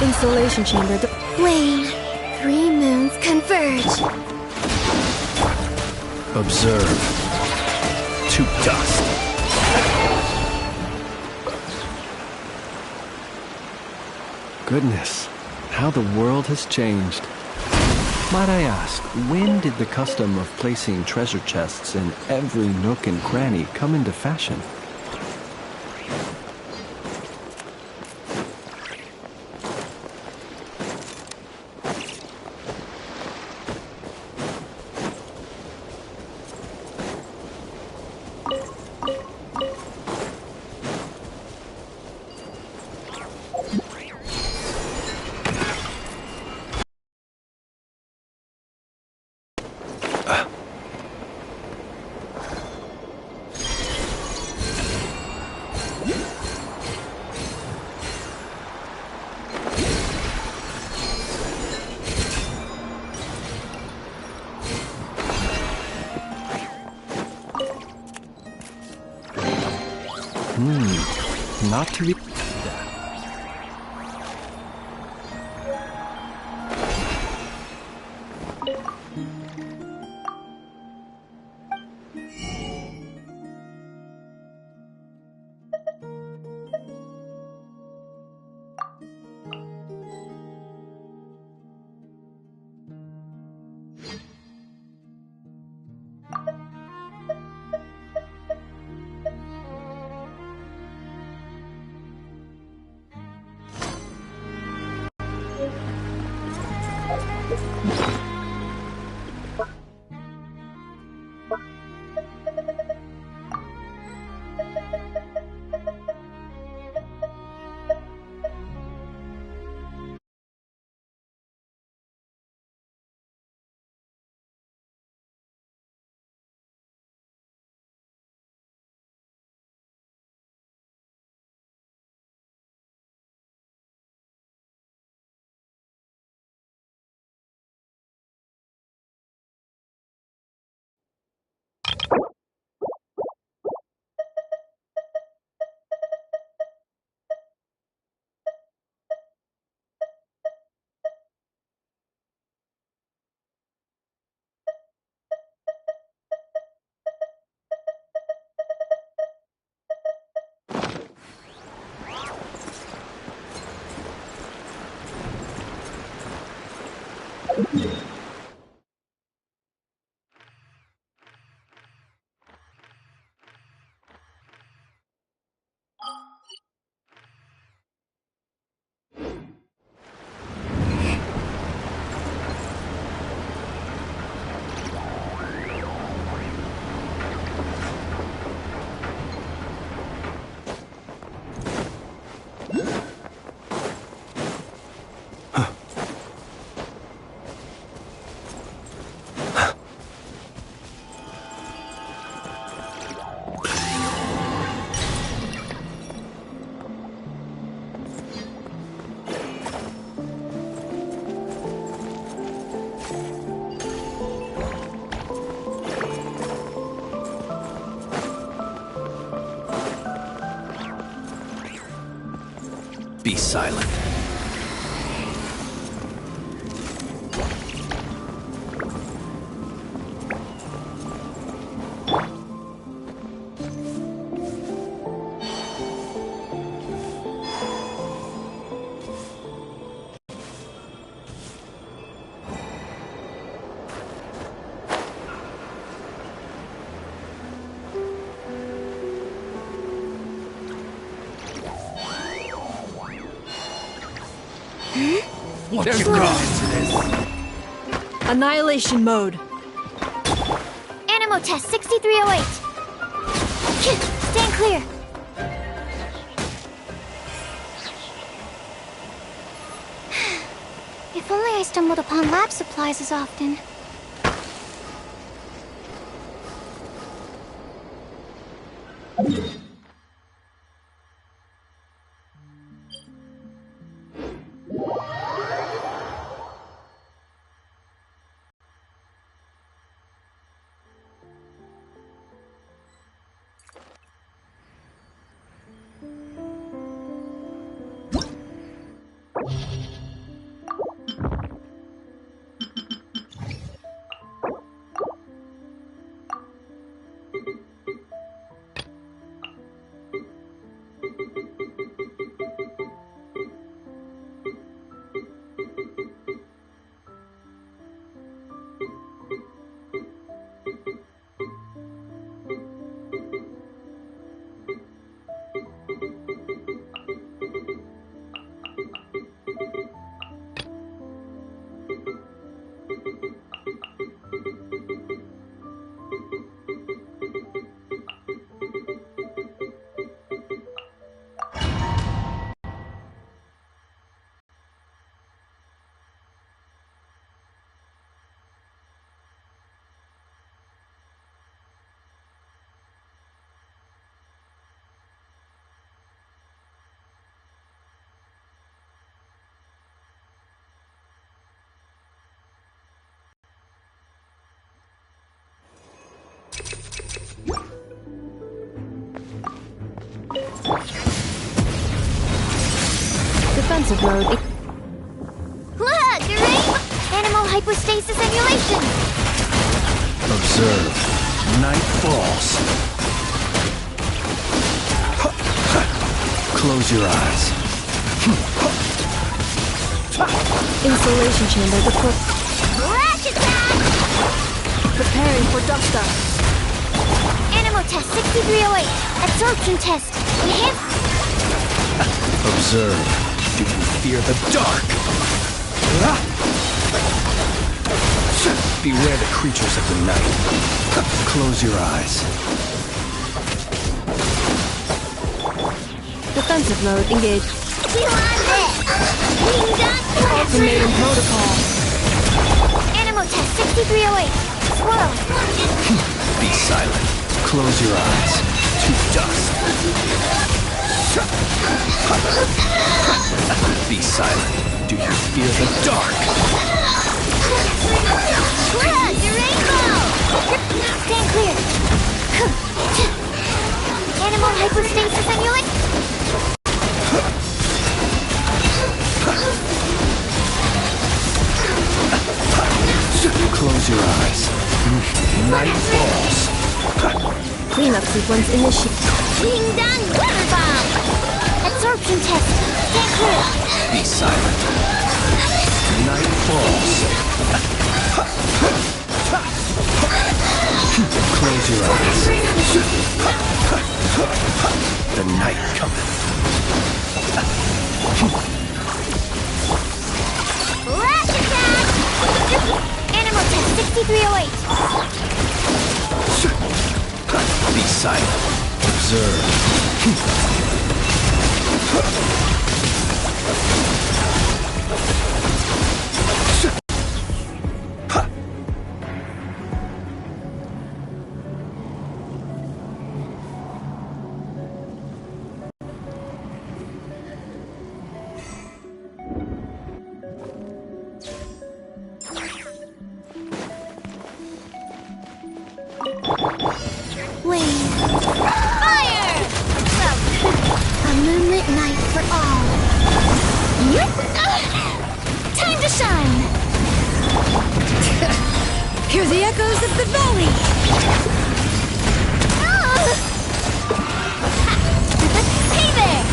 Installation chamber. Wayne, 3 moons converge. Observe. To dust. Goodness, how the world has changed. Might I ask, when did the custom of placing treasure chests in every nook and cranny come into fashion? Not to be... Be silent. What you got? Annihilation mode. Animo test 6308. Stand clear. If only I stumbled upon lab supplies as often. Defensive mode. Look, right? Animal hypostasis emulation. Observe. Night falls. Close your eyes. Insulation chamber deployed. Flash attack! Preparing for dust up. Animo test 6308. Absorption test. Observe. Do you fear the dark? Beware the creatures of the night. Close your eyes. Defensive mode engaged. Ultimatum protocol. Animo test 6308. Swirl. Be silent. Close your eyes. To dust. Be silent. Do you fear the dark? Look, your rainbow! Stand clear. Animal hypostasis emulation. Close your eyes. Night falls. Cleanup sequence initiated. Ding dong, water bomb. Absorption test. Stand clear. Be silent. Night falls. Close your eyes. The night cometh. Flash attack! Animal test 6308. Be silent. Observe. Fire! A moonlit night for all. Time to shine! Hear the echoes of the valley! Hey there!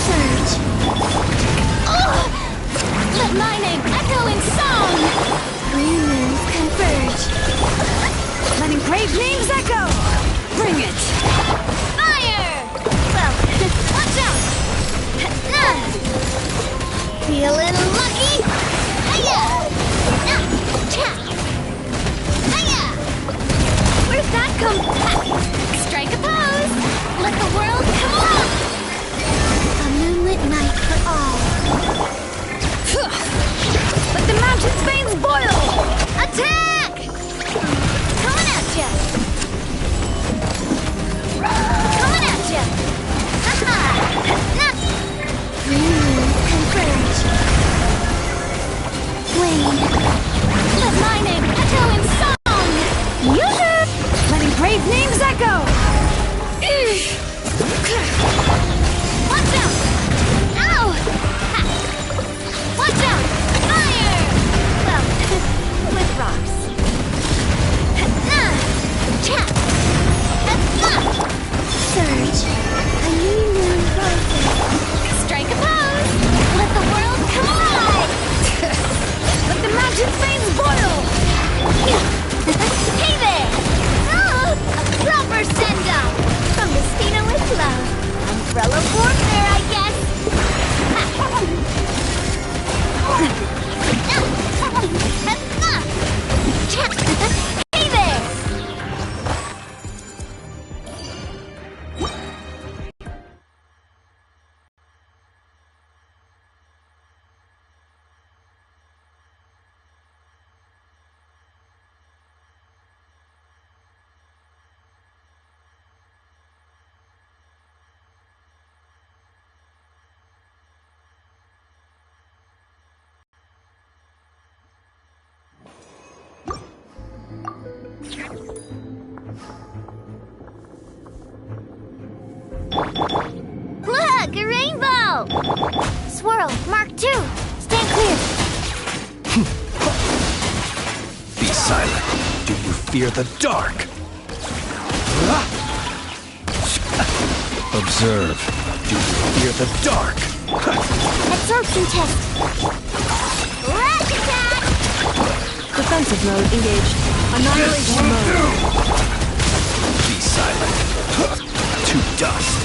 Surge! Let my name echo in song! Green moons converge! Letting brave names echo! Bring it! Fire! Well, watch out! Feeling lucky? Hiya! Hiya! Where'd that come from? Strike a pose! Let the world come on! A moonlit night for all. Let the mountain's veins boil! Attack! Coming at ya! Coming at ya! Green moons converge. Wayne, let my name echo in song! Yoo-hoo! Letting brave names echo! Watch out! Ow! Watch out! Fire! Well, with rocks. Surge. A new moon rises. Strike a pose. Let the world come alive. Let the mountain's veins boil. Hey there! Oh, a proper send-off from Messina with love. Umbrella warfare, I guess. Hey there! Look, a rainbow! Swirl, Mark II. Stand clear. Be silent. Do you fear the dark? Observe. Do you fear the dark? Absorption test. Rack attack! Defensive mode engaged. Annihilation mode. Be silent. To dust.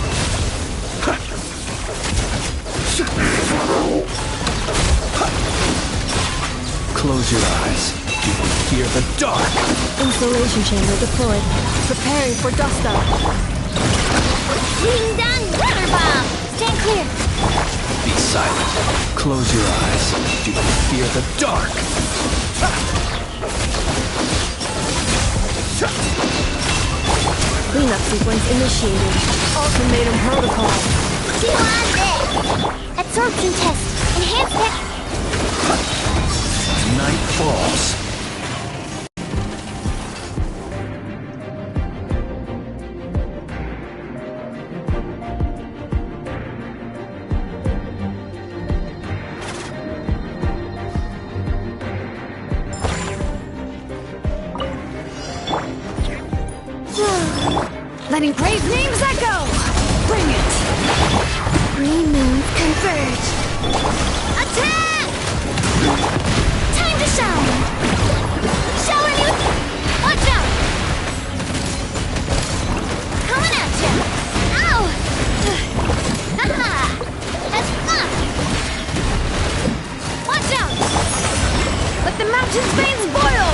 Close your eyes. Do you fear the dark? Insulation chamber deployed. Preparing for dust up. Ding dong water bomb! Stand clear. Be silent. Close your eyes. Do you fear the dark? Cleanup sequence initiated. Ultimatum protocol. See you on this! Absorption test. Enhanced tech. Night falls. Letting brave names echo! Bring it! Green moons converge. Attack! Time to shine! Shower you! Watch out! Coming at you! Ow! Haha! That's fun! Watch out! Let the mountain's veins boil!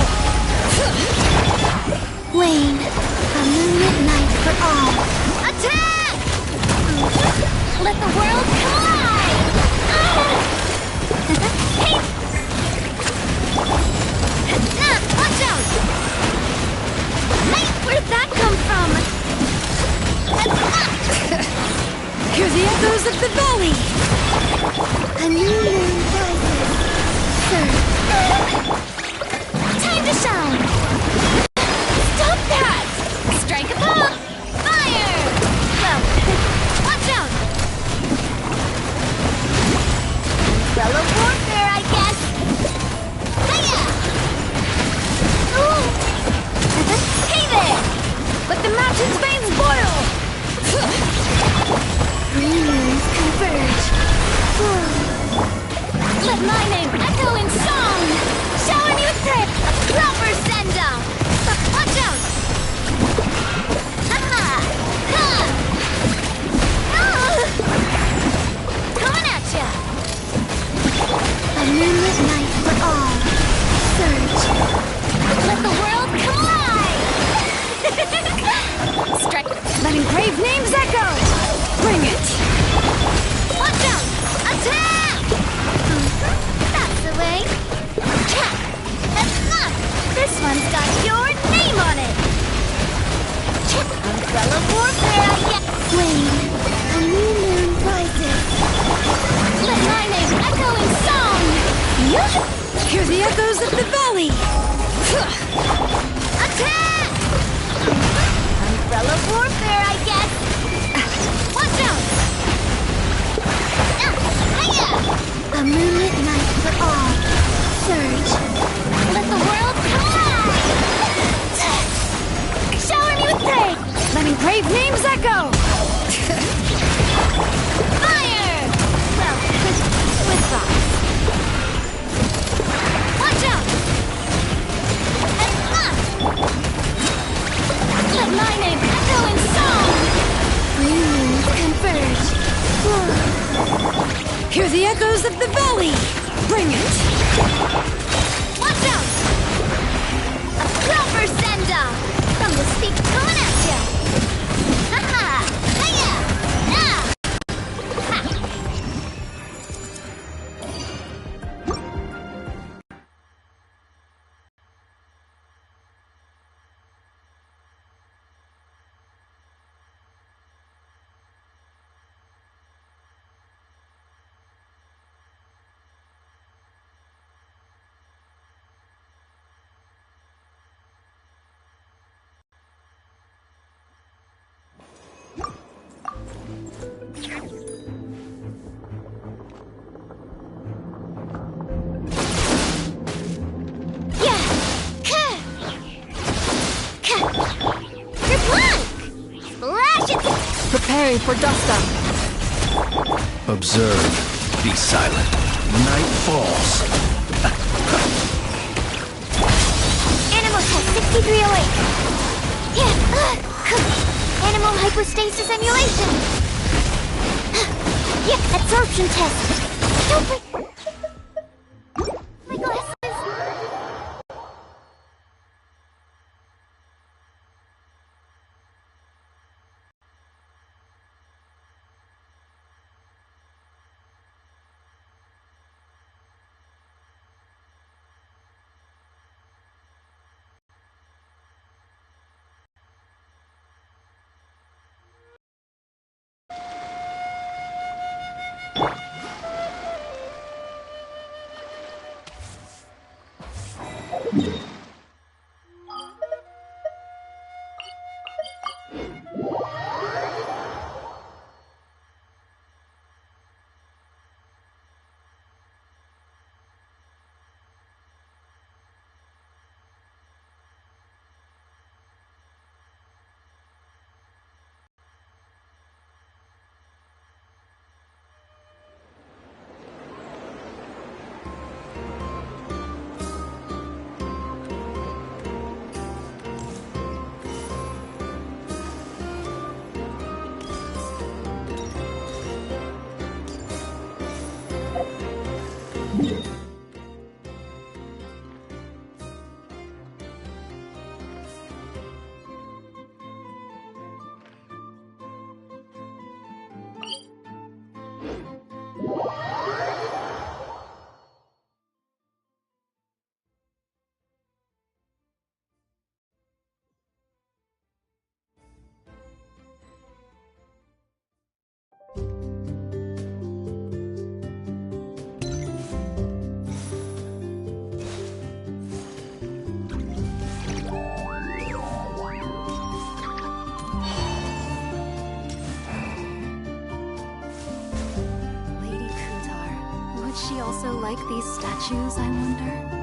Wayne, a moonlit night for all. Attack! Let the world collide! Hey! Watch out! Hey, where'd that come from? Hear the echoes of the valley! A new moon rises. Time to shine! Stop that! my name echo in song! Shower me with praise! Proper send-off! Watch out! Ha-ha! Ha! Ah! Coming at ya! A moonlit night for all. Surge. Let the world collide! Strike. Letting brave names echo! Bring it! Watch out! Attack! That's the way. Attack! That's not. This one's got your name on it! Umbrella warfare, I get. Wayne, a new moon rises. Let my name echo in song! Hear the echoes of the valley! Attack! Umbrella warfare, I guess! Watch out! A moonlit night for all. Surge. Let the world collide! Shower me with praise! Letting brave names echo! Fire! Well, with thoughts. Watch out! Let my name echo in song! Green moons converge. Hear the echoes of the valley! Bring it! Watch out! A proper send-off! From the steep coming at ya! Ha-ha! Hiya! Yeah! Ha! Preparing for dust-up. Observe. Be silent. Night falls. Animal test 6308. Yeah. Animal hypostasis emulation. Yeah, absorption test. Stupid. My glasses. She also like these statues, I wonder?